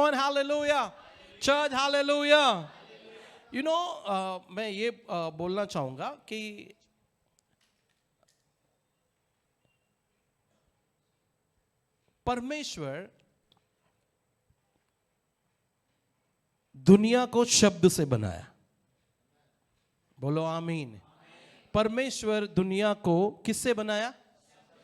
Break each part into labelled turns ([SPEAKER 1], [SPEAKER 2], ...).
[SPEAKER 1] on, hallelujah. Church, hallelujah. You know, मैं ये बोलना चाहूंगा कि परमेश्वर दुनिया को शब्द से बनाया. बोलो आमीन. परमेश्वर दुनिया को किससे बनाया?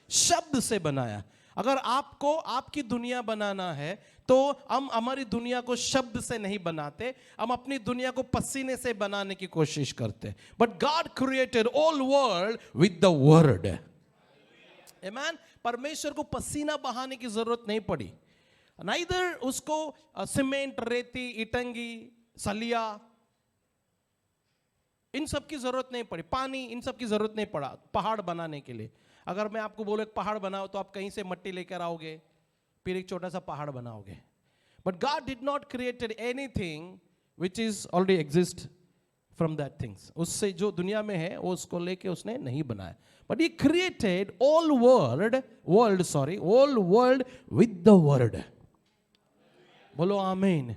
[SPEAKER 1] शब्द से बनाया. अगर आपको आपकी दुनिया बनाना है तो हम हमारी दुनिया को शब्द से नहीं बनाते, हम अपनी दुनिया को पसीने से बनाने की कोशिश करते. But God created all world with the word. आमीन. परमेश्वर को पसीना बहाने की जरूरत नहीं पड़ी. नाइदर उसको सीमेंट, रेती, इटंगी, सलिया, इन सब की जरूरत नहीं पड़ी. पानी, इन सब की जरूरत नहीं पड़ा पहाड़ बनाने के लिए. अगर मैं आपको बोलूं एक पहाड़ बनाओ तो आप कहीं से मट्टी लेकर आओगे, फिर एक छोटा सा पहाड़ बनाओगे. But God did not created anything which is already exist from that things. उससे जो दुनिया में है वो उसको लेके उसने नहीं बनाया. But he created all world with the word. बोलो आमीन.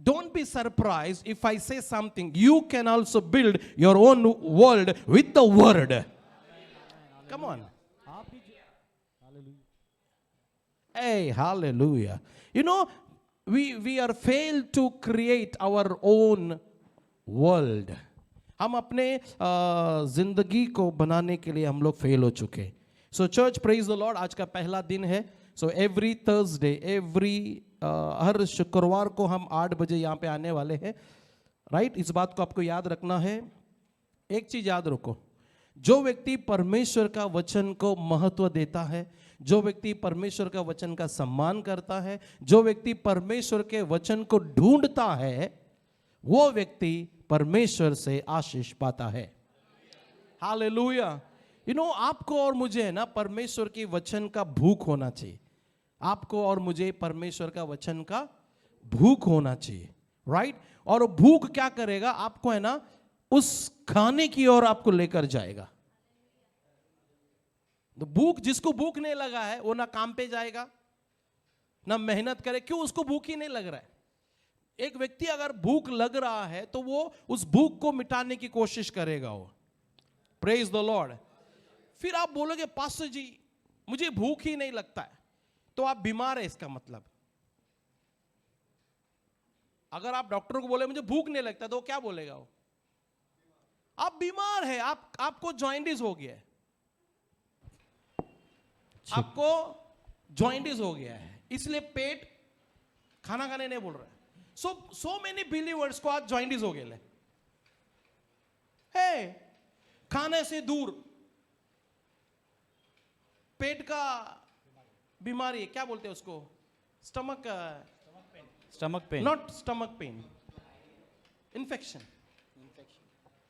[SPEAKER 1] Don't be surprised if I say something. You can also build your own world with the word. Come on. Hey, hallelujah. You know, we are failed to create our own world. हम अपने जिंदगी को बनाने के लिए हम लोग fail हो चुके. So church, praise the Lord. आज का पहला दिन है. So every Thursday, हर शुक्रवार को हम 8 बजे यहाँ पे आने वाले हैं. राइट. इस बात को आपको याद रखना है. एक चीज याद रखो, जो व्यक्ति परमेश्वर का वचन को महत्व देता है, जो व्यक्ति परमेश्वर का वचन का सम्मान करता है, जो व्यक्ति परमेश्वर के वचन को ढूंढता है, वो व्यक्ति परमेश्वर से आशीष पाता है. हालेलुया. यू नो, आपको और मुझे है ना परमेश्वर के वचन का भूख होना चाहिए. आपको और मुझे परमेश्वर का वचन का भूख होना चाहिए. राइट. और भूख क्या करेगा? आपको है ना उस खाने की ओर आपको लेकर जाएगा. तो भूख, जिसको भूख नहीं लगा है वो ना काम पे जाएगा ना मेहनत करे. क्यों? उसको भूख ही नहीं लग रहा है. एक व्यक्ति अगर भूख लग रहा है तो वो उस भूख को मिटाने की कोशिश करेगा. वो प्रेज द लॉर्ड. फिर आप बोलोगे पास्टर जी मुझे भूख ही नहीं लगता है, तो आप बीमार है इसका मतलब. अगर आप डॉक्टर को बोले मुझे भूख नहीं लगता तो क्या बोलेगा वो? आप बीमार है, आपको जॉइंटिस हो गया है. आपको जॉइंटिस हो गया है, इसलिए पेट खाना खाने नहीं बोल रहा है. सो मेनी बिलीवर्स को आज जॉइंटिस हो गया है. खाने से दूर पेट का बीमारी है. क्या बोलते हैं उसको? Stomach pain. Not stomach pain, infection,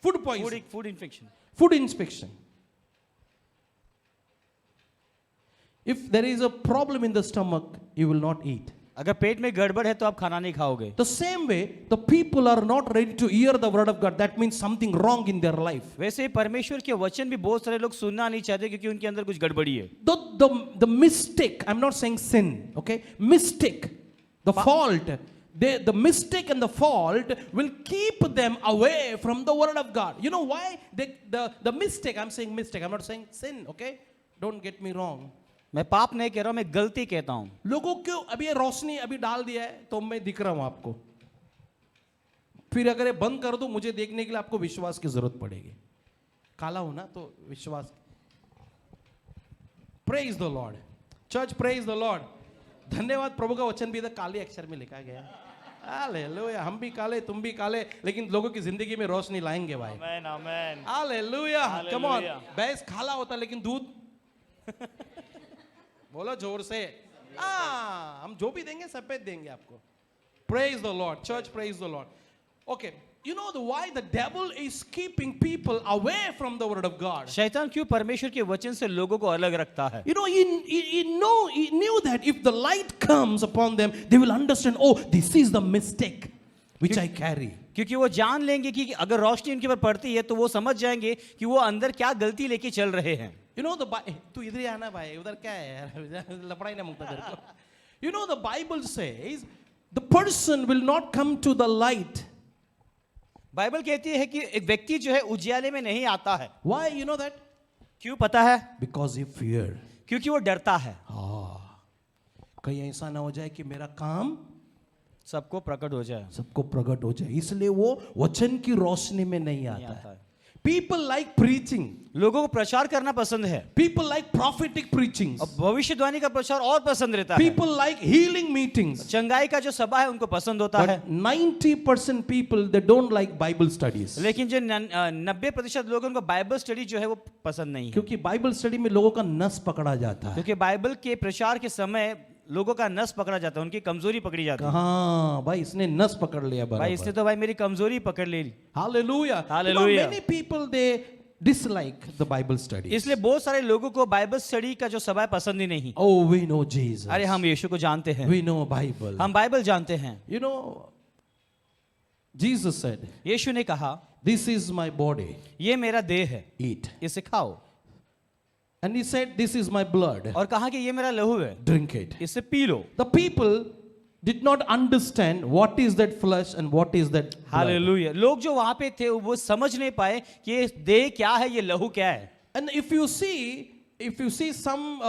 [SPEAKER 1] food poisoning, food infection. If there is a problem in the stomach you will not eat.
[SPEAKER 2] अगर पेट में गड़बड़ है तो आप खाना नहीं खाओगे.
[SPEAKER 1] The same way, the people are not ready to hear the word of God. That means something wrong in their life.
[SPEAKER 2] वैसे परमेश्वर के वचन भी बहुत सारे लोग सुनना नहीं चाहते क्योंकि उनके अंदर कुछ गड़बड़ी है.
[SPEAKER 1] The mistake, I'm not saying sin, okay? Mistake, the fault, the mistake and the fault will keep them away from the word of God. You know why? The mistake, I'm saying mistake, I'm not saying sin, okay? Don't get me wrong.
[SPEAKER 2] मैं पाप नहीं कह रहा हूं, मैं गलती कहता हूं.
[SPEAKER 1] लोगों क्यों अभी ये रोशनी अभी डाल दिया है तो मैं दिख रहा हूं आपको, फिर अगर ये बंद कर दो मुझे देखने के लिए आपको विश्वास की जरूरत पड़ेगी. काला हूं ना तो विश्वास. Praise the Lord. Church, praise the Lord. धन्यवाद. प्रभु का वचन भी इधर काले अक्षर में लिखा गया है. हालेलुया. हम भी काले, तुम भी काले, लेकिन लोगों की जिंदगी में रोशनी लाएंगे भाई.
[SPEAKER 2] आमेन, आमेन.
[SPEAKER 1] हालेलुया. Come on. भैंस काला होता लेकिन दूध बोलो जोर से. हम जो भी देंगे सफेद देंगे आपको. Praise the Lord. Church, praise the Lord. Okay. You know why the devil is keeping people away from the word of God?
[SPEAKER 2] शैतान क्यों परमेश्वर के वचन से लोगों को अलग रखता है?
[SPEAKER 1] You know, he knew that if the light comes upon them, they will understand, oh, this is the mistake which I carry.
[SPEAKER 2] क्योंकि वो जान लेंगे कि अगर रोशनी उनके ऊपर पड़ती है तो वो समझ जाएंगे कि वो अंदर क्या गलती लेके चल रहे हैं.
[SPEAKER 1] You know तू इधर ही आना भाई, उधर क्या है यार, लपड़ा ही ना मुंगता तेरे को. You know the Bible says the person will not come to the light.
[SPEAKER 2] Bible कहती है कि एक व्यक्ति जो है उजियाले में नहीं आता है।
[SPEAKER 1] Why? You know that?
[SPEAKER 2] क्यों पता है?
[SPEAKER 1] Because he fear.
[SPEAKER 2] क्योंकि वो डरता है
[SPEAKER 1] कहीं ऐसा ना हो जाए कि मेरा काम
[SPEAKER 2] सबको प्रकट हो जाए,
[SPEAKER 1] सबको प्रकट हो जाए, इसलिए वो वचन की रोशनी में नहीं आता है। People like preaching.
[SPEAKER 2] लोगों को प्रचार करना पसंद है,
[SPEAKER 1] People like prophetic preachings.
[SPEAKER 2] और भविष्यवाणी का प्रचार और पसंद रहता है।
[SPEAKER 1] People like healing meetings.
[SPEAKER 2] चंगाई का जो सभा है उनको पसंद होता है।
[SPEAKER 1] But 90% people, they don't like Bible studies.
[SPEAKER 2] लेकिन जो 90% लोग उनको बाइबल स्टडी जो है वो पसंद नहीं है,
[SPEAKER 1] क्योंकि बाइबल स्टडी में लोगों का नस पकड़ा जाता है।
[SPEAKER 2] क्योंकि बाइबल के प्रचार के समय लोगों का नस पकड़ा जाता है, उनकी कमजोरी पकड़ी जाती है।
[SPEAKER 1] हाँ भाई, इसने नस पकड़ लिया
[SPEAKER 2] भाई इसने तो भाई मेरी कमजोरी पकड़ ली।
[SPEAKER 1] Hallelujah.
[SPEAKER 2] Hallelujah.
[SPEAKER 1] Many people, they dislike the Bible study.
[SPEAKER 2] इसलिए बहुत सारे लोगों को बाइबल स्टडी का जो सभा है पसंद ही नहीं।
[SPEAKER 1] Oh, we know Jesus.
[SPEAKER 2] अरे हम यीशु को जानते हैं,
[SPEAKER 1] We know Bible.
[SPEAKER 2] हम बाइबल जानते हैं।
[SPEAKER 1] You know, Jesus said,
[SPEAKER 2] यीशु ने कहा,
[SPEAKER 1] this is my body,
[SPEAKER 2] ये मेरा देह है,
[SPEAKER 1] eat.
[SPEAKER 2] इसे खाओ।
[SPEAKER 1] And he said, this is my blood,
[SPEAKER 2] और कहा कि ये मेरा लहू है,
[SPEAKER 1] drink it.
[SPEAKER 2] इसे P low.
[SPEAKER 1] The people did not understand what is that flesh and what is that blood.
[SPEAKER 2] Hallelujah. लोग जो वहां पे थे वो समझ नहीं पाए कि ये देह क्या है, ये लहू क्या है।
[SPEAKER 1] And if you see some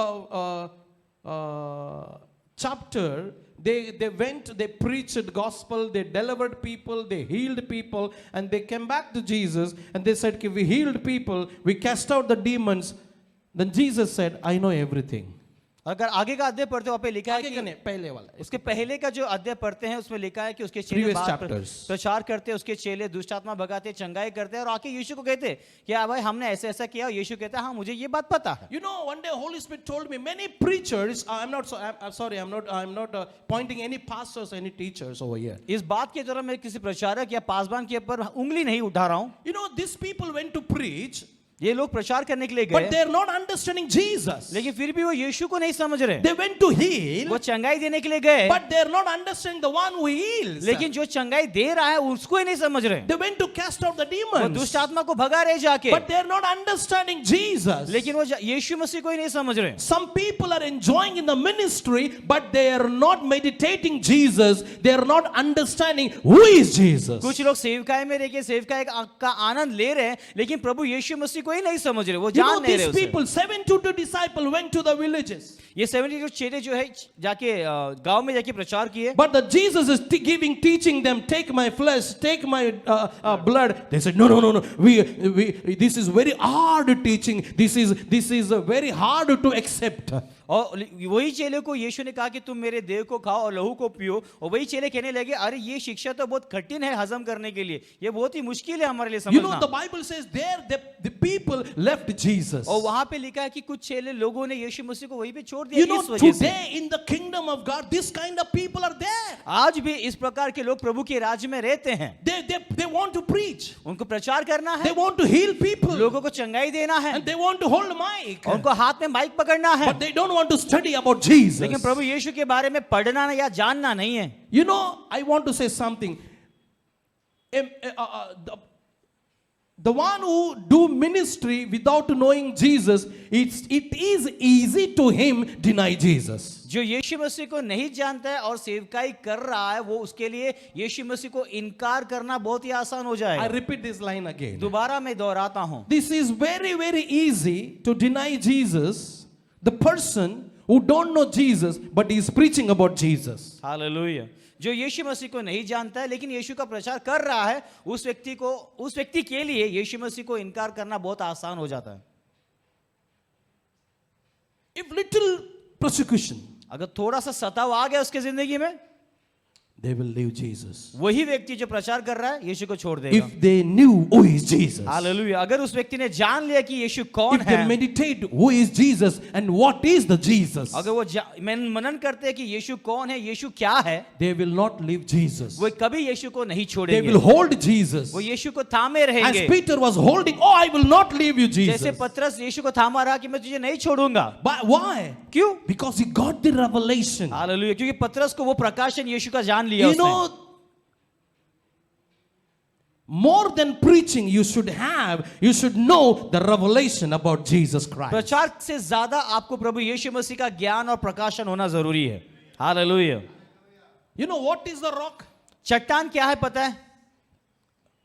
[SPEAKER 1] chapter, they went, they preached gospel, they delivered people, they healed people, and they came back to Jesus and they said, we healed people, we cast out the demons. Then Jesus said, I know everything.
[SPEAKER 2] अगर आगे का अध्याय पढ़ते हो वहाँ पे लिखा है कि
[SPEAKER 1] पहले वाला,
[SPEAKER 2] उसके पहले का जो अध्याय पढ़ते हैं उसमें लिखा है कि उसके चेले
[SPEAKER 1] Previous
[SPEAKER 2] बात
[SPEAKER 1] chapters.
[SPEAKER 2] प्रचार करते, उसके चेले दुष्ट आत्मा भगाते, चंगाई करते और आके यीशु को कहते कि भाई हमने ऐसे ऐसा किया, और यीशु कहता है हाँ मुझे ये बात पता है।
[SPEAKER 1] You know, one day Holy Spirit told me, many preachers, I'm not pointing any pastors, any teachers over here.
[SPEAKER 2] इस बात के दौरान मैं किसी प्रचारक या पासवान के ऊपर उंगली नहीं उठा रहा हूँ।
[SPEAKER 1] You know, these people went to preach,
[SPEAKER 2] ये लोग प्रचार करने के लिए
[SPEAKER 1] but
[SPEAKER 2] गए,
[SPEAKER 1] they're not understanding Jesus.
[SPEAKER 2] लेकिन फिर भी वो यीशु को नहीं समझ रहे।
[SPEAKER 1] They went to heal,
[SPEAKER 2] वो चंगाई देने के लिए गए,
[SPEAKER 1] but they're not understanding the one who heals.
[SPEAKER 2] लेकिन जो चंगाई दे रहा है उसको ही नहीं समझ रहे।
[SPEAKER 1] They went to cast out the
[SPEAKER 2] वो
[SPEAKER 1] demons,
[SPEAKER 2] दुष्ट आत्मा को भगा रहे जाके,
[SPEAKER 1] but they're not understanding Jesus.
[SPEAKER 2] लेकिन वो यीशु मसीह को ही नहीं समझ रहे।
[SPEAKER 1] Some people are enjoying in the ministry, but they are not meditating Jesus. They are not understanding who is Jesus.
[SPEAKER 2] कुछ लोग सेवकाई में रह के सेवकाई का आनंद ले रहे हैं, लेकिन प्रभु यीशु मसीह को ही नहीं समझ रहे, वो
[SPEAKER 1] You know,
[SPEAKER 2] जान नहीं रहे
[SPEAKER 1] these
[SPEAKER 2] उसे।
[SPEAKER 1] people, 72 disciples went to the villages.
[SPEAKER 2] ये 72 चेले जो है जाके गांव में जाके प्रचार किए,
[SPEAKER 1] But the Jesus is teaching them, take my flesh, take my blood. They said, no. This is very hard teaching. This is very hard to accept.
[SPEAKER 2] और वही चेले को यीशु ने कहा कि तुम मेरे देह को खाओ और लहू को पियो, और वही चेले कहने लगे अरे ये शिक्षा तो बहुत कठिन है हजम करने के लिए, ये बहुत ही मुश्किल है हमारे लिए समझना।
[SPEAKER 1] You know, the Bible says there the people left Jesus.
[SPEAKER 2] और वहां पे लिखा है कि कुछ चेले लोगों ने यीशु मसीह को वहीं पे छोड़ दिया।
[SPEAKER 1] You know,
[SPEAKER 2] इस वजह से
[SPEAKER 1] today in the kingdom of God, this kind of people are there.
[SPEAKER 2] आज भी इस प्रकार के लोग प्रभु के राज्य में रहते हैं।
[SPEAKER 1] They want to preach.
[SPEAKER 2] उनको प्रचार करना
[SPEAKER 1] They
[SPEAKER 2] है,
[SPEAKER 1] want to heal people.
[SPEAKER 2] लोगों को चंगाई देना है,
[SPEAKER 1] And they want to hold a mic.
[SPEAKER 2] और उनको हाथ में माइक पकड़ना है,
[SPEAKER 1] But they don't want to study about Jesus.
[SPEAKER 2] लेकिन प्रभु यीशु के बारे में पढ़ना या जानना नहीं है।
[SPEAKER 1] You know, I want to say something. The one who do ministry without knowing Jesus, it is easy to him deny Jesus.
[SPEAKER 2] जो यीशु मसीह को नहीं जानता है और सेवकाई कर रहा है, वो उसके लिए यीशु मसीह को इनकार करना बहुत ही आसान हो
[SPEAKER 1] I
[SPEAKER 2] जाएगा।
[SPEAKER 1] repeat this line again.
[SPEAKER 2] दोबारा मैं दोहराता हूं,
[SPEAKER 1] This is very, very easy to deny Jesus, the person who don't know Jesus, but is preaching about Jesus.
[SPEAKER 2] Hallelujah. जो यीशु मसीह को नहीं जानता है लेकिन यीशु का प्रचार कर रहा है, उस व्यक्ति के लिए यीशु मसीह को इनकार करना बहुत आसान हो जाता है।
[SPEAKER 1] If little persecution,
[SPEAKER 2] अगर थोड़ा सा सताव आ गया उसके जिंदगी में,
[SPEAKER 1] they will leave Jesus.
[SPEAKER 2] वही व्यक्ति जो प्रचार कर रहा है यीशु को छोड़ देगा।
[SPEAKER 1] If they knew who is Jesus,
[SPEAKER 2] hallelujah. अगर उस व्यक्ति ने जान लिया कि यीशु कौन
[SPEAKER 1] if they
[SPEAKER 2] है,
[SPEAKER 1] meditate who is Jesus and what is the Jesus,
[SPEAKER 2] अगर वो मनन करते हैं कि यीशु कौन है, यीशु क्या है,
[SPEAKER 1] they will not leave Jesus.
[SPEAKER 2] वो कभी यीशु को नहीं
[SPEAKER 1] They
[SPEAKER 2] छोड़ेंगे,
[SPEAKER 1] will hold Jesus.
[SPEAKER 2] वो यीशु को थामे
[SPEAKER 1] As
[SPEAKER 2] रहेंगे।
[SPEAKER 1] Peter was holding, oh, I will not leave you, Jesus.
[SPEAKER 2] जैसे पतरस यीशु को थामा रहा कि मैं तुझे नहीं छोड़ूंगा।
[SPEAKER 1] But why?
[SPEAKER 2] क्यों?
[SPEAKER 1] Because he got the revelation.
[SPEAKER 2] Hallelujah. क्योंकि पतरस को वो प्रकाशन यीशु का जान लिया
[SPEAKER 1] You
[SPEAKER 2] उसने।
[SPEAKER 1] know, more than preaching, you should know the revelation about Jesus Christ.
[SPEAKER 2] प्रचार से ज्यादा आपको प्रभु यीशु मसीह का ज्ञान और प्रकाशन होना जरूरी है। Hallelujah.
[SPEAKER 1] You know what is the rock?
[SPEAKER 2] चट्टान क्या है पता है?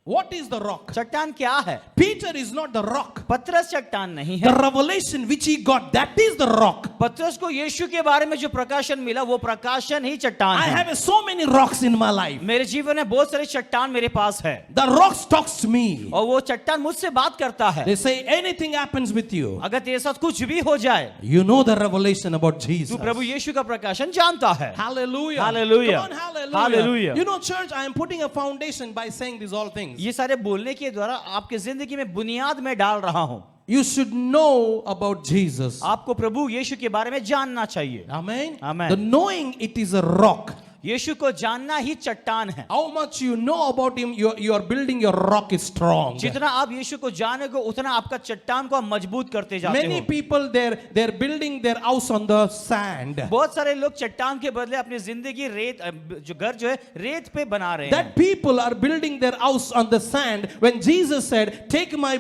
[SPEAKER 1] What is the rock?
[SPEAKER 2] चट्टान क्या है?
[SPEAKER 1] Peter is not the rock.
[SPEAKER 2] पतरस चट्टान नहीं
[SPEAKER 1] The
[SPEAKER 2] है।
[SPEAKER 1] revelation which he got, that is the rock.
[SPEAKER 2] पतरस को यीशु के बारे में जो प्रकाशन मिला वो प्रकाशन ही चट्टान
[SPEAKER 1] I
[SPEAKER 2] है।
[SPEAKER 1] have so many rocks in my life.
[SPEAKER 2] मेरे जीवन में बहुत सारे चट्टान मेरे पास है
[SPEAKER 1] The rocks talks to me.
[SPEAKER 2] और वो चट्टान मुझसे बात करता है।
[SPEAKER 1] They say anything happens with you.
[SPEAKER 2] अगर तेरे साथ कुछ भी हो जाए,
[SPEAKER 1] You know the revelation about Jesus.
[SPEAKER 2] तू प्रभु यीशु का प्रकाशन जानता है।
[SPEAKER 1] Hallelujah.
[SPEAKER 2] Hallelujah.
[SPEAKER 1] Come on, hallelujah.
[SPEAKER 2] Hallelujah.
[SPEAKER 1] You know, church, I am putting a foundation by saying these all things.
[SPEAKER 2] ये सारे बोलने के द्वारा आपके जिंदगी में बुनियाद में डाल रहा हूं।
[SPEAKER 1] You should know about Jesus.
[SPEAKER 2] आपको प्रभु यीशु के बारे में जानना चाहिए।
[SPEAKER 1] Amen.
[SPEAKER 2] Amen.
[SPEAKER 1] The knowing it is a rock.
[SPEAKER 2] यीशु को जानना ही चट्टान है।
[SPEAKER 1] How much you know about him, you are building your rock is strong.
[SPEAKER 2] जितना आप यीशु को जानेगे उतना आपका चट्टान को आप मजबूत करते जाते
[SPEAKER 1] Many
[SPEAKER 2] हो।
[SPEAKER 1] people they're building their house on the sand.
[SPEAKER 2] बहुत सारे लोग चट्टान के बदले अपनी जिंदगी रेत जो घर जो है रेत पे बना रहे हैं।
[SPEAKER 1] That people are building their house on the sand. When Jesus said, "Take my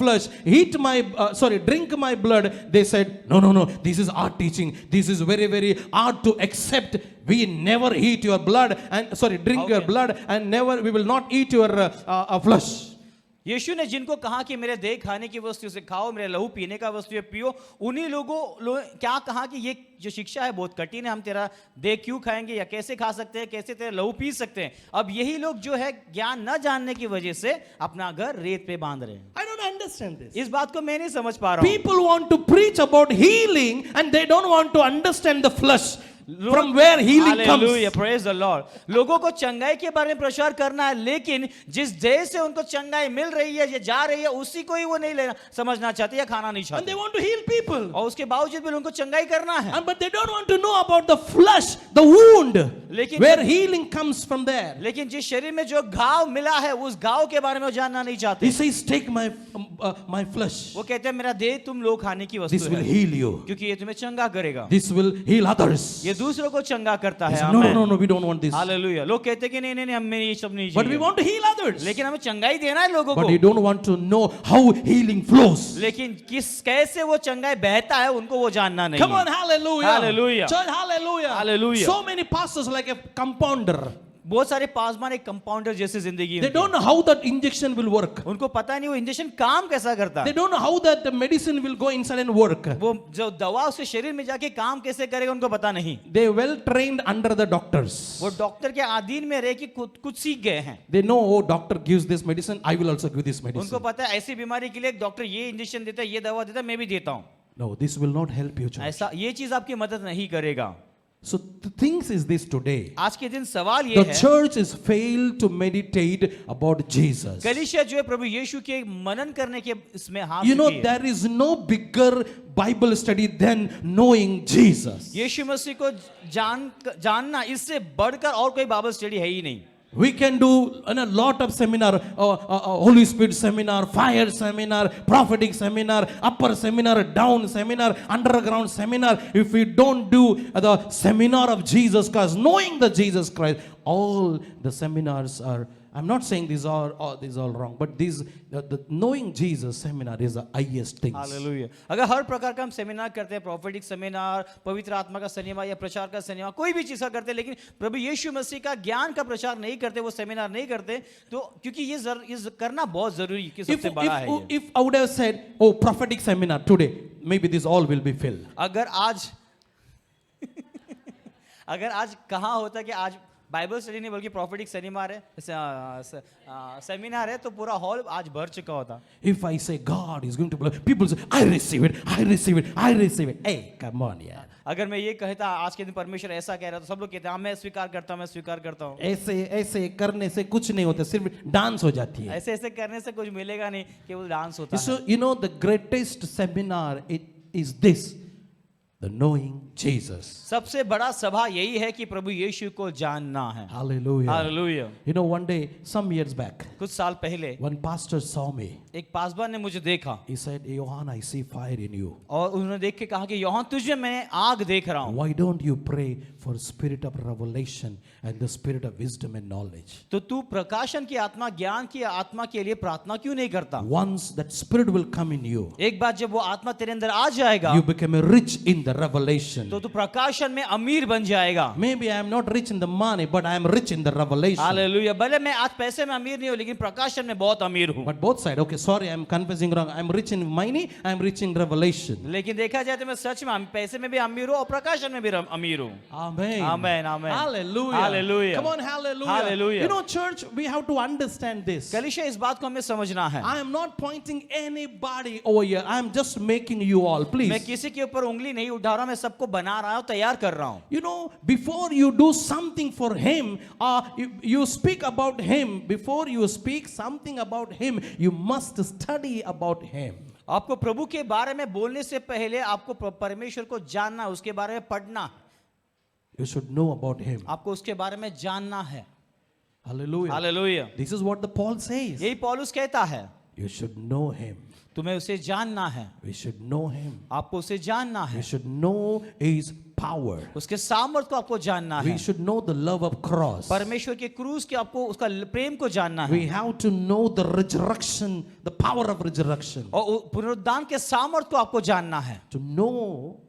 [SPEAKER 1] flesh, eat my drink my blood," they said, "No. This is our teaching. This is very, very hard to accept. We never eat your blood and drink your
[SPEAKER 2] Okay.
[SPEAKER 1] blood, and never we will not eat your flesh."
[SPEAKER 2] यीशु ने जिनको कहा कि मेरे देह खाने की वस्तु से खाओ, मेरे लहू पीने का वस्तु पियो, उन्हीं लोगों क्या कहा कि ये जो शिक्षा है बहुत कठिन है, हम तेरा देह क्यों खाएंगे या कैसे खा सकते हैं, कैसे तेरा लहू पी सकते हैं। अब यही लोग जो है ज्ञान न जानने की वजह से अपना घर रेत पे बांध रहे हैं।
[SPEAKER 1] I don't understand this.
[SPEAKER 2] इस बात को मैं नहीं समझ पा रहा हूँ।
[SPEAKER 1] People want to preach about healing and they don't want to understand the flesh. From where healing
[SPEAKER 2] Hallelujah,
[SPEAKER 1] comes.
[SPEAKER 2] praise the Lord. लोगों को चंगाई के बारे में प्रचार करना है, लेकिन जिस देह से उनको चंगाई मिल रही है या जा रही है उसी को ही वो नहीं लेना समझना चाहते या खाना नहीं
[SPEAKER 1] And
[SPEAKER 2] चाहते,
[SPEAKER 1] they want to heal people.
[SPEAKER 2] और उसके बावजूद भी उनको चंगाई करना है।
[SPEAKER 1] But they don't want to know about the flesh, the wound,
[SPEAKER 2] लेकिन
[SPEAKER 1] where healing comes from there.
[SPEAKER 2] लेकिन जिस शरीर में जो घाव मिला है उस घाव के बारे में वो जानना नहीं चाहते।
[SPEAKER 1] He says, "Take my flesh.
[SPEAKER 2] वो कहते हैं मेरा देह तुम लोग खाने की
[SPEAKER 1] This
[SPEAKER 2] वस्तु
[SPEAKER 1] will
[SPEAKER 2] है,
[SPEAKER 1] heal you.
[SPEAKER 2] क्योंकि ये तुम्हें चंगा करेगा,
[SPEAKER 1] This will heal others."
[SPEAKER 2] ये दूसरों को चंगा करता
[SPEAKER 1] He
[SPEAKER 2] है।
[SPEAKER 1] said, No, we don't want this.
[SPEAKER 2] Hallelujah. लोग कहते हैं कि नहीं हमें ये सब नहीं
[SPEAKER 1] But we
[SPEAKER 2] चाहिए,
[SPEAKER 1] want to heal others.
[SPEAKER 2] लेकिन हमें चंगाई देना है लोगों
[SPEAKER 1] But you
[SPEAKER 2] को,
[SPEAKER 1] don't want to know how healing flows.
[SPEAKER 2] लेकिन कैसे वो चंगाई बहता है उनको वो जानना नहीं
[SPEAKER 1] Come on,
[SPEAKER 2] है।
[SPEAKER 1] hallelujah.
[SPEAKER 2] Hallelujah.
[SPEAKER 1] Church, hallelujah.
[SPEAKER 2] Hallelujah.
[SPEAKER 1] So many pastors like a compounder.
[SPEAKER 2] बहुत सारे पासवान एक कंपाउंडर जैसे जिंदगी
[SPEAKER 1] They
[SPEAKER 2] उनकी।
[SPEAKER 1] don't know how that injection will work.
[SPEAKER 2] उनको पता नहीं वो इंजेक्शन काम कैसा करता
[SPEAKER 1] They
[SPEAKER 2] है,
[SPEAKER 1] don't know how that the medicine will go inside and work.
[SPEAKER 2] वो जो दवा उसके शरीर में जाके काम कैसे करेगा उनको पता नहीं।
[SPEAKER 1] They well trained under the doctors.
[SPEAKER 2] वो डॉक्टर के अधीन में रह के कुछ सीख गए हैं।
[SPEAKER 1] They know, oh, doctor gives this medicine, I will also give this
[SPEAKER 2] उनको
[SPEAKER 1] medicine.
[SPEAKER 2] पता है ऐसी बीमारी के लिए डॉक्टर ये इंजेक्शन देता है, ये दवा देता है, मैं भी देता हूँ।
[SPEAKER 1] No, this will not help you, church.
[SPEAKER 2] ऐसा ये चीज आपकी मदद नहीं करेगा।
[SPEAKER 1] So the things is this today.
[SPEAKER 2] आज के दिन सवाल ये
[SPEAKER 1] The
[SPEAKER 2] है,
[SPEAKER 1] church is failed to meditate about Jesus.
[SPEAKER 2] कलीसिया जो है प्रभु यीशु के मनन करने के इसमें हाथ
[SPEAKER 1] You know,
[SPEAKER 2] चुकी है।
[SPEAKER 1] there is no bigger Bible study than knowing Jesus.
[SPEAKER 2] यीशु मसीह को जानना इससे बढ़कर और कोई बाइबल स्टडी है ही नहीं।
[SPEAKER 1] We can do a lot of seminar, Holy Spirit seminar, fire seminar, prophetic seminar, upper seminar, down seminar, underground seminar. If we don't do the seminar of Jesus Christ, knowing the Jesus Christ, all the seminars are, I'm not saying these are all wrong, but the knowing Jesus seminar is the highest things.
[SPEAKER 2] Hallelujah. अगर हर प्रकार का हम seminar करते हैं, prophetic seminar, पवित्र आत्मा का seminar या प्रचार का सेमिनार, कोई भी चीज का करते हैं, लेकिन प्रभु यीशु मसीह का ज्ञान का प्रचार नहीं करते, वो सेमिनार नहीं करते, तो क्योंकि ये करना बहुत जरूरी कि सबसे बड़ा है ये।
[SPEAKER 1] If I would have said, oh, prophetic seminar today, maybe this all will be filled.
[SPEAKER 2] अगर आज कहाँ होता कि आज बाइबल स्टडी नहीं बल्कि प्रोफेटिक सेमिनार है, सेमिनार है, तो पूरा हॉल आज भर चुका होता।
[SPEAKER 1] If I say God is going to bless, people say, I receive it, I receive it, I receive it. Hey, come on, yeah.
[SPEAKER 2] अगर मैं ये कहता आज के दिन परमेश्वर ऐसा कह रहा तो सब लोग कहते हैं मैं स्वीकार करता हूँ, मैं स्वीकार करता हूँ।
[SPEAKER 1] ऐसे करने से कुछ नहीं होता, सिर्फ डांस हो जाती है.
[SPEAKER 2] ऐसे ऐसे करने से कुछ मिलेगा नहीं, केवल डांस होता है।
[SPEAKER 1] So, you know, the greatest seminar is this, the knowing Jesus.
[SPEAKER 2] सबसे बड़ा सभा यही है कि प्रभु यीशु को जानना है।
[SPEAKER 1] Hallelujah.
[SPEAKER 2] Hallelujah.
[SPEAKER 1] You know, one day, some years back,
[SPEAKER 2] कुछ साल पहले
[SPEAKER 1] one pastor saw me.
[SPEAKER 2] एक पासवान ने मुझे देखा
[SPEAKER 1] He said, Johan, I see fire in you.
[SPEAKER 2] और उन्होंने देख के कहा कि यूहन्ना तुझे मैं आग देख रहा हूँ,
[SPEAKER 1] Why don't you pray for spirit of revelation and the spirit of wisdom and knowledge?
[SPEAKER 2] तो तू प्रकाशन की आत्मा, ज्ञान की आत्मा के लिए प्रार्थना क्यों नहीं करता?
[SPEAKER 1] Once that spirit will come in you,
[SPEAKER 2] एक बार जब वो आत्मा तेरे अंदर आ जाएगा,
[SPEAKER 1] you become rich in the revelation.
[SPEAKER 2] तो तू प्रकाशन में अमीर बन जाएगा.
[SPEAKER 1] Maybe I am not rich in the money, but I am rich in the revelation.
[SPEAKER 2] Hallelujah. भले मैं आज पैसे में अमीर नहीं हूँ, लेकिन प्रकाशन में बहुत अमीर हूँ.
[SPEAKER 1] But both side, okay, sorry, I am confessing wrong. I am rich in money, I am rich in revelation.
[SPEAKER 2] लेकिन देखा जाए तो मैं सच में पैसे में भी अमीर हूँ और प्रकाशन में भी अमीर हूँ.
[SPEAKER 1] Amen.
[SPEAKER 2] Amen, amen.
[SPEAKER 1] Hallelujah.
[SPEAKER 2] Hallelujah.
[SPEAKER 1] Come on, hallelujah.
[SPEAKER 2] Hallelujah.
[SPEAKER 1] You know, church, we have to understand this.
[SPEAKER 2] कलीसिया, इस बात को हमें समझना है.
[SPEAKER 1] I am not pointing anybody over here. I am just making you all, please.
[SPEAKER 2] मैं किसी के ऊपर उंगली नहीं उठा रहा हूँ, मैं सबको बना रहा हूँ, तैयार कर रहा हूँ.
[SPEAKER 1] You know, before you do something for him, you speak about him, before you speak something about him, you must study about him.
[SPEAKER 2] आपको प्रभु के बारे में बोलने से पहले आपको परमेश्वर को जानना, उसके बारे में पढ़ना.
[SPEAKER 1] You should know about him.
[SPEAKER 2] आपको उसके बारे में जानना है.
[SPEAKER 1] Hallelujah.
[SPEAKER 2] Hallelujah.
[SPEAKER 1] This is what the Paul says.
[SPEAKER 2] यही पौलुस कहता है.
[SPEAKER 1] You should know him.
[SPEAKER 2] तुम्हें उसे जानना है.
[SPEAKER 1] We should know him.
[SPEAKER 2] आपको उसे जानना
[SPEAKER 1] We
[SPEAKER 2] है.
[SPEAKER 1] should know his power.
[SPEAKER 2] उसके सामर्थ को आपको जानना है.
[SPEAKER 1] We should know the love of cross.
[SPEAKER 2] परमेश्वर के क्रूस के आपको उसका प्रेम को जानना है.
[SPEAKER 1] We have to know the resurrection, the power of resurrection.
[SPEAKER 2] और पुनरुत्थान के सामर्थ को आपको जानना है.
[SPEAKER 1] To know,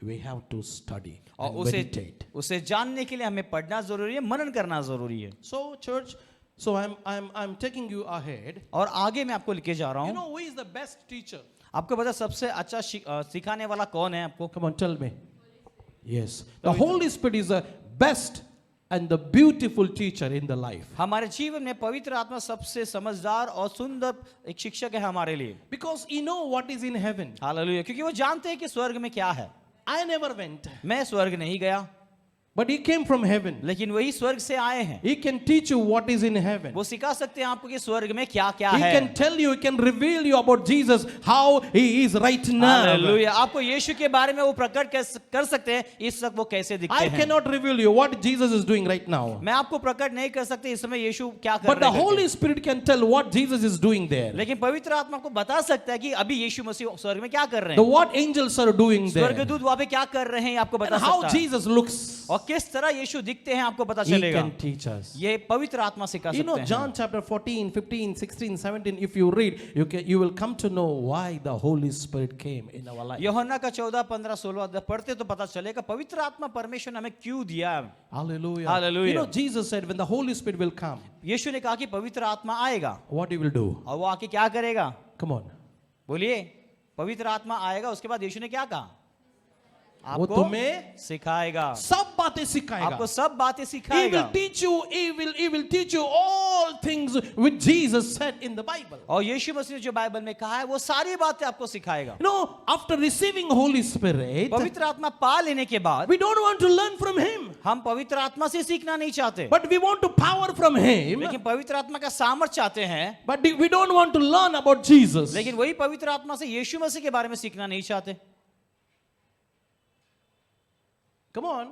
[SPEAKER 1] we have to study
[SPEAKER 2] और
[SPEAKER 1] and
[SPEAKER 2] उसे
[SPEAKER 1] meditate.
[SPEAKER 2] उसे जानने के लिए हमें पढ़ना जरूरी है, मनन करना जरूरी है.
[SPEAKER 1] So, church, so I'm taking you ahead.
[SPEAKER 2] और आगे मैं आपको लेके जा रहा
[SPEAKER 1] You
[SPEAKER 2] हूँ.
[SPEAKER 1] know who is the best teacher?
[SPEAKER 2] आपको पता सबसे अच्छा सिखाने वाला कौन है आपको?
[SPEAKER 1] Come on, tell me. Yes, the Holy Spirit is the best and the beautiful teacher in the life.
[SPEAKER 2] हमारे जीवन में पवित्र आत्मा सबसे समझदार और सुंदर एक शिक्षक है हमारे लिए.
[SPEAKER 1] Because you know what is in heaven.
[SPEAKER 2] Hallelujah. क्योंकि वो जानते हैं कि स्वर्ग में क्या है.
[SPEAKER 1] I never went,
[SPEAKER 2] मैं स्वर्ग नहीं गया,
[SPEAKER 1] but he came from heaven.
[SPEAKER 2] लेकिन वही स्वर्ग से आए हैं.
[SPEAKER 1] He can teach you what is in heaven.
[SPEAKER 2] वो सिखा सकते हैं आपको कि स्वर्ग में क्या क्या
[SPEAKER 1] He
[SPEAKER 2] है.
[SPEAKER 1] can tell you, he can reveal you about Jesus, how he is right now.
[SPEAKER 2] Hallelujah. आपको यीशु के बारे में वो प्रकट कर सकते हैं इस वक्त वो कैसे दिखते
[SPEAKER 1] I
[SPEAKER 2] हैं.
[SPEAKER 1] cannot reveal you what Jesus is doing right now.
[SPEAKER 2] मैं आपको प्रकट नहीं कर सकते इस समय यीशु क्या कर
[SPEAKER 1] But the
[SPEAKER 2] रहे हैं.
[SPEAKER 1] Holy Spirit can tell what Jesus is doing there.
[SPEAKER 2] लेकिन पवित्र आत्मा को बता सकता है कि अभी यीशु मसीह स्वर्ग में क्या कर रहे
[SPEAKER 1] The
[SPEAKER 2] हैं.
[SPEAKER 1] what angels are doing there.
[SPEAKER 2] स्वर्गदूत वहां पे क्या कर रहे हैं आपको बता
[SPEAKER 1] And how
[SPEAKER 2] सकता है.
[SPEAKER 1] Jesus looks.
[SPEAKER 2] और किस तरह यीशु दिखते हैं आपको पता
[SPEAKER 1] He
[SPEAKER 2] चलेगा.
[SPEAKER 1] can teach us.
[SPEAKER 2] ये पवित्र आत्मा सिखा
[SPEAKER 1] You know,
[SPEAKER 2] सकते हैं.
[SPEAKER 1] John chapter 14, 15, 16, 17, if you read, you will come to know why the Holy Spirit came in our life.
[SPEAKER 2] यूहन्ना का 14, 15, 16 अध्याय पढ़ते तो पता चलेगा पवित्र आत्मा परमेश्वर ने हमें क्यों दिया.
[SPEAKER 1] Hallelujah.
[SPEAKER 2] Hallelujah.
[SPEAKER 1] You know, Jesus said, when the Holy Spirit will come,
[SPEAKER 2] यीशु ने कहा कि पवित्र आत्मा आएगा
[SPEAKER 1] what he will do?
[SPEAKER 2] और वो आके क्या करेगा.
[SPEAKER 1] Come on.
[SPEAKER 2] बोलिए. पवित्र आत्मा आएगा, उसके बाद यीशु ने क्या कहा.
[SPEAKER 1] वो
[SPEAKER 2] आपको
[SPEAKER 1] तुम्हें
[SPEAKER 2] सिखाएगा.
[SPEAKER 1] सब बातें सिखाएगा.
[SPEAKER 2] आपको सब बातें
[SPEAKER 1] He
[SPEAKER 2] सिखाएगा.
[SPEAKER 1] will teach you. He will teach you all things which Jesus said in the Bible.
[SPEAKER 2] और यीशु मसीह ने जो बाइबल में कहा है वो सारी बातें आपको सिखाएगा.
[SPEAKER 1] You know, after receiving Holy Spirit,
[SPEAKER 2] पवित्र आत्मा पा लेने के बाद
[SPEAKER 1] we don't want to learn from Him,
[SPEAKER 2] हम पवित्र आत्मा से सीखना नहीं चाहते,
[SPEAKER 1] but we want to power from Him.
[SPEAKER 2] लेकिन पवित्र आत्मा का सामर्थ चाहते हैं.
[SPEAKER 1] But we don't want to learn about Jesus.
[SPEAKER 2] लेकिन वही पवित्र आत्मा से यीशु मसीह के बारे में सीखना नहीं चाहते.
[SPEAKER 1] Come on.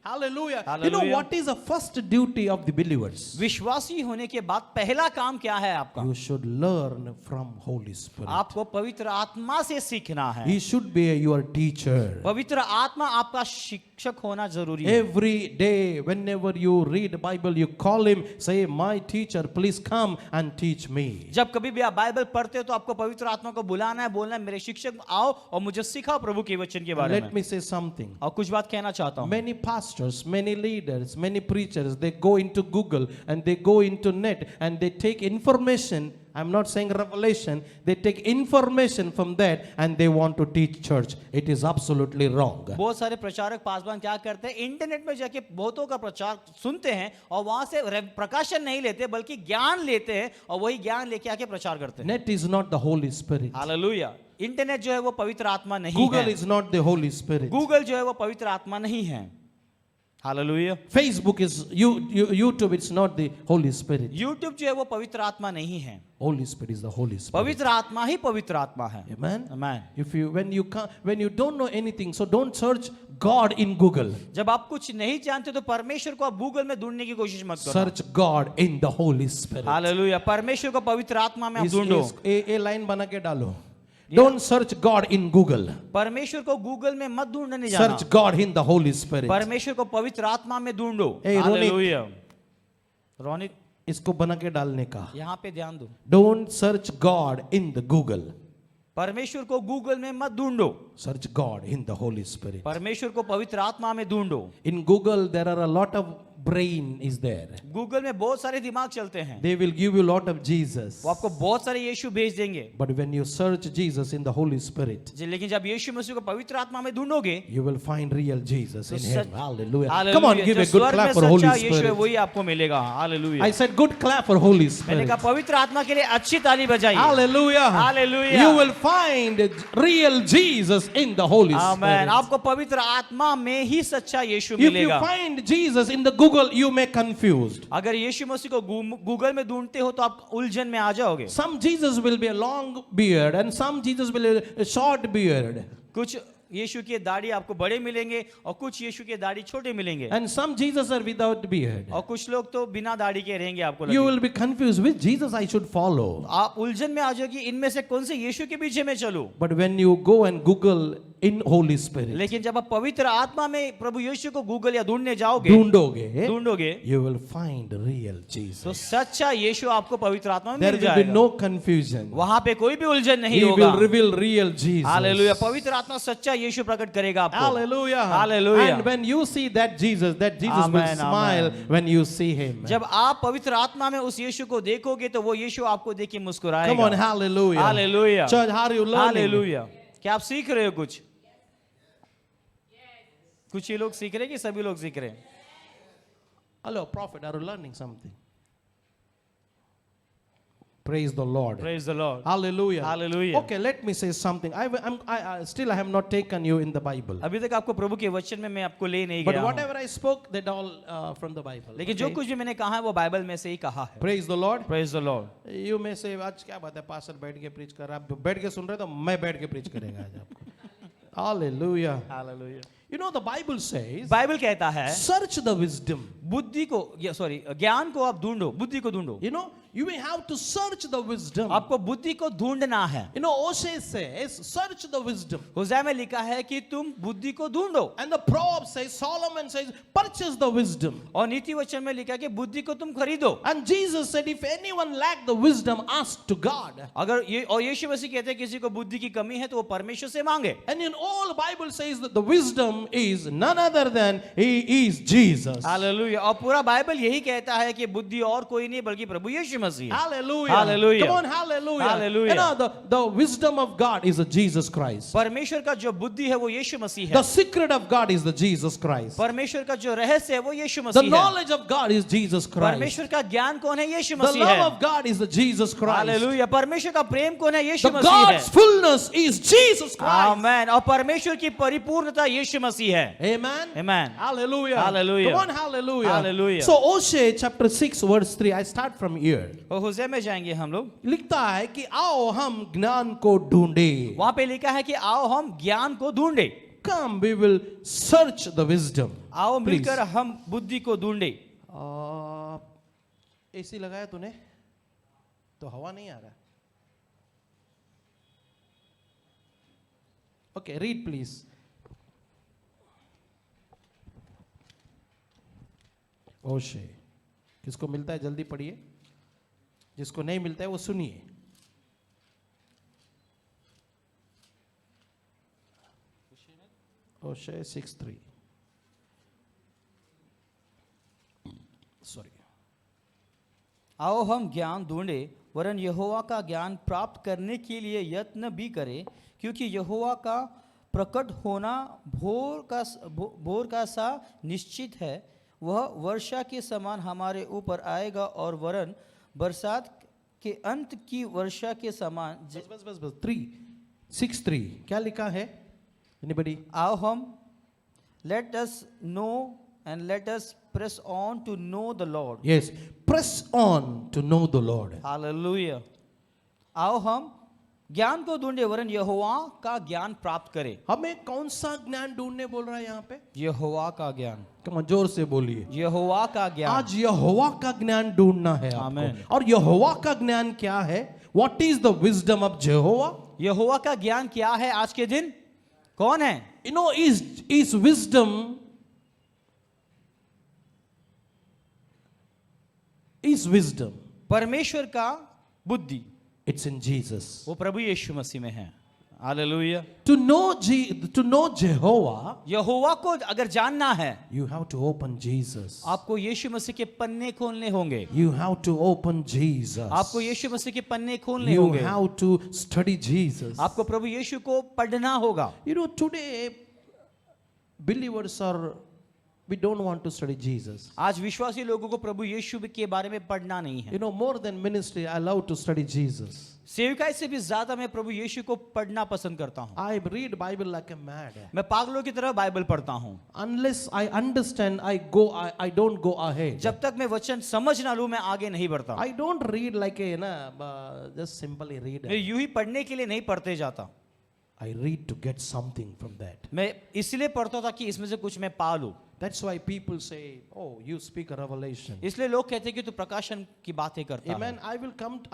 [SPEAKER 1] Hallelujah. You
[SPEAKER 2] Hallelujah.
[SPEAKER 1] know what is the first duty of the believers?
[SPEAKER 2] विश्वासी होने के बाद पहला काम क्या है आपका.
[SPEAKER 1] You should learn from Holy Spirit.
[SPEAKER 2] आपको पवित्र आत्मा से सीखना है.
[SPEAKER 1] He should be your teacher.
[SPEAKER 2] पवित्र आत्मा आपका शिक्षक होना जरूरी है.
[SPEAKER 1] Every day, whenever you read the Bible, you call him, say, my teacher, please come and teach me.
[SPEAKER 2] जब कभी भी आप बाइबल पढ़ते हो तो आपको पवित्र आत्मा को बुलाना है, बोलना है मेरे शिक्षक आओ और मुझे सिखाओ प्रभु के वचन के बारे
[SPEAKER 1] Let
[SPEAKER 2] में.
[SPEAKER 1] me say something.
[SPEAKER 2] और कुछ बात कहना चाहता हूँ.
[SPEAKER 1] Many pastors, many leaders, many preachers, they go into Google and they go into net and they take information. I'm not saying revelation. They take information from that and they want to teach church. It is absolutely wrong.
[SPEAKER 2] बहुत सारे प्रचारक पासवान क्या करते हैं, internet में जाके बहुतों का प्रचार सुनते हैं और वहां से प्रकाशन नहीं लेते बल्कि ज्ञान लेते हैं और वही ज्ञान लेके आके प्रचार करते हैं.
[SPEAKER 1] Net is not the Holy Spirit.
[SPEAKER 2] Hallelujah. Internet जो है वो पवित्र आत्मा नहीं
[SPEAKER 1] Google
[SPEAKER 2] है.
[SPEAKER 1] is not the Holy Spirit.
[SPEAKER 2] Google जो है वो पवित्र आत्मा नहीं है. Hallelujah.
[SPEAKER 1] Facebook is YouTube. It's not the Holy Spirit.
[SPEAKER 2] YouTube जो है वो पवित्र आत्मा नहीं है.
[SPEAKER 1] Holy Spirit is the Holy Spirit.
[SPEAKER 2] पवित्र आत्मा ही पवित्र आत्मा है.
[SPEAKER 1] Amen.
[SPEAKER 2] Amen.
[SPEAKER 1] If you when you don't know anything, so don't search God in Google.
[SPEAKER 2] जब आप कुछ नहीं जानते तो परमेश्वर को आप गूगल में ढूंढने की कोशिश मत करो.
[SPEAKER 1] Search God in the Holy Spirit.
[SPEAKER 2] Hallelujah. परमेश्वर को पवित्र आत्मा में आप ढूंढो.
[SPEAKER 1] ये लाइन बना के डालो. Don't search God in Google.
[SPEAKER 2] परमेश्वर को गूगल में मत ढूंढने जाना.
[SPEAKER 1] Search God in the Holy Spirit.
[SPEAKER 2] परमेश्वर को पवित्र आत्मा में ढूंढो.
[SPEAKER 1] Hey,
[SPEAKER 2] hallelujah. रोनित
[SPEAKER 1] इसको बना के डालने का.
[SPEAKER 2] यहाँ पे ध्यान दो.
[SPEAKER 1] Don't search God in the Google.
[SPEAKER 2] परमेश्वर को गूगल में मत ढूंढो,
[SPEAKER 1] Search God in the Holy Spirit.
[SPEAKER 2] परमेश्वर को पवित्र आत्मा में ढूंढो।
[SPEAKER 1] In Google, there are a lot of brain is there.
[SPEAKER 2] Google में बहुत सारे दिमाग चलते हैं,
[SPEAKER 1] They will give you a lot of Jesus.
[SPEAKER 2] वो आपको बहुत सारे यीशु भेज देंगे।
[SPEAKER 1] But when you search Jesus in the Holy Spirit,
[SPEAKER 2] लेकिन जब यीशु मसीह को पवित्र आत्मा में ढूंढोगे,
[SPEAKER 1] you will find real Jesus in
[SPEAKER 2] तो
[SPEAKER 1] Him.
[SPEAKER 2] Such-
[SPEAKER 1] Hallelujah.
[SPEAKER 2] Hallelujah,
[SPEAKER 1] Come on, give
[SPEAKER 2] जो
[SPEAKER 1] a good
[SPEAKER 2] स्वर्ग
[SPEAKER 1] clap
[SPEAKER 2] में
[SPEAKER 1] for Holy
[SPEAKER 2] सच्चा यीशु है
[SPEAKER 1] Spirit.
[SPEAKER 2] वही आपको मिलेगा। Hallelujah.
[SPEAKER 1] I said good clap for Holy
[SPEAKER 2] मैंने
[SPEAKER 1] Spirit.
[SPEAKER 2] कहा पवित्र आत्मा के लिए अच्छी ताली बजाइए।
[SPEAKER 1] Hallelujah.
[SPEAKER 2] Hallelujah.
[SPEAKER 1] You will find real Jesus in the Holy
[SPEAKER 2] amen.
[SPEAKER 1] Spirit.
[SPEAKER 2] आपको पवित्र आत्मा में ही सच्चा यीशु
[SPEAKER 1] If you
[SPEAKER 2] मिलेगा।
[SPEAKER 1] find Jesus in the Google, you may confused.
[SPEAKER 2] अगर यीशु मसीह को गूगल में ढूंढते हो तो आप उलझन में आ जाओगे।
[SPEAKER 1] Some Jesus will be a long beard and some Jesus will be a short beard.
[SPEAKER 2] कुछ यीशु के दाढ़ी आपको बड़े मिलेंगे और कुछ यीशु के दाढ़ी छोटे मिलेंगे,
[SPEAKER 1] And some Jesus are without beard.
[SPEAKER 2] और कुछ लोग तो बिना दाढ़ी के रहेंगे। आपको
[SPEAKER 1] You
[SPEAKER 2] लगेगा।
[SPEAKER 1] will be confused which Jesus I should follow.
[SPEAKER 2] आप उलझन में आ जाओगे इनमें से कौन से यीशु के पीछे में चलूं।
[SPEAKER 1] But when you go and Google in Holy Spirit,
[SPEAKER 2] लेकिन जब आप पवित्र आत्मा में प्रभु यीशु को गूगल या ढूंढने जाओगे,
[SPEAKER 1] ढूंढोगे, you will find real
[SPEAKER 2] तो
[SPEAKER 1] Jesus.
[SPEAKER 2] सच्चा यीशु आपको पवित्र आत्मा में
[SPEAKER 1] There
[SPEAKER 2] मिल
[SPEAKER 1] will be
[SPEAKER 2] जाएगा।
[SPEAKER 1] no confusion.
[SPEAKER 2] वहां पे कोई भी उलझन नहीं
[SPEAKER 1] He
[SPEAKER 2] होगा।
[SPEAKER 1] will reveal real Jesus.
[SPEAKER 2] Hallelujah. पवित्र आत्मा सच्चा यीशु प्रकट करेगा आपको।
[SPEAKER 1] Hallelujah.
[SPEAKER 2] Hallelujah.
[SPEAKER 1] And when you see that Jesus will
[SPEAKER 2] Amen,
[SPEAKER 1] smile
[SPEAKER 2] amen.
[SPEAKER 1] when you see Him.
[SPEAKER 2] जब आप पवित्र आत्मा में उस यीशु को देखोगे तो वो यीशु आपको देख के मुस्कुराएगा।
[SPEAKER 1] Come on, hallelujah.
[SPEAKER 2] Hallelujah.
[SPEAKER 1] Church, how are you learning?
[SPEAKER 2] Hallelujah. क्या आप सीख रहे हो कुछ? कुछ ही लोग सीख रहे हैं कि सभी लोग सीख रहे हैं?
[SPEAKER 1] Hello, prophet, are you learning something? Praise the Lord.
[SPEAKER 2] Praise the Lord.
[SPEAKER 1] Hallelujah.
[SPEAKER 2] Hallelujah.
[SPEAKER 1] Okay, let me say something. Still I have not taken you in the Bible.
[SPEAKER 2] अभी तक आपको प्रभु के वचन में मैं आपको ले नहीं
[SPEAKER 1] But
[SPEAKER 2] गया हूं।
[SPEAKER 1] whatever I spoke, that all from the Bible.
[SPEAKER 2] लेकिन जो
[SPEAKER 1] Okay?
[SPEAKER 2] कुछ भी मैंने कहा है वो बाइबल में से ही कहा है।
[SPEAKER 1] Praise the Lord.
[SPEAKER 2] Praise the Lord.
[SPEAKER 1] You may say, आज क्या बात है, पास्टर बैठ के प्रीच कर रहा है, आप बैठ के सुन रहे हो तो मैं बैठ के प्रीच करेगा आज आपको। Hallelujah.
[SPEAKER 2] Hallelujah.
[SPEAKER 1] You know the Bible says,
[SPEAKER 2] Bible कहता है
[SPEAKER 1] search the wisdom.
[SPEAKER 2] बुद्धि को, सॉरी, ज्ञान को आप ढूंढो, बुद्धि को ढूंढो।
[SPEAKER 1] You know, you may have to search the wisdom.
[SPEAKER 2] आपको बुद्धि को ढूंढना है।
[SPEAKER 1] You know, Oshay says, search the wisdom.
[SPEAKER 2] होशे में लिखा है कि तुम बुद्धि को ढूंढो,
[SPEAKER 1] And the Proverbs says, Solomon says, purchase the wisdom.
[SPEAKER 2] और नीति वचन में लिखा है कि बुद्धि को तुम खरीदो।
[SPEAKER 1] And Jesus said, if anyone lack the wisdom, ask to God.
[SPEAKER 2] अगर ये और यीशु मसीह कहते हैं किसी को बुद्धि की कमी है तो वो परमेश्वर से मांगे।
[SPEAKER 1] And in all Bible says that the wisdom is none other than He is Jesus.
[SPEAKER 2] Hallelujah. और पूरा बाइबल यही कहता है कि बुद्धि और कोई नहीं बल्कि प्रभु यीशु मसीह है।
[SPEAKER 1] Hallelujah.
[SPEAKER 2] Hallelujah.
[SPEAKER 1] Come on, hallelujah.
[SPEAKER 2] Hallelujah.
[SPEAKER 1] You know, the wisdom of God is a Jesus Christ.
[SPEAKER 2] परमेश्वर का जो बुद्धि है वो यीशु मसीह है।
[SPEAKER 1] The secret of God is the Jesus Christ.
[SPEAKER 2] परमेश्वर का जो रहस्य है वो यीशु
[SPEAKER 1] The
[SPEAKER 2] मसीह है।
[SPEAKER 1] knowledge of God is Jesus Christ.
[SPEAKER 2] परमेश्वर का ज्ञान कौन है? यीशु
[SPEAKER 1] The
[SPEAKER 2] मसीह
[SPEAKER 1] love
[SPEAKER 2] है।
[SPEAKER 1] of God is the Jesus Christ.
[SPEAKER 2] Hallelujah. परमेश्वर का प्रेम कौन है? यीशु
[SPEAKER 1] The
[SPEAKER 2] मसीह है।
[SPEAKER 1] God's fullness is Jesus Christ.
[SPEAKER 2] आमेन। और परमेश्वर की परिपूर्णता यीशु मसीह है।
[SPEAKER 1] Amen.
[SPEAKER 2] Amen.
[SPEAKER 1] Hallelujah.
[SPEAKER 2] Hallelujah.
[SPEAKER 1] Come on, hallelujah.
[SPEAKER 2] Hallelujah.
[SPEAKER 1] So Oshay chapter 6 verse 3, I start from here.
[SPEAKER 2] और होशे में जाएंगे हम लोग।
[SPEAKER 1] लिखता है कि आओ हम ज्ञान को ढूंढे.
[SPEAKER 2] वहां पे लिखा है कि आओ हम ज्ञान को ढूंढे।
[SPEAKER 1] Come, we will search the wisdom.
[SPEAKER 2] आओ
[SPEAKER 1] Please.
[SPEAKER 2] मिलकर हम बुद्धि को ढूंढे।
[SPEAKER 1] एसी लगाया तूने तो हवा नहीं आ रहा. Okay, read please. ओशे, किसको मिलता है जल्दी पढ़िए, जिसको नहीं मिलता है वो सुनिए. ओशे 6:3. सॉरी.
[SPEAKER 2] आओ हम ज्ञान ढूंढे, वरन यहोवा का ज्ञान प्राप्त करने के लिए यत्न भी करें, क्योंकि यहोवा का प्रकट होना भोर का सा निश्चित है। वह वर्षा के समान हमारे ऊपर आएगा और वरन बरसात के अंत की वर्षा के समान।
[SPEAKER 1] बस 3:6:3 क्या लिखा है? Anybody?
[SPEAKER 2] आओ हम, let us know and let us press on to know the Lord.
[SPEAKER 1] Yes, press on to know the Lord.
[SPEAKER 2] Hallelujah. आओ हम ज्ञान को ढूंढे, वरन यहोवा का ज्ञान प्राप्त करें।
[SPEAKER 1] हमें कौन सा ज्ञान ढूंढने बोल रहा है यहाँ पे?
[SPEAKER 2] यहोवा का ज्ञान।
[SPEAKER 1] कम ऑन, जोर से बोलिए.
[SPEAKER 2] यहोवा का ज्ञान।
[SPEAKER 1] आज यहोवा का ज्ञान ढूंढना है
[SPEAKER 2] आमीन।
[SPEAKER 1] आपको. और यहोवा का ज्ञान क्या है? What is the wisdom of Jehovah?
[SPEAKER 2] यहोवा का ज्ञान क्या है आज के दिन? कौन है?
[SPEAKER 1] You know, is wisdom is wisdom.
[SPEAKER 2] परमेश्वर का बुद्धि,
[SPEAKER 1] It's in Jesus.
[SPEAKER 2] वो प्रभु यीशु मसीह में है। हालेलुया।
[SPEAKER 1] To know Jehovah,
[SPEAKER 2] यहोवा को अगर जानना है,
[SPEAKER 1] you have to open Jesus.
[SPEAKER 2] आपको यीशु मसीह के पन्ने खोलने होंगे।
[SPEAKER 1] You have to open Jesus.
[SPEAKER 2] आपको यीशु मसीह के पन्ने खोलने
[SPEAKER 1] You
[SPEAKER 2] होंगे।
[SPEAKER 1] have to study Jesus.
[SPEAKER 2] आपको प्रभु यीशु को पढ़ना होगा।
[SPEAKER 1] You know, today believers we don't want to study Jesus.
[SPEAKER 2] आज विश्वासी लोगों को प्रभु यीशु के बारे में पढ़ना नहीं है।
[SPEAKER 1] You know, more than ministry, I love to study Jesus.
[SPEAKER 2] सेवकाई से भी ज्यादा मैं प्रभु यीशु को पढ़ना पसंद करता हूँ।
[SPEAKER 1] I read Bible like a mad.
[SPEAKER 2] मैं पागलों की तरह बाइबल पढ़ता हूँ।
[SPEAKER 1] Unless I understand, I don't go ahead.
[SPEAKER 2] जब तक मैं वचन समझ ना लूं, मैं आगे नहीं बढ़ता।
[SPEAKER 1] I don't read like just simply read.
[SPEAKER 2] मैं यूं ही पढ़ने के लिए नहीं पढ़ते जाता।
[SPEAKER 1] I read to get something from that.
[SPEAKER 2] मैं इसलिए पढ़ता था कि इसमें से कुछ मैं पा लूं।
[SPEAKER 1] That's why people say, "Oh, you speak a revelation."
[SPEAKER 2] इसलिए लोग कहते हैं कि तू प्रकाशन की बातें करता है।
[SPEAKER 1] Amen. I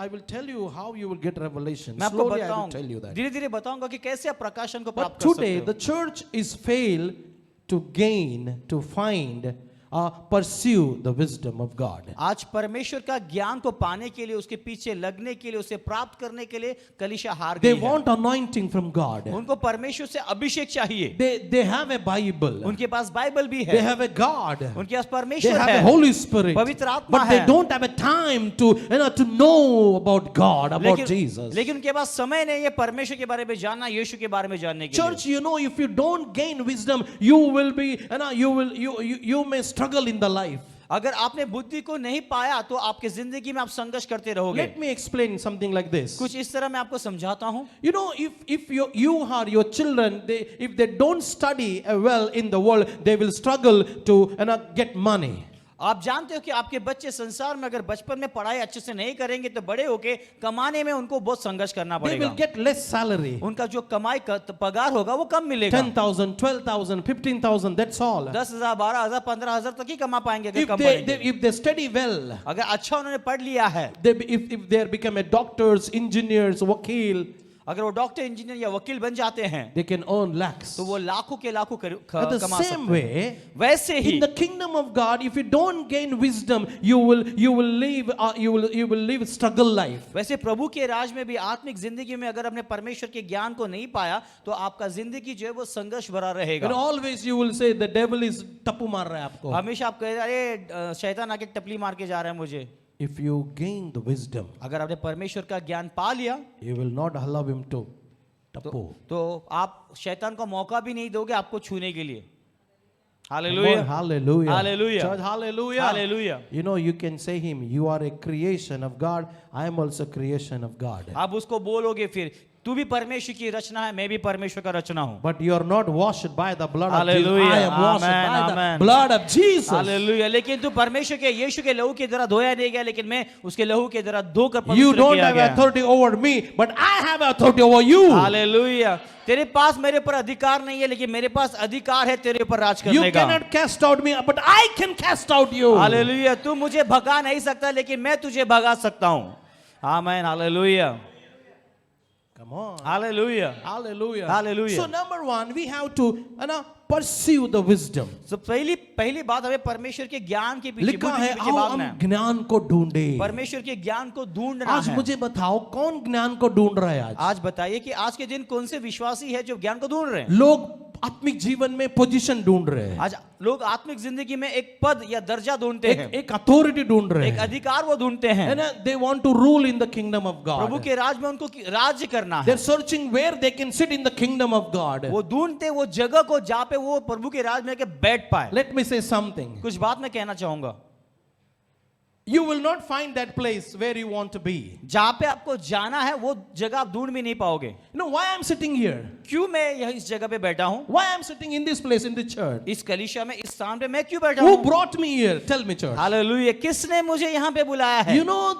[SPEAKER 1] will tell you how you will get revelation.
[SPEAKER 2] मैं आपको
[SPEAKER 1] Slowly I will tell you
[SPEAKER 2] बताऊंगा,
[SPEAKER 1] that.
[SPEAKER 2] धीरे-धीरे बताऊंगा कि कैसे आप प्रकाशन को
[SPEAKER 1] But
[SPEAKER 2] प्राप्त कर
[SPEAKER 1] today
[SPEAKER 2] सकते
[SPEAKER 1] the
[SPEAKER 2] हो।
[SPEAKER 1] church is failed to gain, to find, pursue the wisdom of God.
[SPEAKER 2] आज परमेश्वर का ज्ञान को पाने के लिए, उसके पीछे लगने के लिए, उसे प्राप्त करने के लिए कलीसिया हार
[SPEAKER 1] They
[SPEAKER 2] गई है।
[SPEAKER 1] want anointing from God.
[SPEAKER 2] उनको परमेश्वर से अभिषेक चाहिए।
[SPEAKER 1] They have a Bible.
[SPEAKER 2] उनके पास बाइबल भी
[SPEAKER 1] They
[SPEAKER 2] है,
[SPEAKER 1] have a God.
[SPEAKER 2] उनके पास
[SPEAKER 1] They
[SPEAKER 2] परमेश्वर
[SPEAKER 1] have
[SPEAKER 2] है,
[SPEAKER 1] a Holy Spirit.
[SPEAKER 2] पवित्र आत्मा
[SPEAKER 1] But they
[SPEAKER 2] है।
[SPEAKER 1] don't have a time to know about God, about Jesus.
[SPEAKER 2] लेकिन उनके पास समय नहीं है परमेश्वर के बारे में जानना, यीशु के बारे में जानने के
[SPEAKER 1] Church,
[SPEAKER 2] लिए।
[SPEAKER 1] you know, if you don't gain wisdom, you will be, you may struggle in the life.
[SPEAKER 2] अगर आपने बुद्धि को नहीं पाया तो आपके जिंदगी में आप संघर्ष करते रहोगे।
[SPEAKER 1] Let me explain something like this.
[SPEAKER 2] कुछ इस तरह मैं आपको समझाता हूँ।
[SPEAKER 1] You know, if you or your children, if they don't study well in the world, they will struggle to get money.
[SPEAKER 2] आप जानते हो कि आपके बच्चे संसार में अगर बचपन में पढ़ाई अच्छे से नहीं करेंगे तो बड़े होके कमाने में उनको बहुत संघर्ष करना
[SPEAKER 1] They will
[SPEAKER 2] पड़ेगा।
[SPEAKER 1] get less salary.
[SPEAKER 2] उनका जो कमाई का पगार होगा वो कम मिलेगा।
[SPEAKER 1] 10,000, 12,000, 15,000, that's all.
[SPEAKER 2] 10,000, 12,000, 15,000 तक ही कमा पाएंगे अगर
[SPEAKER 1] If
[SPEAKER 2] कम
[SPEAKER 1] they,
[SPEAKER 2] पढ़ेंगे।
[SPEAKER 1] if they study well,
[SPEAKER 2] अगर अच्छा उन्होंने पढ़ लिया है,
[SPEAKER 1] if they become a doctors, engineers, wakil,
[SPEAKER 2] अगर वो डॉक्टर, इंजीनियर या वकील बन जाते हैं
[SPEAKER 1] they can earn lakhs.
[SPEAKER 2] तो वो लाखों के लाखों
[SPEAKER 1] At the
[SPEAKER 2] कमा
[SPEAKER 1] same
[SPEAKER 2] सकते हैं।
[SPEAKER 1] way,
[SPEAKER 2] वैसे ही
[SPEAKER 1] in the kingdom of God, if you don't gain wisdom, you will live struggle life.
[SPEAKER 2] वैसे प्रभु के राज में भी आत्मिक जिंदगी में अगर अपने परमेश्वर के ज्ञान को नहीं पाया तो आपका जिंदगी जो है वो संघर्ष भरा रहेगा।
[SPEAKER 1] And always you will say the devil is Tappu मार रहा है आपको.
[SPEAKER 2] हमेशा आप कह रहे अरे शैतान आके टपली मार के जा रहा है मुझे।
[SPEAKER 1] If you gain the wisdom,
[SPEAKER 2] अगर आपने परमेश्वर का ज्ञान पा लिया
[SPEAKER 1] you will not allow him to Tappu.
[SPEAKER 2] तो आप शैतान को मौका भी नहीं दोगे आपको छूने के लिए।
[SPEAKER 1] Come on,
[SPEAKER 2] hallelujah,
[SPEAKER 1] hallelujah.
[SPEAKER 2] Hallelujah.
[SPEAKER 1] Church, hallelujah.
[SPEAKER 2] Hallelujah.
[SPEAKER 1] You know, you can say him, you are a creation of God. I am also creation of God.
[SPEAKER 2] आप उसको बोलोगे फिर तू भी परमेश्वर की रचना है, मैं भी परमेश्वर का रचना हूँ।
[SPEAKER 1] But you are not washed by the blood of Jesus.
[SPEAKER 2] Hallelujah.
[SPEAKER 1] I am washed
[SPEAKER 2] Amen,
[SPEAKER 1] by
[SPEAKER 2] amen.
[SPEAKER 1] the blood of Jesus.
[SPEAKER 2] Hallelujah. लेकिन तू परमेश्वर के यीशु के लहू के द्वारा धोया नहीं गया, लेकिन मैं उसके लहू के द्वारा धोकर
[SPEAKER 1] You
[SPEAKER 2] पवित्र
[SPEAKER 1] don't
[SPEAKER 2] किया
[SPEAKER 1] have
[SPEAKER 2] गया।
[SPEAKER 1] authority over me, but I have authority over you.
[SPEAKER 2] Hallelujah. तेरे पास मेरे ऊपर अधिकार नहीं है, लेकिन मेरे पास अधिकार है तेरे ऊपर राज
[SPEAKER 1] You
[SPEAKER 2] करने का।
[SPEAKER 1] cannot cast out me, but I can cast out you.
[SPEAKER 2] Hallelujah. तू मुझे भगा नहीं सकता, लेकिन मैं तुझे भगा सकता हूँ। आमीन। Hallelujah,
[SPEAKER 1] Come on.
[SPEAKER 2] Hallelujah,
[SPEAKER 1] Hallelujah.
[SPEAKER 2] Hallelujah.
[SPEAKER 1] So number one, we have to pursue the wisdom.
[SPEAKER 2] तो पहली बात हमें परमेश्वर के ज्ञान के पीछे,
[SPEAKER 1] लिखा
[SPEAKER 2] बुद्धि
[SPEAKER 1] है
[SPEAKER 2] के पीछे
[SPEAKER 1] आओ
[SPEAKER 2] भागना
[SPEAKER 1] हम
[SPEAKER 2] है।
[SPEAKER 1] ज्ञान को ढूंढे.
[SPEAKER 2] परमेश्वर के ज्ञान को ढूंढना
[SPEAKER 1] आज
[SPEAKER 2] है।
[SPEAKER 1] मुझे बताओ कौन ज्ञान को ढूंढ रहा है आज?
[SPEAKER 2] आज बताइए कि आज के दिन कौन से विश्वासी है जो ज्ञान को ढूंढ रहे हैं?
[SPEAKER 1] लोग आत्मिक जीवन में पोजीशन ढूंढ रहे हैं.
[SPEAKER 2] आज लोग आत्मिक जिंदगी में एक पद या दर्जा ढूंढते हैं,
[SPEAKER 1] एक अथॉरिटी ढूंढ रहे
[SPEAKER 2] एक
[SPEAKER 1] हैं.
[SPEAKER 2] अधिकार वो ढूंढते हैं।
[SPEAKER 1] They want to rule in the kingdom of
[SPEAKER 2] Prabhu
[SPEAKER 1] God.
[SPEAKER 2] के राज में उनको राज्य करना है।
[SPEAKER 1] They're searching where they can sit in the kingdom of God.
[SPEAKER 2] वो ढूंढते वो जगह को जहाँ पे वो प्रभु के राज में आके बैठ पाए।
[SPEAKER 1] Let me say something.
[SPEAKER 2] कुछ बात मैं कहना चाहूंगा,
[SPEAKER 1] You will not find that place where you want to be.
[SPEAKER 2] जहाँ पे आपको जाना है वो जगह आप ढूंढ भी नहीं पाओगे।
[SPEAKER 1] You know why I'm sitting here?
[SPEAKER 2] क्यों मैं यह इस जगह पे बैठा हूँ?
[SPEAKER 1] Why I'm sitting in this place in the church?
[SPEAKER 2] इस कलीसिया में, इस स्थान पे मैं क्यों बैठा
[SPEAKER 1] Who
[SPEAKER 2] हूँ?
[SPEAKER 1] brought me here? Tell me, church.
[SPEAKER 2] Hallelujah. किसने मुझे यहाँ पे बुलाया है?
[SPEAKER 1] You know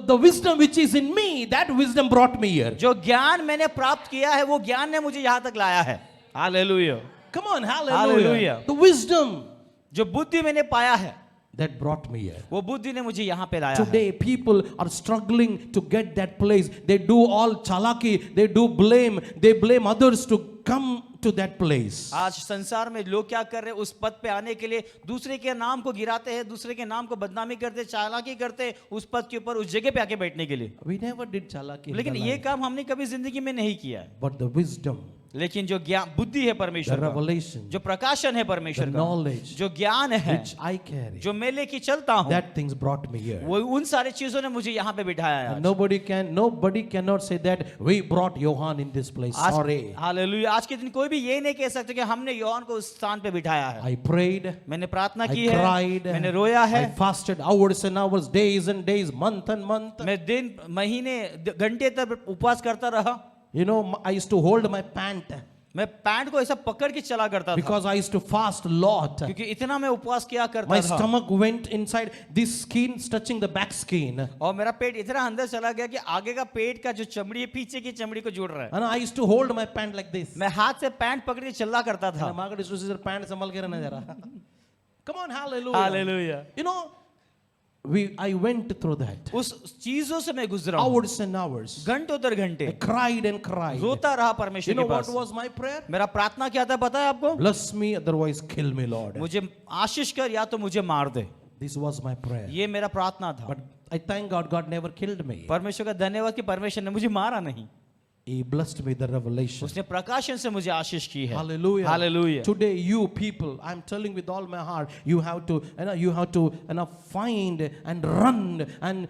[SPEAKER 1] the wisdom which is in me, that wisdom brought me here.
[SPEAKER 2] जो ज्ञान मैंने प्राप्त किया है वो ज्ञान ने मुझे यहाँ तक लाया है। Hallelujah.
[SPEAKER 1] Come on, hallelujah.
[SPEAKER 2] Hallelujah.
[SPEAKER 1] The wisdom
[SPEAKER 2] जो बुद्धि मैंने पाया है
[SPEAKER 1] that brought me here.
[SPEAKER 2] वो बुद्धि ने मुझे यहाँ पे लाया है।
[SPEAKER 1] Today people are struggling to get that place. They do all chalaki, they do blame, they blame others to come to that place.
[SPEAKER 2] आज संसार में लोग क्या कर रहे हैं, उस पद पे आने के लिए दूसरे के नाम को गिराते हैं, दूसरे के नाम को बदनामी करते हैं, चालाकी करते हैं उस पद के ऊपर, उस जगह पे आके बैठने के लिए।
[SPEAKER 1] We never did chalaki. in
[SPEAKER 2] लेकिन
[SPEAKER 1] the
[SPEAKER 2] ये
[SPEAKER 1] life.
[SPEAKER 2] काम हमने कभी जिंदगी में नहीं किया है।
[SPEAKER 1] But the wisdom,
[SPEAKER 2] लेकिन जो ज्ञान बुद्धि है
[SPEAKER 1] the
[SPEAKER 2] परमेश्वर का,
[SPEAKER 1] revelation,
[SPEAKER 2] जो प्रकाशन है
[SPEAKER 1] the
[SPEAKER 2] परमेश्वर का,
[SPEAKER 1] knowledge
[SPEAKER 2] जो ज्ञान है
[SPEAKER 1] which I carry,
[SPEAKER 2] जो मैं लेके चलता हूँ,
[SPEAKER 1] that things brought me here.
[SPEAKER 2] वो उन सारी चीजों ने मुझे यहाँ पे बिठाया है।
[SPEAKER 1] And nobody cannot say that we brought Johan in this place.
[SPEAKER 2] आज
[SPEAKER 1] Sorry.
[SPEAKER 2] हालेलुया, आज के दिन कोई भी ये नहीं कह सकते कि हमने योहान को उस स्थान पे बिठाया है।
[SPEAKER 1] I prayed,
[SPEAKER 2] मैंने प्रार्थना
[SPEAKER 1] I
[SPEAKER 2] की है,
[SPEAKER 1] cried,
[SPEAKER 2] मैंने रोया है,
[SPEAKER 1] I fasted hours and hours, days and days, month and month.
[SPEAKER 2] मैं दिन महीने घंटे तक उपवास करता रहा।
[SPEAKER 1] You know, I used to hold my pant
[SPEAKER 2] मैं पैंट को ऐसा पकड़ के चला करता था,
[SPEAKER 1] because I used to fast a lot.
[SPEAKER 2] क्योंकि इतना मैं उपवास किया करता
[SPEAKER 1] My
[SPEAKER 2] था,
[SPEAKER 1] stomach went inside this skin, touching the back skin.
[SPEAKER 2] और मेरा पेट इतना अंदर चला गया कि आगे का पेट का जो चमड़ी है पीछे की चमड़ी को जोड़ रहा है।
[SPEAKER 1] And I used to hold my pant like this.
[SPEAKER 2] मैं हाथ से पैंट पकड़ के चला करता था।
[SPEAKER 1] And Margaret used to say, "Sir, pant संभल के रहना जरा." Come on, hallelujah.
[SPEAKER 2] Hallelujah,
[SPEAKER 1] You know, I went through that.
[SPEAKER 2] उस चीजों से मैं गुजरा हूं।
[SPEAKER 1] Hours and hours.
[SPEAKER 2] घंटों दर घंटे
[SPEAKER 1] I cried and cried.
[SPEAKER 2] रोता रहा
[SPEAKER 1] You
[SPEAKER 2] परमेश्वर
[SPEAKER 1] know
[SPEAKER 2] के
[SPEAKER 1] what
[SPEAKER 2] pass.
[SPEAKER 1] was my prayer?
[SPEAKER 2] मेरा प्रार्थना क्या था पता है आपको?
[SPEAKER 1] Bless me, otherwise kill me, Lord.
[SPEAKER 2] मुझे आशीष कर या तो मुझे मार दे,
[SPEAKER 1] This was my prayer.
[SPEAKER 2] ये मेरा प्रार्थना था।
[SPEAKER 1] But I thank God, God never killed me.
[SPEAKER 2] परमेश्वर का धन्यवाद कि परमेश्वर ने मुझे मारा नहीं,
[SPEAKER 1] He blessed me with the revelation.
[SPEAKER 2] उसने प्रकाशन से मुझे आशीष की है।
[SPEAKER 1] Hallelujah.
[SPEAKER 2] Hallelujah.
[SPEAKER 1] Today, you people, I'm telling with all my heart, you have to find and run and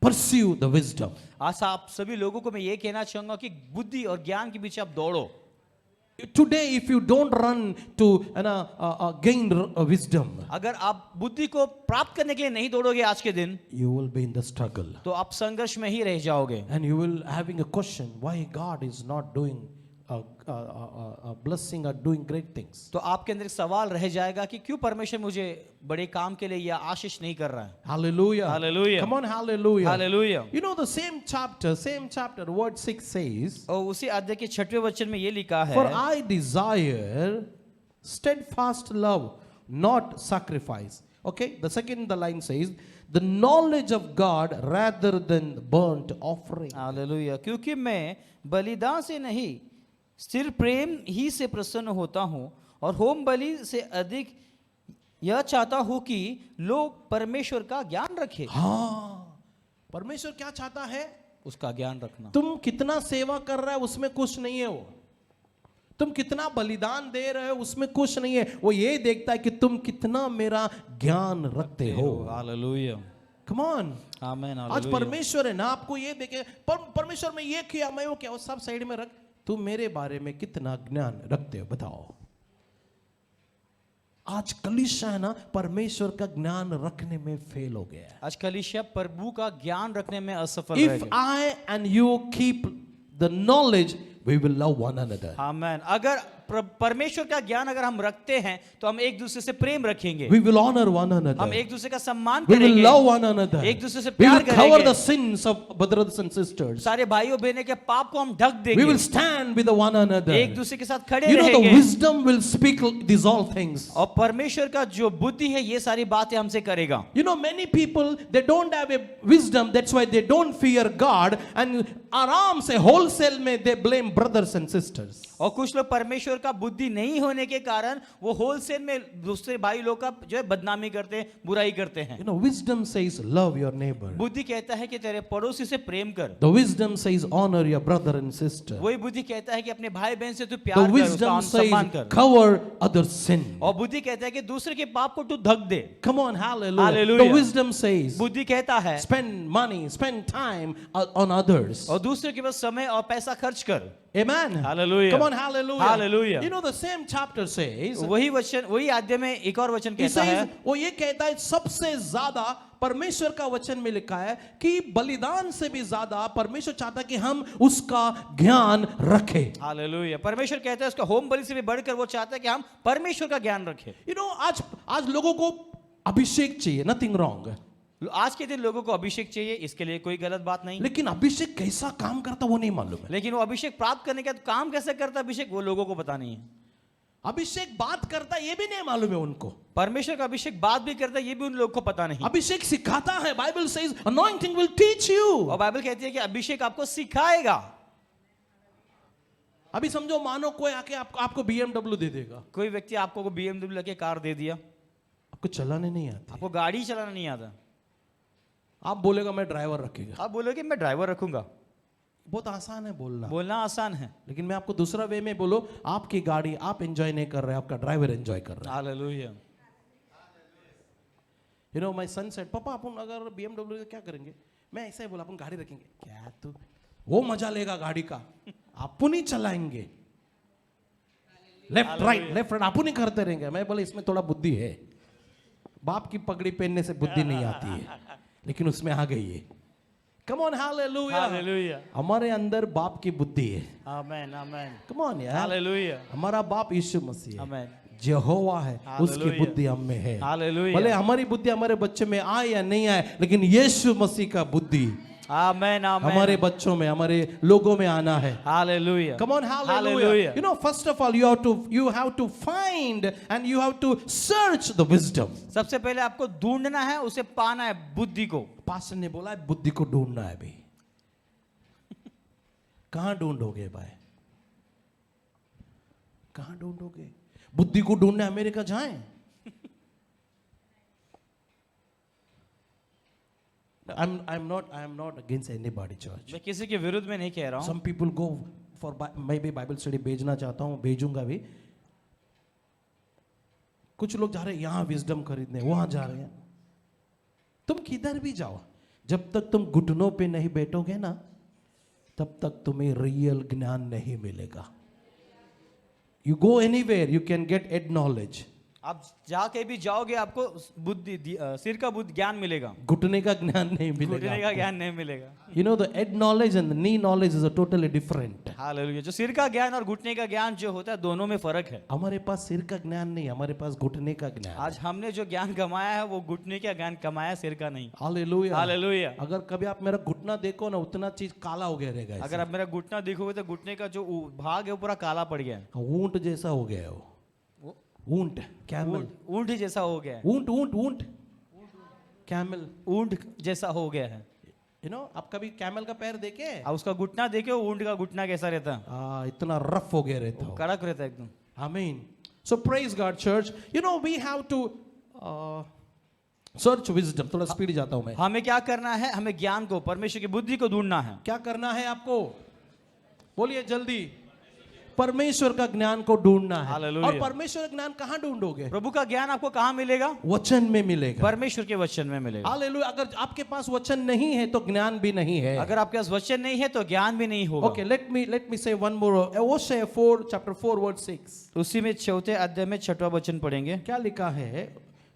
[SPEAKER 1] pursue the wisdom.
[SPEAKER 2] आज आप सभी लोगों को मैं ये कहना चाहूंगा कि बुद्धि और ज्ञान के पीछे आप दौड़ो।
[SPEAKER 1] Today, if you don't run to gain wisdom,
[SPEAKER 2] अगर आप बुद्धि को प्राप्त करने के लिए नहीं दौड़ोगे आज के दिन,
[SPEAKER 1] you will be in the struggle.
[SPEAKER 2] तो आप संघर्ष में ही रह जाओगे।
[SPEAKER 1] And you will having a question, why God is not doing a blessing or doing great things.
[SPEAKER 2] तो आपके अंदर एक सवाल रह जाएगा कि क्यों परमेश्वर मुझे बड़े काम के लिए या आशीष नहीं कर रहा है।
[SPEAKER 1] Hallelujah.
[SPEAKER 2] Hallelujah.
[SPEAKER 1] Come on, hallelujah.
[SPEAKER 2] Hallelujah.
[SPEAKER 1] You know the same chapter, word 6 says,
[SPEAKER 2] और उसी अध्याय के 6वें वचन में ये लिखा है,
[SPEAKER 1] for I desire steadfast love, not sacrifice. Okay, the line says, the knowledge of God rather than burnt offering.
[SPEAKER 2] Hallelujah, क्योंकि मैं बलिदान से नहीं स्थिर प्रेम ही से प्रसन्न होता हूँ और होम बलि से अधिक यह चाहता हूँ कि लोग परमेश्वर का ज्ञान रखें।
[SPEAKER 1] हाँ, परमेश्वर क्या चाहता है?
[SPEAKER 2] उसका ज्ञान रखना।
[SPEAKER 1] तुम कितना सेवा कर रहे हो उसमें कुछ नहीं है वो, तुम कितना बलिदान दे रहे हो उसमें कुछ नहीं है, वो ये देखता है कि तुम कितना मेरा ज्ञान रखते हो।
[SPEAKER 2] Hallelujah,
[SPEAKER 1] Come on.
[SPEAKER 2] आमीन।
[SPEAKER 1] आज परमेश्वर है ना, आपको ये देखे परमेश्वर में ये किया, मैं वो क्या, वो सब साइड में रख, तुम मेरे बारे में कितना ज्ञान रखते हो बताओ। आज कलीसिया है ना, परमेश्वर का ज्ञान रखने में फेल हो गया है।
[SPEAKER 2] आज कलीसिया प्रभु का ज्ञान रखने में असफल रह
[SPEAKER 1] If
[SPEAKER 2] गई।
[SPEAKER 1] I and you keep the knowledge, we will love one another.
[SPEAKER 2] आमीन। अगर परमेश्वर का ज्ञान अगर हम रखते हैं तो हम एक दूसरे से प्रेम रखेंगे,
[SPEAKER 1] We will honor one
[SPEAKER 2] हम
[SPEAKER 1] another.
[SPEAKER 2] एक दूसरे का सम्मान
[SPEAKER 1] We will
[SPEAKER 2] करेंगे,
[SPEAKER 1] love one another.
[SPEAKER 2] एक दूसरे से
[SPEAKER 1] We
[SPEAKER 2] प्यार
[SPEAKER 1] will cover
[SPEAKER 2] करेंगे,
[SPEAKER 1] the sins of brothers and sisters.
[SPEAKER 2] सारे भाइयों बहनों के पाप को हम ढक
[SPEAKER 1] We
[SPEAKER 2] देंगे,
[SPEAKER 1] will stand with the one another.
[SPEAKER 2] एक दूसरे के साथ खड़े
[SPEAKER 1] You know, the
[SPEAKER 2] रहेंगे।
[SPEAKER 1] wisdom will speak these all things.
[SPEAKER 2] और परमेश्वर का जो बुद्धि है ये सारी बातें हमसे करेगा।
[SPEAKER 1] You know, many people, they don't have a wisdom, that's why they don't fear God, and आराम से wholesale में they blame brothers and sisters.
[SPEAKER 2] और कुछ लोग परमेश्वर का बुद्धि नहीं होने के कारण वो होलसेल में दूसरे भाई लोग का जो है बदनामी करते हैं, बुराई करते हैं।
[SPEAKER 1] You know, wisdom says love your neighbor.
[SPEAKER 2] बुद्धि कहता है कि तेरे पड़ोसी से प्रेम कर।
[SPEAKER 1] The wisdom says honor your brother and sister.
[SPEAKER 2] वही बुद्धि कहता है कि अपने भाई बहन से तू
[SPEAKER 1] The
[SPEAKER 2] प्यार कर, उसका
[SPEAKER 1] wisdom
[SPEAKER 2] सम्मान
[SPEAKER 1] says
[SPEAKER 2] कर।
[SPEAKER 1] cover other sin.
[SPEAKER 2] और बुद्धि कहता है कि दूसरे के पाप को तू ढक दे।
[SPEAKER 1] Come on, hallelujah.
[SPEAKER 2] Hallelujah.
[SPEAKER 1] The wisdom says
[SPEAKER 2] बुद्धि कहता है
[SPEAKER 1] spend money, spend time on others.
[SPEAKER 2] और दूसरे के पास समय और पैसा खर्च कर।
[SPEAKER 1] Amen.
[SPEAKER 2] Hallelujah.
[SPEAKER 1] Come on, hallelujah.
[SPEAKER 2] Hallelujah.
[SPEAKER 1] You know, the same chapter says,
[SPEAKER 2] वही वचन, वही अध्याय में एक और वचन
[SPEAKER 1] he
[SPEAKER 2] कहता है,
[SPEAKER 1] says, वो ये कहता है सबसे ज्यादा परमेश्वर का वचन में लिखा है कि बलिदान से भी ज्यादा परमेश्वर चाहता है कि हम उसका ज्ञान रखें।
[SPEAKER 2] हालेलुया। परमेश्वर कहता है उसका होम बलि से भी बढ़कर वो चाहता है कि हम परमेश्वर का ज्ञान रखें।
[SPEAKER 1] You know, आज लोगों को अभिषेक चाहिए, nothing wrong.
[SPEAKER 2] आज के दिन लोगों को अभिषेक चाहिए, इसके लिए कोई गलत बात नहीं,
[SPEAKER 1] लेकिन अभिषेक कैसा काम करता वो नहीं मालूम है।
[SPEAKER 2] लेकिन वो अभिषेक प्राप्त करने का काम कैसे करता है अभिषेक, वो लोगों को पता नहीं है।
[SPEAKER 1] अभिषेक बात करता ये भी नहीं मालूम है उनको।
[SPEAKER 2] परमेश्वर का अभिषेक बात भी करता है ये भी उन लोगों को पता नहीं।
[SPEAKER 1] अभिषेक सिखाता है, Bible says anointing will teach you.
[SPEAKER 2] और बाइबल कहती है कि अभिषेक आपको सिखाएगा।
[SPEAKER 1] अभी समझो मानो कोई आके आपको BMW दे देगा,
[SPEAKER 2] कोई व्यक्ति आपको BMW लेके कार दे दिया,
[SPEAKER 1] आपको चलाने नहीं आती,
[SPEAKER 2] आपको गाड़ी चलाना नहीं आता,
[SPEAKER 1] आप बोलेगा मैं ड्राइवर रखेगा।
[SPEAKER 2] आप बोलोगे मैं ड्राइवर रखूंगा।
[SPEAKER 1] बहुत आसान है बोलना,
[SPEAKER 2] बोलना आसान है।
[SPEAKER 1] लेकिन मैं आपको दूसरा वे में बोलो, आपकी गाड़ी आप एंजॉय नहीं कर रहे, आपका ड्राइवर एंजॉय कर रहा है।
[SPEAKER 2] Hallelujah.
[SPEAKER 1] You know my son said, पापा अपन अगर BMW का क्या करेंगे? मैं ऐसा ही बोला, अपन गाड़ी रखेंगे। क्या तू वो मजा लेगा गाड़ी का, अपन ही चलाएंगे, लेफ्ट राइट अपन ही करते रहेंगे। मैं बोला इसमें थोड़ा बुद्धि है, बाप की पगड़ी पहनने से बुद्धि नहीं आती है, लेकिन उसमें आ गई है। Come on, hallelujah,
[SPEAKER 2] hallelujah.
[SPEAKER 1] हमारे अंदर बाप की बुद्धि है।
[SPEAKER 2] आमेन, आमेन,
[SPEAKER 1] कम ऑन यार,
[SPEAKER 2] हालेलुया,
[SPEAKER 1] हमारा बाप यीशु मसीह है,
[SPEAKER 2] आमेन,
[SPEAKER 1] यहोवा है, उसकी
[SPEAKER 2] हालेलुया।
[SPEAKER 1] बुद्धि हम में है।
[SPEAKER 2] हालेलुया।
[SPEAKER 1] भले हमारी बुद्धि हमारे बच्चे में आए या नहीं आए, लेकिन यीशु मसीह का बुद्धि
[SPEAKER 2] आमेन, आमेन,
[SPEAKER 1] हमारे बच्चों में, हमारे लोगों में आना है।
[SPEAKER 2] Hallelujah.
[SPEAKER 1] Come on, hallelujah.
[SPEAKER 2] Hallelujah.
[SPEAKER 1] You know, first of all, you have to find and you have to search the wisdom.
[SPEAKER 2] सबसे पहले आपको ढूंढना है, उसे पाना है, बुद्धि को।
[SPEAKER 1] पास्टर ने बोला है बुद्धि को ढूंढना है भाई। कहां ढूंढोगे भाई? कहां ढूंढोगे? बुद्धि को ढूंढने अमेरिका जाएं? I'm not against anybody, church.
[SPEAKER 2] मैं किसी के विरुद्ध में नहीं कह रहा हूँ।
[SPEAKER 1] Some people go for maybe Bible study, भेजना चाहता हूँ, भेजूंगा भी। कुछ लोग जा रहे हैं यहाँ विजडम खरीदने, वहां जा रहे हैं। तुम किधर भी जाओ, जब तक तुम घुटनों पे नहीं बैठोगे ना, तब तक तुम्हें रियल ज्ञान नहीं मिलेगा। You go anywhere, you can get head knowledge.
[SPEAKER 2] आप जाके भी जाओगे, आपको बुद्धि सिर का बुद्धि ज्ञान मिलेगा,
[SPEAKER 1] घुटने का ज्ञान नहीं
[SPEAKER 2] घुटने
[SPEAKER 1] मिलेगा
[SPEAKER 2] का
[SPEAKER 1] आपको।
[SPEAKER 2] ज्ञान नहीं मिलेगा।
[SPEAKER 1] You know, the head knowledge and the knee knowledge is a totally different.
[SPEAKER 2] Hallelujah. जो सिर का ज्ञान और घुटने का ज्ञान जो होता है, दोनों में फर्क है।
[SPEAKER 1] हमारे पास सिर का ज्ञान नहीं, हमारे पास घुटने का ज्ञान।
[SPEAKER 2] आज हमने जो ज्ञान कमाया है, वो घुटने का ज्ञान कमाया, सिर का नहीं।
[SPEAKER 1] Hallelujah,
[SPEAKER 2] hallelujah.
[SPEAKER 1] अगर कभी आप मेरा घुटना देखो ना, उतना चीज काला हो गया रहेगा।
[SPEAKER 2] अगर आप मेरा घुटना देखोगे तो घुटने का जो भाग है वो पूरा काला पड़ गया है,
[SPEAKER 1] ऊंट जैसा हो गया है वो। ऊंट, कैमल,
[SPEAKER 2] ऊंट ही जैसा हो गया है,
[SPEAKER 1] ऊंट ऊंट ऊंट, कैमल,
[SPEAKER 2] ऊंट जैसा हो गया है।
[SPEAKER 1] यू नो, आप कभी कैमल का पैर देखे?
[SPEAKER 2] अब उसका घुटना देखे, ऊंट का घुटना कैसा रहता है,
[SPEAKER 1] इतना रफ हो गया रहता हो।
[SPEAKER 2] कड़क रहता है एकदम।
[SPEAKER 1] आमीन। So praise God, church. You know, we have to search wisdom. थोड़ा स्पीड जाता हूं मैं।
[SPEAKER 2] हमें क्या करना है? हमें ज्ञान को, परमेश्वर की बुद्धि को ढूंढना है।
[SPEAKER 1] क्या करना है आपको? बोलिए जल्दी। परमेश्वर का ज्ञान को ढूंढना है।
[SPEAKER 2] हालेलुया।
[SPEAKER 1] और परमेश्वर का ज्ञान कहां ढूंढोगे?
[SPEAKER 2] प्रभु का ज्ञान आपको कहाँ मिलेगा?
[SPEAKER 1] वचन में मिलेगा।
[SPEAKER 2] परमेश्वर के वचन में मिलेगा।
[SPEAKER 1] हालेलुया। अगर आपके पास वचन नहीं है तो ज्ञान भी नहीं है।
[SPEAKER 2] अगर आपके पास वचन नहीं है तो ज्ञान भी नहीं होगा।
[SPEAKER 1] Okay, let me say one more. Hosea 4 chapter 4 verse 6.
[SPEAKER 2] उसी में 4 अध्याय में 6वां वचन पढ़ेंगे।
[SPEAKER 1] क्या लिखा है?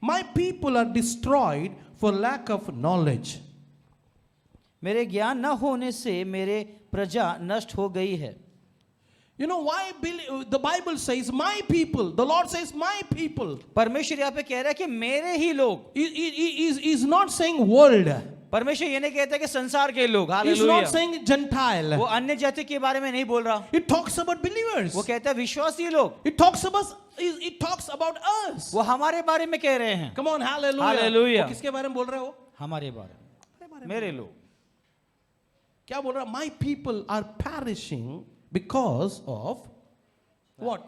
[SPEAKER 1] My people are destroyed for lack of knowledge.
[SPEAKER 2] मेरे ज्ञान न होने से मेरे प्रजा नष्ट हो गई है।
[SPEAKER 1] You know why the Bible says my people, the Lord says my people.
[SPEAKER 2] परमेश्वर यहाँ पे कह रहा है कि मेरे ही लोग।
[SPEAKER 1] He is not saying world.
[SPEAKER 2] परमेश्वर ये नहीं कहता कि संसार के लोग।
[SPEAKER 1] He is
[SPEAKER 2] hallelujah.
[SPEAKER 1] not saying Gentile.
[SPEAKER 2] वो अन्य जाति के बारे में नहीं बोल रहा।
[SPEAKER 1] It talks about believers.
[SPEAKER 2] वो कहता है विश्वासी लोग।
[SPEAKER 1] It talks about us.
[SPEAKER 2] वो हमारे बारे में कह रहे हैं।
[SPEAKER 1] Come on, hallelujah.
[SPEAKER 2] Hallelujah.
[SPEAKER 1] वो किसके बारे में बोल रहे हो?
[SPEAKER 2] हमारे बारे में, मेरे लोग।
[SPEAKER 1] क्या बोल रहा? My people are perishing because of what?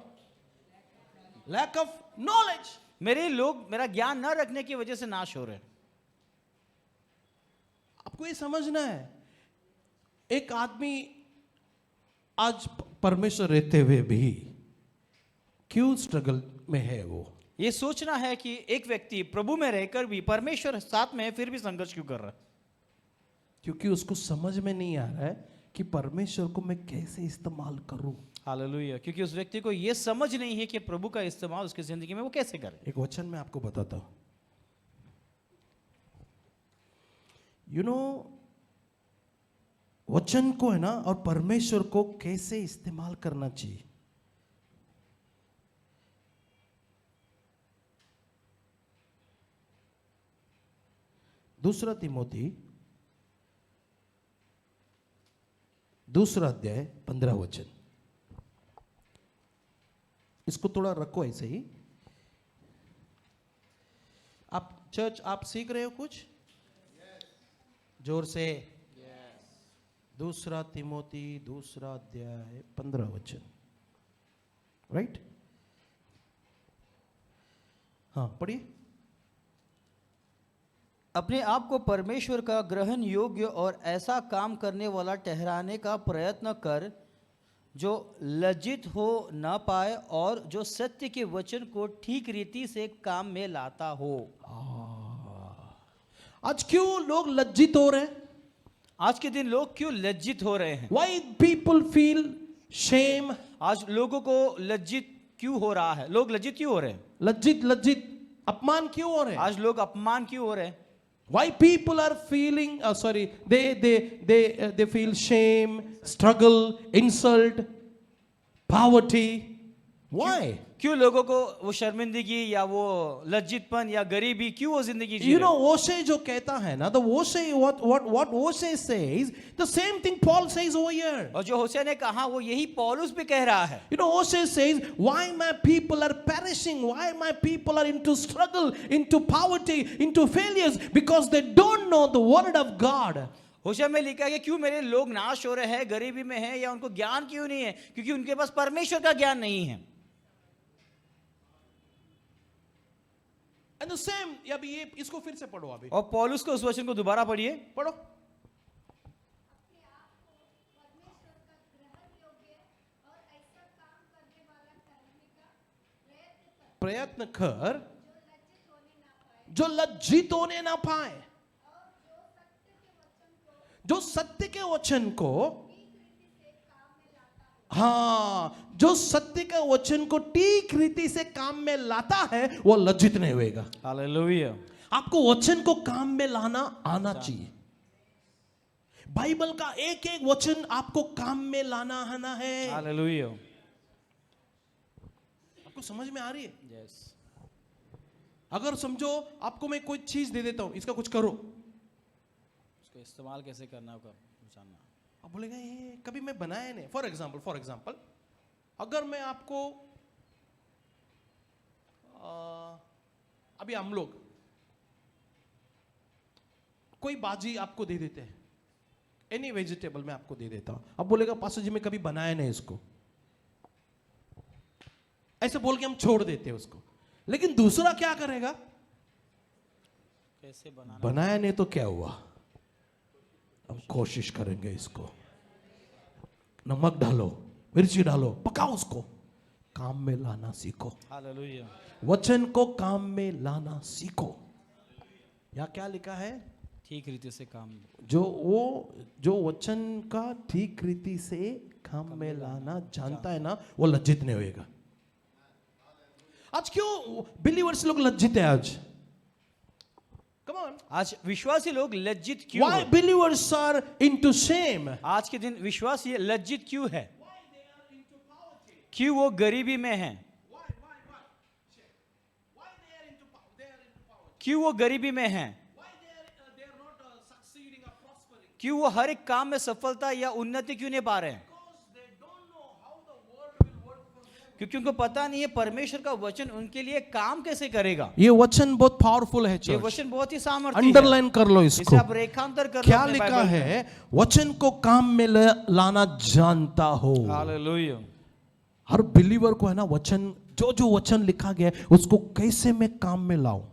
[SPEAKER 1] Lack of knowledge.
[SPEAKER 2] मेरे लोग मेरा ज्ञान न रखने की वजह से नाश हो रहे हैं।
[SPEAKER 1] आपको ये समझना है, एक आदमी आज परमेश्वर रहते हुए भी क्यों स्ट्रगल में है? वो
[SPEAKER 2] ये सोचना है कि एक व्यक्ति प्रभु में रहकर भी परमेश्वर साथ में है, फिर भी संघर्ष क्यों कर रहा है?
[SPEAKER 1] क्योंकि उसको समझ में नहीं आ रहा है कि परमेश्वर को मैं कैसे इस्तेमाल करूं।
[SPEAKER 2] हालेलुया। क्योंकि उस व्यक्ति को यह समझ नहीं है कि प्रभु का इस्तेमाल उसकी जिंदगी में वो कैसे करे।
[SPEAKER 1] एक वचन मैं आपको बताता हूं। यू नो, वचन को है ना, और परमेश्वर को कैसे इस्तेमाल करना चाहिए। दूसरा तिमोथी 2 अध्याय 15 वचन। इसको थोड़ा रखो ऐसे ही। आप चर्च, आप सीख रहे हो कुछ? जोर से, दूसरा तिमोथी दूसरा अध्याय 15 वचन, राइट? हाँ पढ़िए।
[SPEAKER 2] अपने आप को परमेश्वर का ग्रहण योग्य और ऐसा काम करने वाला ठहराने का प्रयत्न कर जो लज्जित हो न पाए और जो सत्य के वचन को ठीक रीति से काम में लाता हो।
[SPEAKER 1] आज क्यों लोग लज्जित हो रहे हैं?
[SPEAKER 2] आज के दिन लोग क्यों लज्जित हो रहे हैं?
[SPEAKER 1] Why people feel shame?
[SPEAKER 2] आज लोगों को लज्जित क्यों हो रहा है? लोग लज्जित क्यों हो रहे हैं?
[SPEAKER 1] लज्जित अपमान क्यों हो रहे हैं?
[SPEAKER 2] आज लोग अपमान क्यों हो रहे हैं?
[SPEAKER 1] Why people are feeling they feel shame, struggle, insult, poverty? Why?
[SPEAKER 2] क्यों लोगों को वो शर्मिंदगी या वो लज्जितपन या गरीबी क्यों वो जिंदगी जी
[SPEAKER 1] You
[SPEAKER 2] रहे
[SPEAKER 1] know,
[SPEAKER 2] हैं?
[SPEAKER 1] Oshay जो कहता है ना, the Oshay what Oshay says, the same thing Paul says over here.
[SPEAKER 2] और जो होशे ने कहा वो यही पौलुस भी कह रहा है।
[SPEAKER 1] You know, Oshay says, why my people are perishing? Why my people are into struggle, into poverty, into failures? Because they don't know the word of God.
[SPEAKER 2] होशे में लिखा है कि क्यों मेरे लोग नाश हो रहे हैं, गरीबी में हैं, या उनको ज्ञान क्यों नहीं है? क्योंकि उनके पास परमेश्वर का ज्ञान नहीं है।
[SPEAKER 1] And the same, अभी ये इसको फिर से पढ़ो अभी।
[SPEAKER 2] और पौलुस को उस वचन को दोबारा पढ़िए।
[SPEAKER 1] पढ़ो। प्रयत्न कर जो लज्जित होने ना पाए, जो सत्य के वचन को, हाँ, जो सत्य के वचन को ठीक रीति से काम में लाता है वो लज्जित नहीं होएगा।
[SPEAKER 2] हालेलुया।
[SPEAKER 1] आपको वचन को काम में लाना आना चाहिए। बाइबल का एक एक वचन आपको काम में लाना आना है।
[SPEAKER 2] हालेलुया।
[SPEAKER 1] आपको समझ में आ रही है?
[SPEAKER 2] यस।
[SPEAKER 1] अगर समझो आपको मैं कोई चीज दे देता हूं, इसका कुछ करो,
[SPEAKER 2] उसका इस्तेमाल कैसे करना होगा जानना।
[SPEAKER 1] आप बोलेगा ये कभी मैं बनाया नहीं। फॉर एग्जाम्पल अगर मैं आपको अभी हम लोग कोई बाजी आपको दे देते हैं, एनी वेजिटेबल मैं आपको दे देता हूं, अब बोलेगा पास्टर जी मैं कभी बनाया नहीं इसको, ऐसे बोल के हम छोड़ देते हैं उसको। लेकिन दूसरा क्या करेगा?
[SPEAKER 2] कैसे बनाना?
[SPEAKER 1] बनाया नहीं तो क्या हुआ, हम कोशिश करेंगे इसको, नमक डालो, मिर्ची डालो, पकाओ, उसको काम में लाना सीखो।
[SPEAKER 2] हालेलुया।
[SPEAKER 1] वचन को काम में लाना सीखो। यहाँ क्या लिखा है?
[SPEAKER 2] ठीक रीति से काम।
[SPEAKER 1] जो वचन का ठीक रीति से काम में लाना जानता है ना, वो लज्जित नहीं होएगा। आज क्यों बिलीवर्स लोग लज्जित है? आज कम ऑन,
[SPEAKER 2] आज विश्वासी लोग लज्जित क्यों
[SPEAKER 1] व्हाई
[SPEAKER 2] हैं?
[SPEAKER 1] Believers are into shame?
[SPEAKER 2] आज के दिन विश्वासी लज्जित क्यों है? क्यों वो गरीबी में हैं? क्यों वो गरीबी में हैं? क्यों वो हर एक काम में सफलता या उन्नति क्यों नहीं पा रहे हैं? क्योंकि उनको पता नहीं है परमेश्वर का वचन उनके लिए काम कैसे करेगा।
[SPEAKER 1] ये वचन बहुत पावरफुल है
[SPEAKER 2] ये
[SPEAKER 1] चर्च,
[SPEAKER 2] वचन बहुत ही सामर्थ्य है।
[SPEAKER 1] अंडरलाइन कर लो
[SPEAKER 2] इसे
[SPEAKER 1] इसको।
[SPEAKER 2] आप रेखांतर कर लो
[SPEAKER 1] क्या
[SPEAKER 2] अपने
[SPEAKER 1] लिखा
[SPEAKER 2] बाइबल में।
[SPEAKER 1] है? वचन को काम में लाना जानता हो।
[SPEAKER 2] हालेलुया।
[SPEAKER 1] हर बिलीवर को है ना, वचन जो वचन लिखा गया है उसको कैसे मैं काम में लाऊं,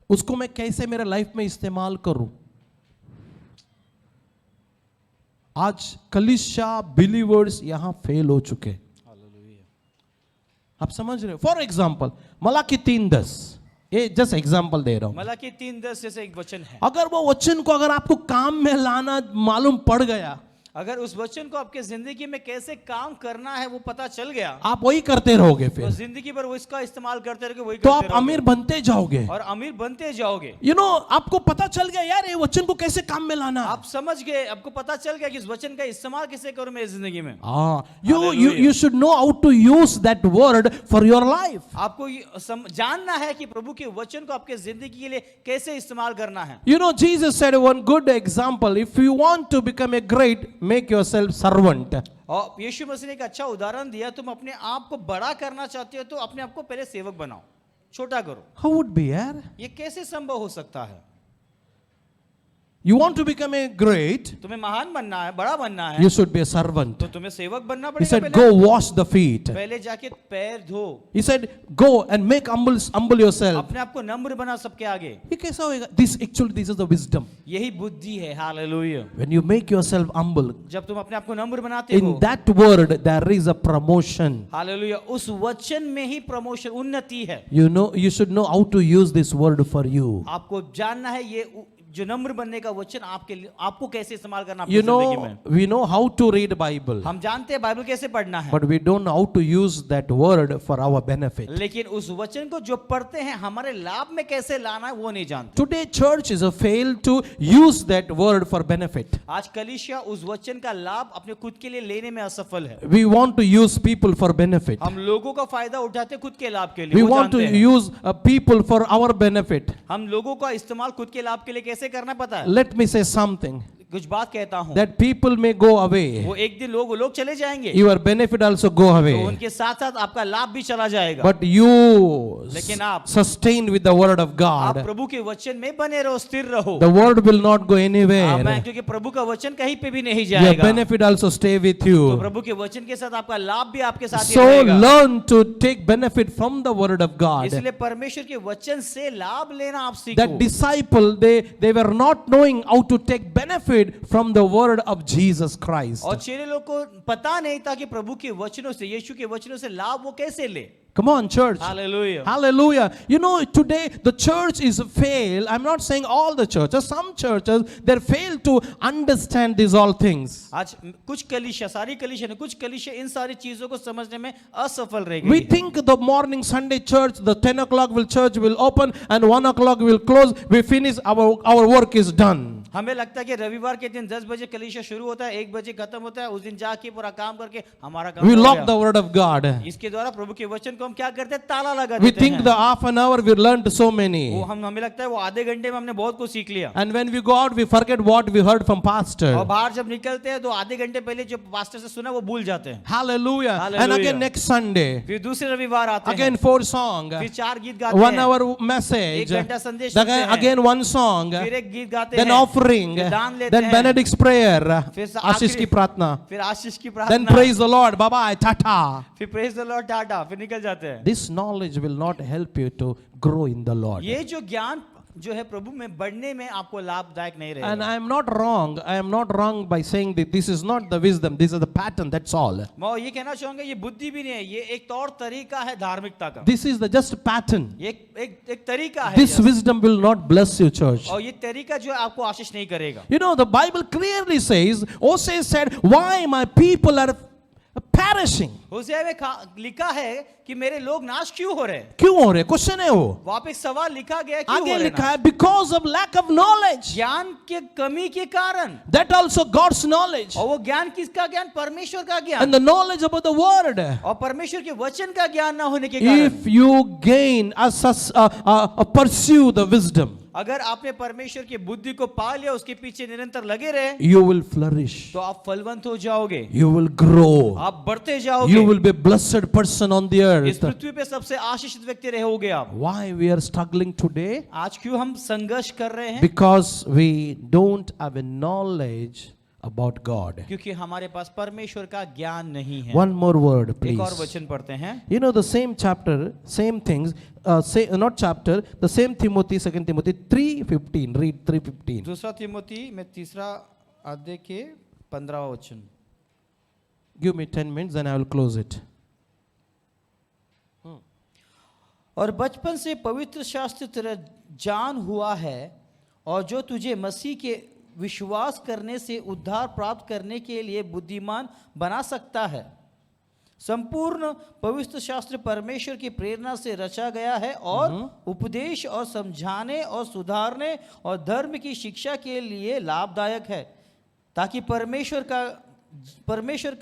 [SPEAKER 1] उसको मैं कैसे मेरे लाइफ में इस्तेमाल करूं। आज कलीसिया बिलीवर्स यहां फेल हो चुके।
[SPEAKER 2] हालेलुया।
[SPEAKER 1] आप समझ रहे हो? फॉर एग्जाम्पल मलाकी 3:10, ये जस्ट एग्जाम्पल दे रहा हूं।
[SPEAKER 2] मलाकी 3:10 जैसे एक वचन है।
[SPEAKER 1] अगर वो वचन को अगर आपको काम में लाना मालूम पड़ गया,
[SPEAKER 2] अगर उस वचन को आपके जिंदगी में कैसे काम करना है वो पता चल गया,
[SPEAKER 1] आप वही करते रहोगे,
[SPEAKER 2] तो
[SPEAKER 1] फिर
[SPEAKER 2] जिंदगी भर वो इसका इस्तेमाल करते रहोगे, वही
[SPEAKER 1] तो
[SPEAKER 2] करते
[SPEAKER 1] आप
[SPEAKER 2] रहोगे
[SPEAKER 1] अमीर बनते जाओगे।
[SPEAKER 2] और अमीर बनते जाओगे।
[SPEAKER 1] यू नो, आपको पता चल गया यार ये वचन को कैसे काम में लाना।
[SPEAKER 2] आप समझ गए, आपको पता चल गया कि इस वचन का इस्तेमाल कैसे करूं मेरी जिंदगी में।
[SPEAKER 1] you should know how to use that word for your life.
[SPEAKER 2] आपको जानना है कि प्रभु के वचन को आपके जिंदगी के लिए कैसे इस्तेमाल करना है।
[SPEAKER 1] You know, Jesus said one good example, if you want to become a great, make yourself servant.
[SPEAKER 2] और यीशु मसीह ने एक अच्छा उदाहरण दिया, तुम अपने आप को बड़ा करना चाहते हो तो अपने आप को पहले सेवक बनाओ, छोटा करो।
[SPEAKER 1] How would be यार?
[SPEAKER 2] ये कैसे संभव हो सकता है?
[SPEAKER 1] You want to become a great,
[SPEAKER 2] तुम्हें महान बनना है, बड़ा बनना है,
[SPEAKER 1] you should be a servant.
[SPEAKER 2] तो तुम्हें सेवक बनना
[SPEAKER 1] He
[SPEAKER 2] पड़ेगा।
[SPEAKER 1] said,
[SPEAKER 2] पहले
[SPEAKER 1] go wash the feet.
[SPEAKER 2] पहले जाके पैर धो,
[SPEAKER 1] He said, go and make humble yourself.
[SPEAKER 2] अपने आप को नम्र बना सबके आगे।
[SPEAKER 1] ये कैसा होएगा? This is the wisdom.
[SPEAKER 2] यही बुद्धि है। Hallelujah.
[SPEAKER 1] When you make yourself humble,
[SPEAKER 2] जब तुम अपने आप को नम्र बनाते हो,
[SPEAKER 1] in that word there is a promotion.
[SPEAKER 2] Hallelujah, उस वचन में ही प्रमोशन, उन्नति है।
[SPEAKER 1] You should know how to use this word for you.
[SPEAKER 2] आपको जानना है ये जो नम्र बनने का वचन आपके लिए, आपको कैसे इस्तेमाल करना अपनी
[SPEAKER 1] You
[SPEAKER 2] जिंदगी
[SPEAKER 1] know,
[SPEAKER 2] में।
[SPEAKER 1] we know how to read Bible,
[SPEAKER 2] हम जानते हैं बाइबल कैसे पढ़ना है,
[SPEAKER 1] but we don't know how to use that word for our benefit.
[SPEAKER 2] लेकिन उस वचन को जो पढ़ते हैं हमारे लाभ में कैसे लाना है वो नहीं जानते।
[SPEAKER 1] Today church is a fail to use that word for benefit.
[SPEAKER 2] आज कलीसिया उस वचन का लाभ अपने खुद के लिए लेने में असफल है।
[SPEAKER 1] We want to use people for benefit.
[SPEAKER 2] हम लोगों का फायदा उठाते हैं खुद के लाभ के लिए।
[SPEAKER 1] We
[SPEAKER 2] वो
[SPEAKER 1] want to
[SPEAKER 2] जानते हैं।
[SPEAKER 1] use people for our benefit.
[SPEAKER 2] हम लोगों का इस्तेमाल खुद के लाभ के लिए कैसे करना पता है।
[SPEAKER 1] Let me say something,
[SPEAKER 2] कुछ बात कहता हूँ,
[SPEAKER 1] that people may go away.
[SPEAKER 2] वो एक दिन लोग चले जाएंगे,
[SPEAKER 1] Your benefit also go
[SPEAKER 2] तो
[SPEAKER 1] away.
[SPEAKER 2] उनके साथ साथ आपका लाभ भी चला जाएगा।
[SPEAKER 1] But you
[SPEAKER 2] लेकिन आप
[SPEAKER 1] sustain with the word of
[SPEAKER 2] आप
[SPEAKER 1] God.
[SPEAKER 2] प्रभु के वचन में बने रहो, स्थिर रहो।
[SPEAKER 1] The word will not go anywhere.
[SPEAKER 2] आमेन, क्योंकि प्रभु का वचन कहीं पे भी नहीं
[SPEAKER 1] Your
[SPEAKER 2] जाएगा।
[SPEAKER 1] benefit also stay with
[SPEAKER 2] तो
[SPEAKER 1] you.
[SPEAKER 2] प्रभु के वचन के साथ आपका लाभ भी आपके साथ ही
[SPEAKER 1] So
[SPEAKER 2] रहेगा।
[SPEAKER 1] learn to take benefit from the word of God.
[SPEAKER 2] इसलिए परमेश्वर के वचन से लाभ लेना आप सीखो।
[SPEAKER 1] That disciple, they were not knowing how to take benefit from the word of Jesus Christ.
[SPEAKER 2] और चेले लोग को पता नहीं था कि प्रभु के वचनों से, यीशु के वचनों से लाभ वो कैसे ले।
[SPEAKER 1] Come on, church.
[SPEAKER 2] Hallelujah.
[SPEAKER 1] Hallelujah. You know, today the church is fail. I'm not saying all the churches. Some churches, they fail to understand these all things.
[SPEAKER 2] आज कुछ कलीसिया, सारी कलीसिया ने, कुछ कलीसिया इन सारी चीजों को समझने में असफल रह
[SPEAKER 1] We
[SPEAKER 2] गई।
[SPEAKER 1] think the morning Sunday church, the 10 o'clock church will open and 1 o'clock will close. We finish, our work is done.
[SPEAKER 2] हमें लगता है कि रविवार के दिन 10 बजे कलीसिया शुरू होता है, 1 बजे खत्म होता है, उस दिन जाके पूरा काम करके हमारा काम
[SPEAKER 1] We
[SPEAKER 2] हो
[SPEAKER 1] lock
[SPEAKER 2] गया।
[SPEAKER 1] the word of God.
[SPEAKER 2] इसके द्वारा प्रभु के वचन को हम क्या करते हैं, ताला लगा
[SPEAKER 1] We
[SPEAKER 2] देते
[SPEAKER 1] think
[SPEAKER 2] हैं।
[SPEAKER 1] the half an hour we learned so many.
[SPEAKER 2] वो हमें लगता है वो आधे घंटे में हमने बहुत कुछ सीख लिया।
[SPEAKER 1] And when we go out, we forget what we heard from pastor.
[SPEAKER 2] और बाहर जब निकलते हैं तो आधे घंटे पहले जो पास्टर से सुना वो भूल जाते हैं।
[SPEAKER 1] Hallelujah. And
[SPEAKER 2] Hallelujah.
[SPEAKER 1] again next Sunday,
[SPEAKER 2] फिर दूसरे रविवार आते
[SPEAKER 1] again
[SPEAKER 2] हैं,
[SPEAKER 1] 4 songs.
[SPEAKER 2] फिर 4 गीत गाते
[SPEAKER 1] 1
[SPEAKER 2] हैं,
[SPEAKER 1] hour message,
[SPEAKER 2] 1 घंटा संदेश सुनते
[SPEAKER 1] again,
[SPEAKER 2] हैं,
[SPEAKER 1] again 1 song,
[SPEAKER 2] फिर एक गीत गाते
[SPEAKER 1] then
[SPEAKER 2] हैं,
[SPEAKER 1] offering,
[SPEAKER 2] फिर दान लेते
[SPEAKER 1] then
[SPEAKER 2] हैं,
[SPEAKER 1] Benedict's prayer,
[SPEAKER 2] फिर
[SPEAKER 1] आशीष की प्रार्थना,
[SPEAKER 2] फिर आशीष की
[SPEAKER 1] then
[SPEAKER 2] प्रार्थना,
[SPEAKER 1] praise the Lord, bye bye, tata.
[SPEAKER 2] फिर प्रेज द लॉर्ड, टाटा, फिर निकल जाते हैं।
[SPEAKER 1] This knowledge will not help you to grow in the Lord.
[SPEAKER 2] ये जो ज्ञान जो है प्रभु में बढ़ने में आपको लाभदायक नहीं
[SPEAKER 1] And
[SPEAKER 2] रहेगा।
[SPEAKER 1] I am not wrong by saying that this is not the wisdom, this is the pattern, that's all.
[SPEAKER 2] मैं ये कहना चाहूंगा ये बुद्धि भी नहीं है, ये एक तौर तरीका है धार्मिकता का।
[SPEAKER 1] This is the just pattern.
[SPEAKER 2] ये एक तरीका है।
[SPEAKER 1] This wisdom will not bless you, church.
[SPEAKER 2] और ये तरीका जो है आपको आशीष नहीं करेगा।
[SPEAKER 1] You know, the Bible clearly says, Hosea said, why my people are perishing?
[SPEAKER 2] होशे में लिखा है कि मेरे लोग नाश क्यों हो रहे हैं।
[SPEAKER 1] क्यों हो रहे? क्वेश्चन है वो।
[SPEAKER 2] वहां पे सवाल लिखा गया क्यों हो
[SPEAKER 1] आगे
[SPEAKER 2] रहे
[SPEAKER 1] लिखा
[SPEAKER 2] हैं
[SPEAKER 1] है, because of lack of knowledge.
[SPEAKER 2] ज्ञान के कमी के कारण।
[SPEAKER 1] That also God's knowledge.
[SPEAKER 2] और वो ज्ञान किसका ज्ञान, परमेश्वर का ज्ञान,
[SPEAKER 1] And the knowledge about the word.
[SPEAKER 2] और परमेश्वर के वचन का ज्ञान ना होने के कारण।
[SPEAKER 1] If you gain, pursue the wisdom,
[SPEAKER 2] अगर आपने परमेश्वर की बुद्धि को पा लिया, उसके पीछे निरंतर लगे रहे,
[SPEAKER 1] you will flourish.
[SPEAKER 2] तो आप फलवंत हो जाओगे,
[SPEAKER 1] You will grow.
[SPEAKER 2] आप बढ़ते जाओगे,
[SPEAKER 1] You will be a blessed person on the
[SPEAKER 2] इस
[SPEAKER 1] earth.
[SPEAKER 2] पृथ्वी पे सबसे आशीषित व्यक्ति रहोगे आप।
[SPEAKER 1] Why we are struggling today?
[SPEAKER 2] आज क्यों हम संघर्ष कर रहे हैं?
[SPEAKER 1] Because we don't have a knowledge about God.
[SPEAKER 2] क्योंकि हमारे पास परमेश्वर का ज्ञान नहीं है।
[SPEAKER 1] One more word,
[SPEAKER 2] एक और
[SPEAKER 1] please.
[SPEAKER 2] वचन पढ़ते हैं।
[SPEAKER 1] You know the same chapter, same things. Not chapter. The same Timothy, 2 Timothy 3:15. Read 3:15.
[SPEAKER 2] दूसरा तिमोथी में तीसरा अध्याय के 15वां वचन।
[SPEAKER 1] Give me 10 minutes, then I will close it.
[SPEAKER 2] और बचपन से पवित्र शास्त्र तेरा जान हुआ है, और जो तुझे मसीह के विश्वास करने से उद्धार प्राप्त करने के लिए बुद्धिमान बना सकता है। संपूर्ण पवित्र शास्त्र परमेश्वर की प्रेरणा से रचा गया है और उपदेश और समझाने और सुधारने और धर्म की शिक्षा के लिए लाभदायक है, ताकि परमेश्वर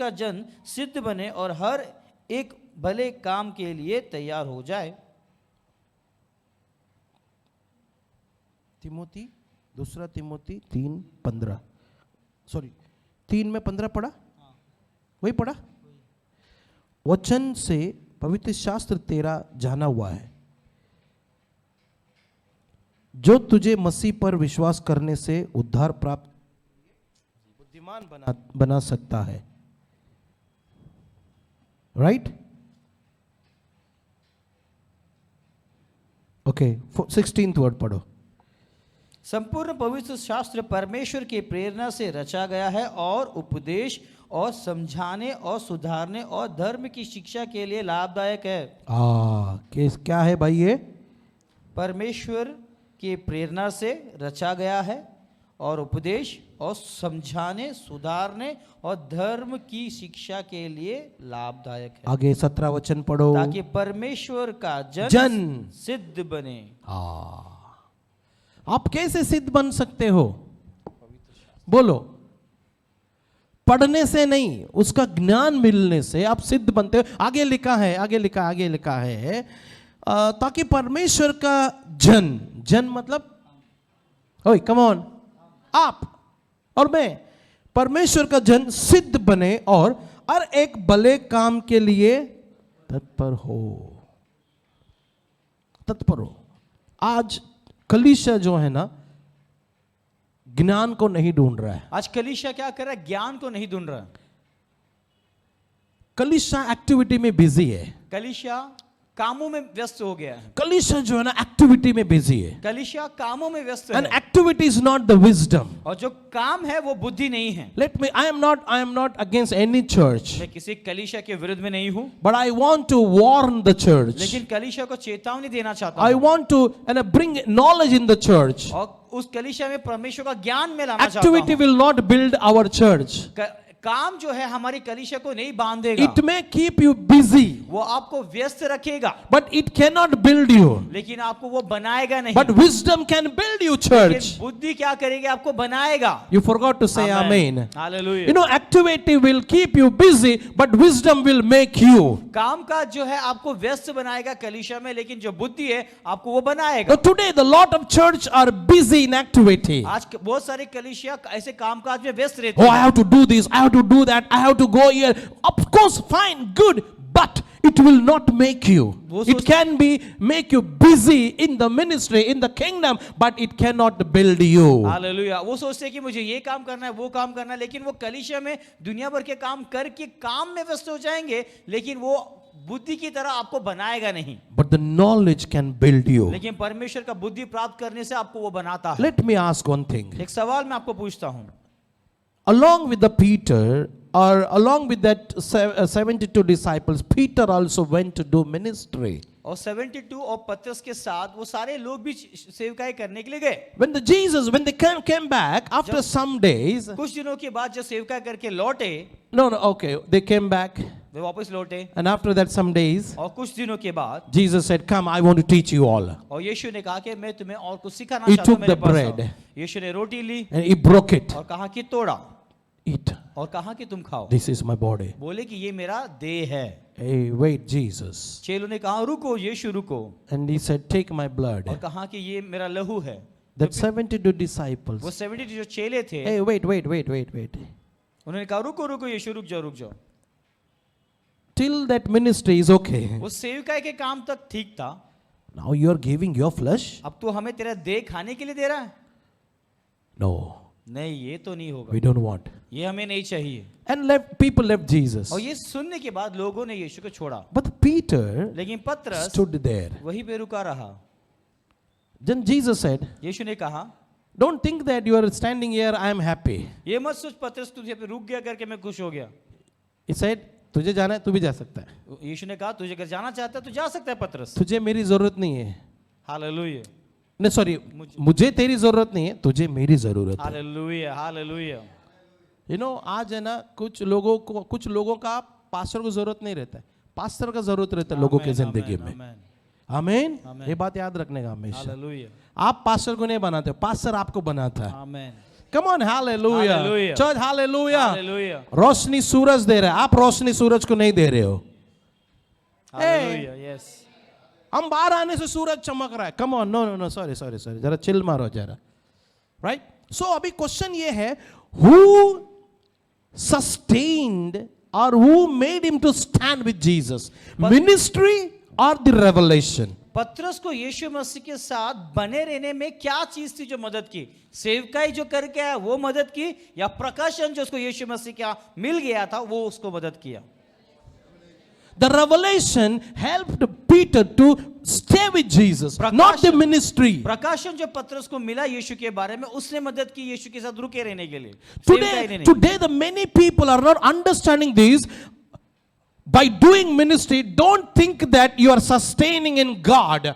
[SPEAKER 2] का जन सिद्ध बने और हर एक भले काम के लिए तैयार हो जाए।
[SPEAKER 1] तिमोथी, दूसरा तिमोथी 3:15. सॉरी, 3 में 15 पढ़ा, वही पढ़ा। वचन से पवित्र शास्त्र तेरा जाना हुआ है, जो तुझे मसीह पर विश्वास करने से उद्धार प्राप्त बुद्धिमान बना सकता है. राइट? ओके, 16th वर्ड पढ़ो.
[SPEAKER 2] संपूर्ण पवित्र शास्त्र परमेश्वर की प्रेरणा से रचा गया है और उपदेश और समझाने और सुधारने और धर्म की शिक्षा के लिए लाभदायक है.
[SPEAKER 1] क्या है भाई ये?
[SPEAKER 2] परमेश्वर की प्रेरणा से रचा गया है और उपदेश और समझाने, सुधारने और धर्म की शिक्षा के लिए लाभदायक है.
[SPEAKER 1] आगे 17 वचन पढ़ो.
[SPEAKER 2] ताकि परमेश्वर का
[SPEAKER 1] जन
[SPEAKER 2] सिद्ध बने.
[SPEAKER 1] आप कैसे सिद्ध बन सकते हो? बोलो. पढ़ने से नहीं, उसका ज्ञान मिलने से आप सिद्ध बनते हो. आगे लिखा है ताकि परमेश्वर का जन मतलब ओए कम ऑन, आप और मैं, परमेश्वर का जन सिद्ध बने और हर एक भले काम के लिए तत्पर हो. आज कलीसिया जो है ना, ज्ञान को नहीं ढूंढ रहा है.
[SPEAKER 2] आज कलीसिया क्या कर रहा है? ज्ञान को नहीं ढूंढ रहा है.
[SPEAKER 1] कलीसिया एक्टिविटी में बिजी है.
[SPEAKER 2] कलीसिया कामों में व्यस्त हो गया है.
[SPEAKER 1] कलीसिया जो है ना एक्टिविटी में बिजी है.
[SPEAKER 2] कलीसिया कामों में व्यस्त
[SPEAKER 1] एंड
[SPEAKER 2] है.
[SPEAKER 1] Activity is not the wisdom.
[SPEAKER 2] और जो काम है वो बुद्धि नहीं है.
[SPEAKER 1] I am not against any church,
[SPEAKER 2] मैं किसी कलीसिया के विरुद्ध में नहीं हूं,
[SPEAKER 1] but I want to warn the church.
[SPEAKER 2] लेकिन कलीसिया को चेतावनी देना चाहता
[SPEAKER 1] आई
[SPEAKER 2] हूं.
[SPEAKER 1] Want to bring knowledge in the church.
[SPEAKER 2] और उस कलीसिया में परमेश्वर का ज्ञान में लाना चाहता
[SPEAKER 1] Activity
[SPEAKER 2] हूं.
[SPEAKER 1] will not build our church.
[SPEAKER 2] काम जो है हमारी कलीसिया को नहीं बांधेगा.
[SPEAKER 1] It may keep you busy,
[SPEAKER 2] वो आपको व्यस्त रखेगा,
[SPEAKER 1] but it cannot build you.
[SPEAKER 2] लेकिन आपको वो बनाएगा नहीं.
[SPEAKER 1] But wisdom can build you, church.
[SPEAKER 2] लेकिन बुद्धि क्या करेगी? आपको बनाएगा.
[SPEAKER 1] You forgot to say amen.
[SPEAKER 2] Hallelujah.
[SPEAKER 1] You know, activity will keep you busy, but wisdom will make you.
[SPEAKER 2] काम काज जो है आपको व्यस्त बनाएगा कलीसिया में, लेकिन जो बुद्धि है आपको वो बनाएगा.
[SPEAKER 1] Now, today, the lot of church are busy in activity.
[SPEAKER 2] आज बहुत सारे कलीसिया ऐसे कामकाज में व्यस्त रहते
[SPEAKER 1] Oh,
[SPEAKER 2] हैं.
[SPEAKER 1] I have to do this, I have to do that, I have to go here. Of course, fine, good, but it will not make you. It can make you busy in the ministry, in the kingdom, but it cannot build you.
[SPEAKER 2] Hallelujah. वो सोचते हैं कि मुझे ये काम करना है, वो काम करना है, लेकिन वो कलीसिया में दुनिया भर के काम करके काम में व्यस्त हो जाएंगे, लेकिन वो बुद्धि की तरह आपको बनाएगा नहीं.
[SPEAKER 1] But the knowledge can build you.
[SPEAKER 2] लेकिन परमेश्वर का बुद्धि प्राप्त करने से आपको वो बनाता है.
[SPEAKER 1] Let me ask one thing.
[SPEAKER 2] एक सवाल मैं आपको पूछता हूं.
[SPEAKER 1] Along with the Peter, or along with that 72 disciples, Peter also went to do ministry.
[SPEAKER 2] और 72 और पतरस के साथ वो सारे लोग भी सेवकाई करने के लिए गए.
[SPEAKER 1] When they came back after some days,
[SPEAKER 2] कुछ दिनों के बाद जब सेवकाई करके लौटे,
[SPEAKER 1] okay, they came back,
[SPEAKER 2] वे वापस लौटे,
[SPEAKER 1] and after that some days,
[SPEAKER 2] और कुछ दिनों के बाद
[SPEAKER 1] Jesus said, "Come, I want to teach you all."
[SPEAKER 2] और यीशु ने कहा कि मैं तुम्हें और कुछ सिखाना
[SPEAKER 1] He
[SPEAKER 2] चाहता हूं.
[SPEAKER 1] took
[SPEAKER 2] मेरे
[SPEAKER 1] the
[SPEAKER 2] पास
[SPEAKER 1] bread.
[SPEAKER 2] आओ. यीशु ने रोटी ली
[SPEAKER 1] And he broke it.
[SPEAKER 2] और कहा कि तोड़ा
[SPEAKER 1] Eat.
[SPEAKER 2] और कहा कि तुम खाओ.
[SPEAKER 1] This is my body.
[SPEAKER 2] बोले कि ये मेरा देह है.
[SPEAKER 1] Hey, wait, Jesus.
[SPEAKER 2] चेलों ने कहा रुको, यीशु रुको,
[SPEAKER 1] And he said, "Take my blood."
[SPEAKER 2] और कहा कि ये मेरा लहू है.
[SPEAKER 1] That 72
[SPEAKER 2] वो
[SPEAKER 1] disciples.
[SPEAKER 2] 70 जो चेले थे,
[SPEAKER 1] Hey, wait.
[SPEAKER 2] उन्होंने कहा रुको रुको यीशु, रुक जाओ.
[SPEAKER 1] Till that ministry is okay.
[SPEAKER 2] वो सेवकाई के काम तक ठीक था.
[SPEAKER 1] Now you are giving your flesh?
[SPEAKER 2] अब तो हमें तेरा देह खाने के लिए दे रहा है.
[SPEAKER 1] No,
[SPEAKER 2] नहीं, ये तो नहीं होगा.
[SPEAKER 1] we don't want.
[SPEAKER 2] ये हमें नहीं चाहिए.
[SPEAKER 1] And people left Jesus.
[SPEAKER 2] और ये सुनने के बाद लोगों ने यीशु को छोड़ा.
[SPEAKER 1] But Peter
[SPEAKER 2] लेकिन पतरस
[SPEAKER 1] stood there.
[SPEAKER 2] वहीं पे रुका रहा.
[SPEAKER 1] Then Jesus said,
[SPEAKER 2] यीशु ने कहा,
[SPEAKER 1] "Don't think that you are standing here, I am happy."
[SPEAKER 2] ये मत सोच पतरस तुझे पे रुक गया करके मैं खुश हो गया.
[SPEAKER 1] He said, "तुझे जाना है, तू भी जा सकता है.
[SPEAKER 2] यीशु ने कहा तुझे अगर जाना चाहता है तो जा सकता है पतरस.
[SPEAKER 1] तुझे मेरी जरूरत नहीं है.
[SPEAKER 2] हालेलुया.
[SPEAKER 1] नहीं, सॉरी, मुझे तेरी जरूरत नहीं है, तुझे मेरी जरूरत है.
[SPEAKER 2] हालेलुया. हालेलुया.
[SPEAKER 1] You know, आज है ना, कुछ लोगों का पास्टर को जरूरत नहीं रहता है, पास्टर का जरूरत रहता है लोगों की जिंदगी में. आमीन. ये बात याद रखने का हमेशा.
[SPEAKER 2] हालेलुया.
[SPEAKER 1] आप पास्टर को नहीं बनाते, पास्टर आपको बनाता है.
[SPEAKER 2] आमीन.
[SPEAKER 1] Come on, hallelujah.
[SPEAKER 2] Hallelujah.
[SPEAKER 1] Church, hallelujah.
[SPEAKER 2] Hallelujah.
[SPEAKER 1] रोशनी सूरज दे रहा है, आप रोशनी सूरज को नहीं दे रहे हो.
[SPEAKER 2] हालेलुया. यस.
[SPEAKER 1] हम बाहर आने से सूरज चमक रहा है. Come on, no, sorry, जरा चिल मारो जरा. Right? So अभी क्वेश्चन ये है, who sustained or who made him to stand with Jesus? Ministry or the revelation?
[SPEAKER 2] पतरस को यीशु मसीह के साथ बने रहने में क्या चीज थी जो मदद की? सेवकाई जो करके आया वो मदद की, या प्रकाशन जो उसको यीशु मसीह का मिल गया था वो उसको मदद किया?
[SPEAKER 1] The revelation helped Peter to stay with Jesus, not the ministry.
[SPEAKER 2] प्रकाशन जो पतरस को मिला यीशु के बारे में, उसने मदद की यीशु के साथ रुके रहने के लिए, सेवकाई रहने के लिए।
[SPEAKER 1] Today the many people are not understanding this. By doing ministry, don't think that you are sustaining in God.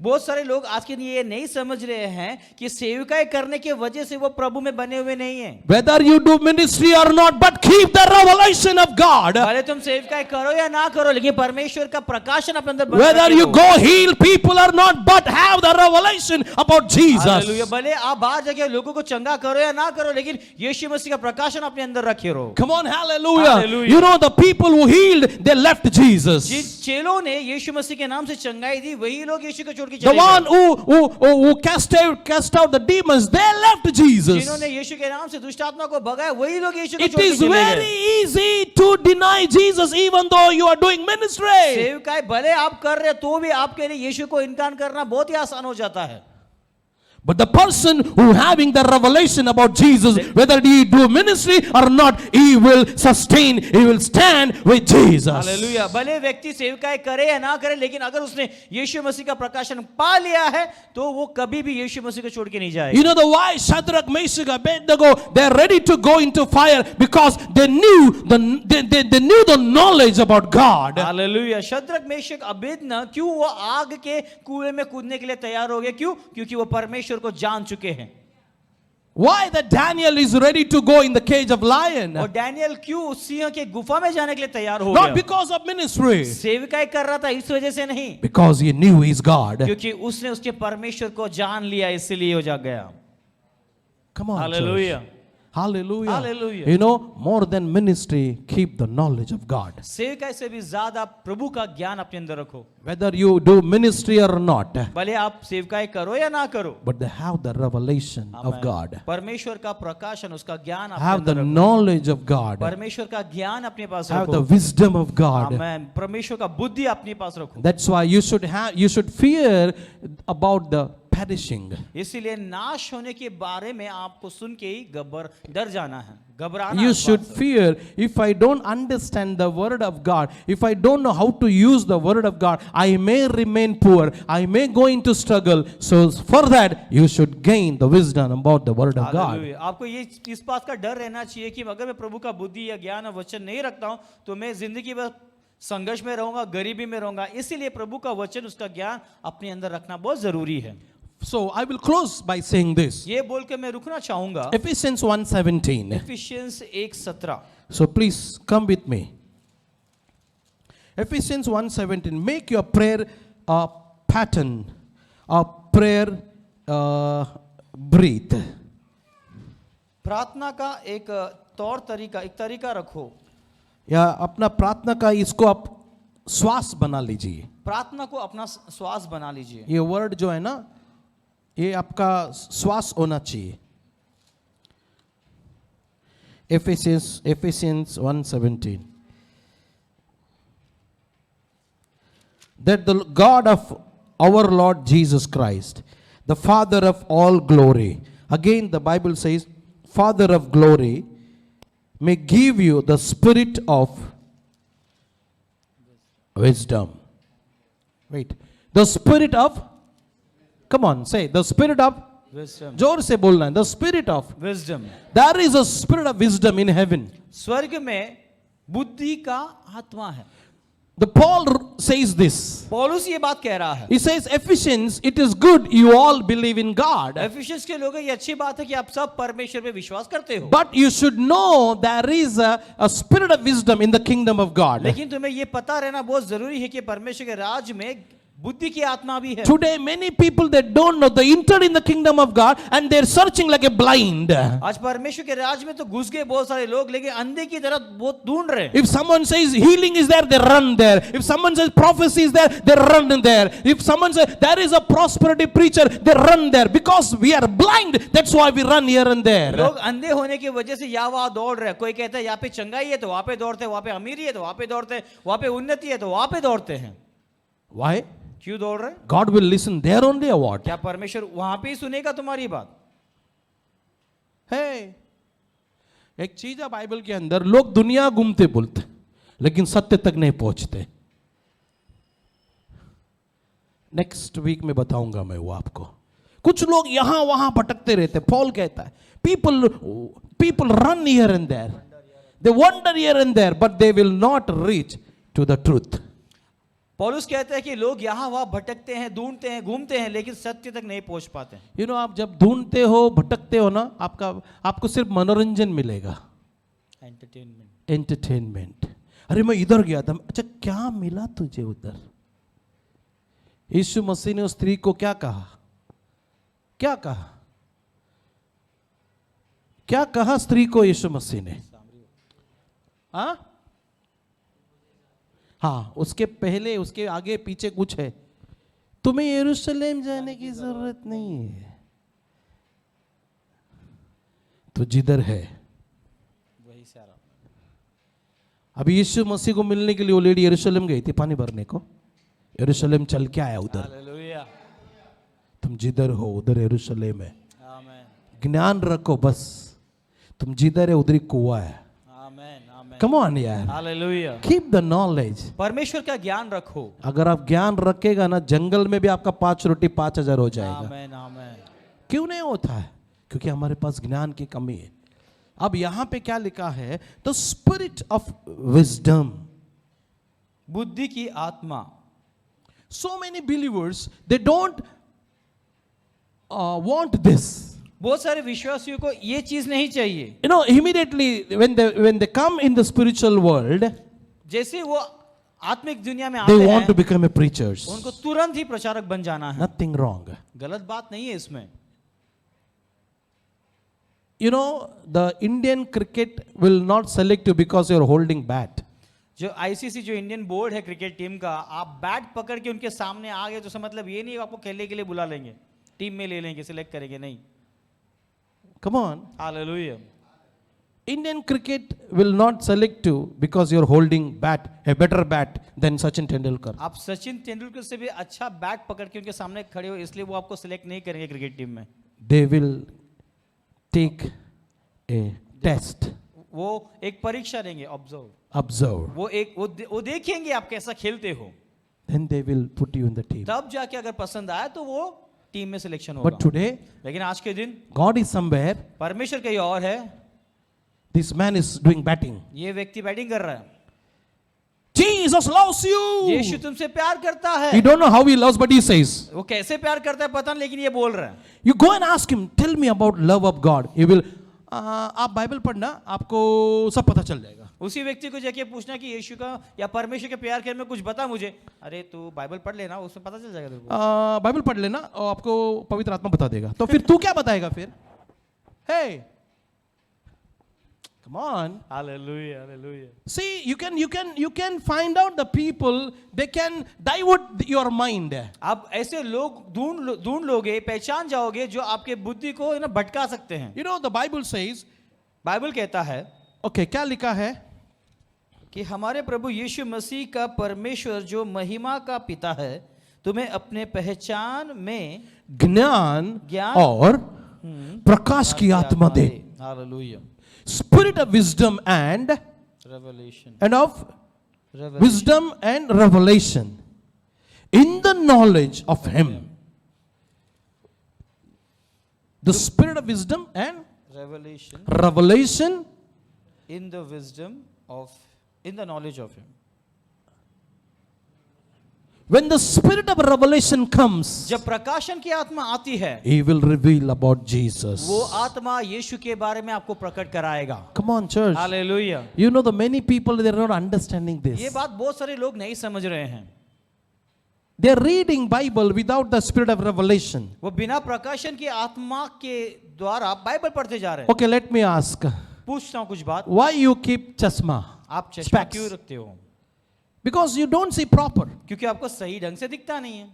[SPEAKER 2] बहुत सारे लोग आज के दिन ये नहीं समझ रहे हैं कि सेवकाई करने के वजह से वो प्रभु में बने हुए नहीं हैं।
[SPEAKER 1] Whether you do ministry or not, but keep the revelation of God.
[SPEAKER 2] भले तुम सेवकाई करो या ना करो, लेकिन परमेश्वर का प्रकाशन अपने अंदर बना
[SPEAKER 1] Whether
[SPEAKER 2] रखे
[SPEAKER 1] you
[SPEAKER 2] हो।
[SPEAKER 1] go heal people or not, but have the revelation about Jesus.
[SPEAKER 2] Hallelujah. भले आप बाहर जाके लोगों को चंगा करो या ना करो, लेकिन यीशु मसीह का प्रकाशन अपने अंदर रखे रहो।
[SPEAKER 1] Come on, hallelujah.
[SPEAKER 2] Hallelujah.
[SPEAKER 1] You know, the people who healed, they left Jesus.
[SPEAKER 2] जिन चेलों ने यीशु मसीह के नाम से चंगाई दी, वही लोग यीशु को छोड़ के
[SPEAKER 1] The
[SPEAKER 2] चले
[SPEAKER 1] one
[SPEAKER 2] गए।
[SPEAKER 1] who cast out the demons, they left Jesus.
[SPEAKER 2] जिन्होंने यीशु के नाम से दुष्ट आत्मा को भगाया, वही लोग यीशु को
[SPEAKER 1] It
[SPEAKER 2] छोड़ के
[SPEAKER 1] is
[SPEAKER 2] चले
[SPEAKER 1] very
[SPEAKER 2] गए।
[SPEAKER 1] easy to deny Jesus even though you are doing ministry.
[SPEAKER 2] सेवकाई भले आप कर रहे तो भी आपके लिए यीशु को इनकार करना बहुत ही आसान हो जाता है।
[SPEAKER 1] But the person who having the revelation about Jesus, whether he do ministry or not, he will sustain, he will stand with Jesus.
[SPEAKER 2] Hallelujah. भले व्यक्ति सेवकाई करे या ना करे, लेकिन अगर उसने यीशु मसीह का प्रकाशन पा लिया है तो वो कभी भी यीशु मसीह को छोड़ के नहीं जाएगा।
[SPEAKER 1] You know the why Shadrach, Meshach, Abednego, they are ready to go into fire because they knew the knowledge about God.
[SPEAKER 2] Hallelujah. Shadrach, Meshach, Abednego क्यों वो आग के कुएं में कूदने के लिए तैयार हो गए? क्यों? क्योंकि वो परमेश्वर को जान चुके हैं।
[SPEAKER 1] Why that Daniel is ready to go in the cage of lion?
[SPEAKER 2] और डैनियल क्यों सिंह के गुफा में जाने के लिए तैयार हो
[SPEAKER 1] Not
[SPEAKER 2] गया?
[SPEAKER 1] because of ministry,
[SPEAKER 2] सेवकाई कर रहा था इस वजह से नहीं,
[SPEAKER 1] because he knew his God.
[SPEAKER 2] क्योंकि उसने उसके परमेश्वर को जान लिया, इसलिए हो जा गया।
[SPEAKER 1] Come on,
[SPEAKER 2] hallelujah.
[SPEAKER 1] church. Hallelujah.
[SPEAKER 2] Hallelujah.
[SPEAKER 1] You know, more than ministry, keep the knowledge of God.
[SPEAKER 2] सेवकाई से भी ज्यादा प्रभु का ज्ञान अपने अंदर रखो।
[SPEAKER 1] Whether you do ministry or not,
[SPEAKER 2] भले आप सेवकाई करो या ना करो,
[SPEAKER 1] but they have the revelation of
[SPEAKER 2] Amen.
[SPEAKER 1] God.
[SPEAKER 2] परमेश्वर का प्रकाशन, उसका ज्ञान अपने
[SPEAKER 1] Have the
[SPEAKER 2] अंदर रखो।
[SPEAKER 1] knowledge of God.
[SPEAKER 2] परमेश्वर का ज्ञान अपने पास
[SPEAKER 1] Have the
[SPEAKER 2] रखो।
[SPEAKER 1] wisdom of God.
[SPEAKER 2] आमेन। परमेश्वर का बुद्धि अपने पास रखो।
[SPEAKER 1] That's why you should fear about the perishing.
[SPEAKER 2] इसीलिए नाश होने के बारे में आपको सुन के ही डर जाना है, घबराना।
[SPEAKER 1] You
[SPEAKER 2] इस
[SPEAKER 1] should
[SPEAKER 2] बात से।
[SPEAKER 1] fear, if I don't understand the word of God, if I don't know how to use the word of God, I may remain poor, I may go into struggle. So for that, you should gain the wisdom about the word of God.
[SPEAKER 2] Hallelujah. आपको ये इस बात का डर रहना चाहिए कि अगर मैं प्रभु का बुद्धि या ज्ञान और वचन नहीं रखता हूं तो मैं जिंदगी में संघर्ष में रहूंगा, गरीबी में रहूंगा। इसीलिए प्रभु का वचन, उसका ज्ञान अपने अंदर रखना बहुत जरूरी है।
[SPEAKER 1] So I will close by saying this.
[SPEAKER 2] ये बोल के मैं रुकना चाहूंगा।
[SPEAKER 1] Ephesians 1:17.
[SPEAKER 2] Efficiency 1:17।
[SPEAKER 1] So please come with me. Ephesians 1:17. Make your prayer a pattern, a prayer breathe.
[SPEAKER 2] प्रार्थना का एक तौर तरीका, एक तरीका रखो।
[SPEAKER 1] या अपना प्रार्थना का इसको आप श्वास बना लीजिए।
[SPEAKER 2] प्रार्थना को अपना श्वास बना लीजिए।
[SPEAKER 1] ये वर्ड जो है ना, ये आपका श्वास होना चाहिए। Ephesians 1:17. That the God of our Lord Jesus Christ, the Father of all glory, again the Bible says, Father of glory, may give you the spirit of wisdom. Wait. The spirit of, come on, say, the spirit of,
[SPEAKER 2] Wisdom.
[SPEAKER 1] जोर से बोलना है, the spirit of.
[SPEAKER 2] Wisdom.
[SPEAKER 1] There is a spirit of wisdom in heaven.
[SPEAKER 2] स्वर्ग में बुद्धि का आत्मा है।
[SPEAKER 1] The Paul says this.
[SPEAKER 2] पौलुस ये बात कह रहा है।
[SPEAKER 1] He says, Ephesians, it is good you all believe in God.
[SPEAKER 2] Efficiency के लोग, ये अच्छी बात है कि आप सब परमेश्वर पे विश्वास करते हो।
[SPEAKER 1] But you should know there is a spirit of wisdom in the kingdom of God.
[SPEAKER 2] लेकिन तुम्हें ये पता रहना बहुत जरूरी है कि परमेश्वर के राज में बुद्धि की आत्मा भी है।
[SPEAKER 1] Today many people that don't know, they enter in the kingdom of God and they're searching like a blind.
[SPEAKER 2] आज परमेश्वर के राज में तो घुस गए बहुत सारे लोग, लेकिन अंधे की तरह बहुत ढूंढ रहे हैं।
[SPEAKER 1] If someone says healing is there, they run there. If someone says prophecy is there, they run there. If someone says there is a prosperity preacher, they run there. Because we are blind, that's why we run here and there.
[SPEAKER 2] लोग अंधे होने की वजह से यहाँ वहां दौड़ रहे हैं। कोई कहता है यहाँ पे चंगाई है तो वहां पे दौड़ते हैं, वहां पे अमीरी है तो वहां पे दौड़ते हैं, वहां पे उन्नति है तो वहां पे दौड़ते हैं।
[SPEAKER 1] Why?
[SPEAKER 2] क्यों दौड़ रहे?
[SPEAKER 1] God will listen there only or what?
[SPEAKER 2] क्या परमेश्वर वहां पे ही सुनेगा तुम्हारी बात?
[SPEAKER 1] है एक चीज है बाइबल के अंदर, लोग दुनिया घूमते बोलते लेकिन सत्य तक नहीं पहुंचते। नेक्स्ट वीक में बताऊंगा मैं वो आपको। कुछ लोग यहां वहां भटकते रहते। पॉल कहता है people run here and there, they wander here and there, but they will not reach to the truth.
[SPEAKER 2] पौलुस कहता है कि लोग यहाँ वहाँ भटकते हैं, ढूंढते हैं, घूमते हैं, लेकिन सत्य तक नहीं पहुंच पाते हैं।
[SPEAKER 1] यू नो, आप जब ढूंढते हो, भटकते हो ना, आपको सिर्फ मनोरंजन मिलेगा, एंटरटेनमेंट। अरे मैं इधर गया था, अच्छा क्या मिला तुझे उधर? यीशु मसीह ने उस स्त्री को क्या कहा? क्या कहा? क्या कहा स्त्री को यीशु मसीह ने? हाँ, उसके पहले, उसके आगे पीछे कुछ है। तुम्हें यरूशलेम जाने की जरूरत नहीं है, तो जिधर है
[SPEAKER 2] वही सारा।
[SPEAKER 1] अभी यीशु मसीह को मिलने के लिए वो लेडी यरूशलेम गई थी पानी भरने को। यरूशलेम चल के आया उधर।
[SPEAKER 2] हालेलुया।
[SPEAKER 1] तुम जिधर हो उधर यरूशलेम है।
[SPEAKER 2] आमीन।
[SPEAKER 1] ज्ञान रखो बस, तुम जिधर है उधर ही कुआं है।
[SPEAKER 2] आमीन आमीन।
[SPEAKER 1] कम ऑन यार,
[SPEAKER 2] हालेलुया।
[SPEAKER 1] Keep the knowledge.
[SPEAKER 2] परमेश्वर का ज्ञान रखो।
[SPEAKER 1] अगर आप ज्ञान रखेगा ना, जंगल में भी आपका 5 रोटी 5,000 हो जाएगा।
[SPEAKER 2] आमीन आमीन।
[SPEAKER 1] क्यों नहीं होता है? क्योंकि हमारे पास ज्ञान की कमी है। अब यहां पे क्या लिखा है? द स्पिरिट ऑफ विजडम,
[SPEAKER 2] बुद्धि की आत्मा।
[SPEAKER 1] so many believers they don't want this.
[SPEAKER 2] बहुत सारे विश्वासियों को ये चीज नहीं चाहिए।
[SPEAKER 1] You know, immediately when they come in the spiritual world,
[SPEAKER 2] जैसे वो आत्मिक दुनिया में
[SPEAKER 1] they
[SPEAKER 2] आते
[SPEAKER 1] want to
[SPEAKER 2] हैं,
[SPEAKER 1] become a preachers.
[SPEAKER 2] उनको तुरंत ही प्रचारक बन जाना है।
[SPEAKER 1] Nothing wrong.
[SPEAKER 2] गलत बात नहीं है इसमें।
[SPEAKER 1] You know, the Indian cricket will not select you because you are holding bat.
[SPEAKER 2] जो आईसीसी, जो इंडियन बोर्ड है क्रिकेट टीम का, आप बैट पकड़ के उनके सामने आ गए तो उसका मतलब ये नहीं आपको खेलने के लिए बुला लेंगे, टीम में ले लेंगे, सिलेक्ट करेंगे, नहीं।
[SPEAKER 1] Come on.
[SPEAKER 2] Hallelujah.
[SPEAKER 1] Indian cricket will not select you because you are holding bat, a better bat than Sachin Tendulkar.
[SPEAKER 2] आप सचिन तेंदुलकर से भी अच्छा बैट पकड़ के उनके सामने खड़े हो, इसलिए वो आपको सिलेक्ट नहीं करेंगे क्रिकेट टीम में।
[SPEAKER 1] They will take a test.
[SPEAKER 2] वो एक परीक्षा देंगे, ऑब्जर्व।
[SPEAKER 1] Observe.
[SPEAKER 2] वो देखेंगे आप कैसा खेलते हो,
[SPEAKER 1] Then they will put you in the team.
[SPEAKER 2] तब जाके अगर पसंद आए तो वो टीम में सिलेक्शन होगा।
[SPEAKER 1] But today,
[SPEAKER 2] लेकिन आज के दिन
[SPEAKER 1] God is somewhere.
[SPEAKER 2] परमेश्वर कहीं और है,
[SPEAKER 1] This man is doing batting.
[SPEAKER 2] ये व्यक्ति बैटिंग कर रहा है।
[SPEAKER 1] Jesus loves you.
[SPEAKER 2] यीशु तुमसे प्यार करता है।
[SPEAKER 1] You don't know how he loves, but he says.
[SPEAKER 2] वो कैसे प्यार करता है पता नहीं, लेकिन ये बोल रहा है।
[SPEAKER 1] You go and ask him, tell me about love of God. He will. आप बाइबल पढ़ना, आपको सब पता चल जाएगा।
[SPEAKER 2] उसी व्यक्ति को जाके पूछना कि यीशु का या परमेश्वर के प्यार के में कुछ बता मुझे। अरे तू बाइबल पढ़ लेना, उसमें पता चल जाएगा तेरे को।
[SPEAKER 1] बाइबल पढ़ लेना और आपको पवित्र आत्मा बता देगा। तो फिर तू क्या बताएगा फिर? Hey, come on.
[SPEAKER 2] Hallelujah hallelujah.
[SPEAKER 1] See, you can find out the people. They can divert your mind.
[SPEAKER 2] आप ऐसे लोग ढूंढ लोगे, पहचान जाओगे जो आपके बुद्धि को ना भटका सकते हैं।
[SPEAKER 1] You know, the Bible says.
[SPEAKER 2] Bible कहता है,
[SPEAKER 1] Okay, क्या लिखा है?
[SPEAKER 2] कि हमारे प्रभु यीशु मसीह का परमेश्वर जो महिमा का पिता है, तुम्हें अपने पहचान में
[SPEAKER 1] ज्ञान और प्रकाश की आत्मा दे।
[SPEAKER 2] Hallelujah.
[SPEAKER 1] Spirit of wisdom and
[SPEAKER 2] revelation
[SPEAKER 1] of wisdom and revelation in the knowledge of him. The spirit of wisdom and revelation
[SPEAKER 2] in the wisdom of, in the knowledge of him.
[SPEAKER 1] when the spirit of revelation comes,
[SPEAKER 2] जब प्रकाशन की आत्मा आती है,
[SPEAKER 1] he will reveal about Jesus.
[SPEAKER 2] वो आत्मा यीशु के बारे में आपको प्रकट कराएगा।
[SPEAKER 1] Come on, church.
[SPEAKER 2] Hallelujah.
[SPEAKER 1] You know, the many people, they are not understanding
[SPEAKER 2] ये
[SPEAKER 1] this.
[SPEAKER 2] बात बहुत सारे लोग नहीं समझ रहे हैं।
[SPEAKER 1] They are reading Bible without the spirit of revelation.
[SPEAKER 2] वो बिना प्रकाशन की आत्मा के द्वारा बाइबल पढ़ते जा रहे हैं।
[SPEAKER 1] Okay, let me ask.
[SPEAKER 2] पूछता हूँ कुछ बात,
[SPEAKER 1] Why you keep chashma?
[SPEAKER 2] आप चश्मा
[SPEAKER 1] Specs.
[SPEAKER 2] क्यों रखते हो?
[SPEAKER 1] Because you don't see proper.
[SPEAKER 2] क्योंकि आपको सही ढंग से दिखता नहीं है।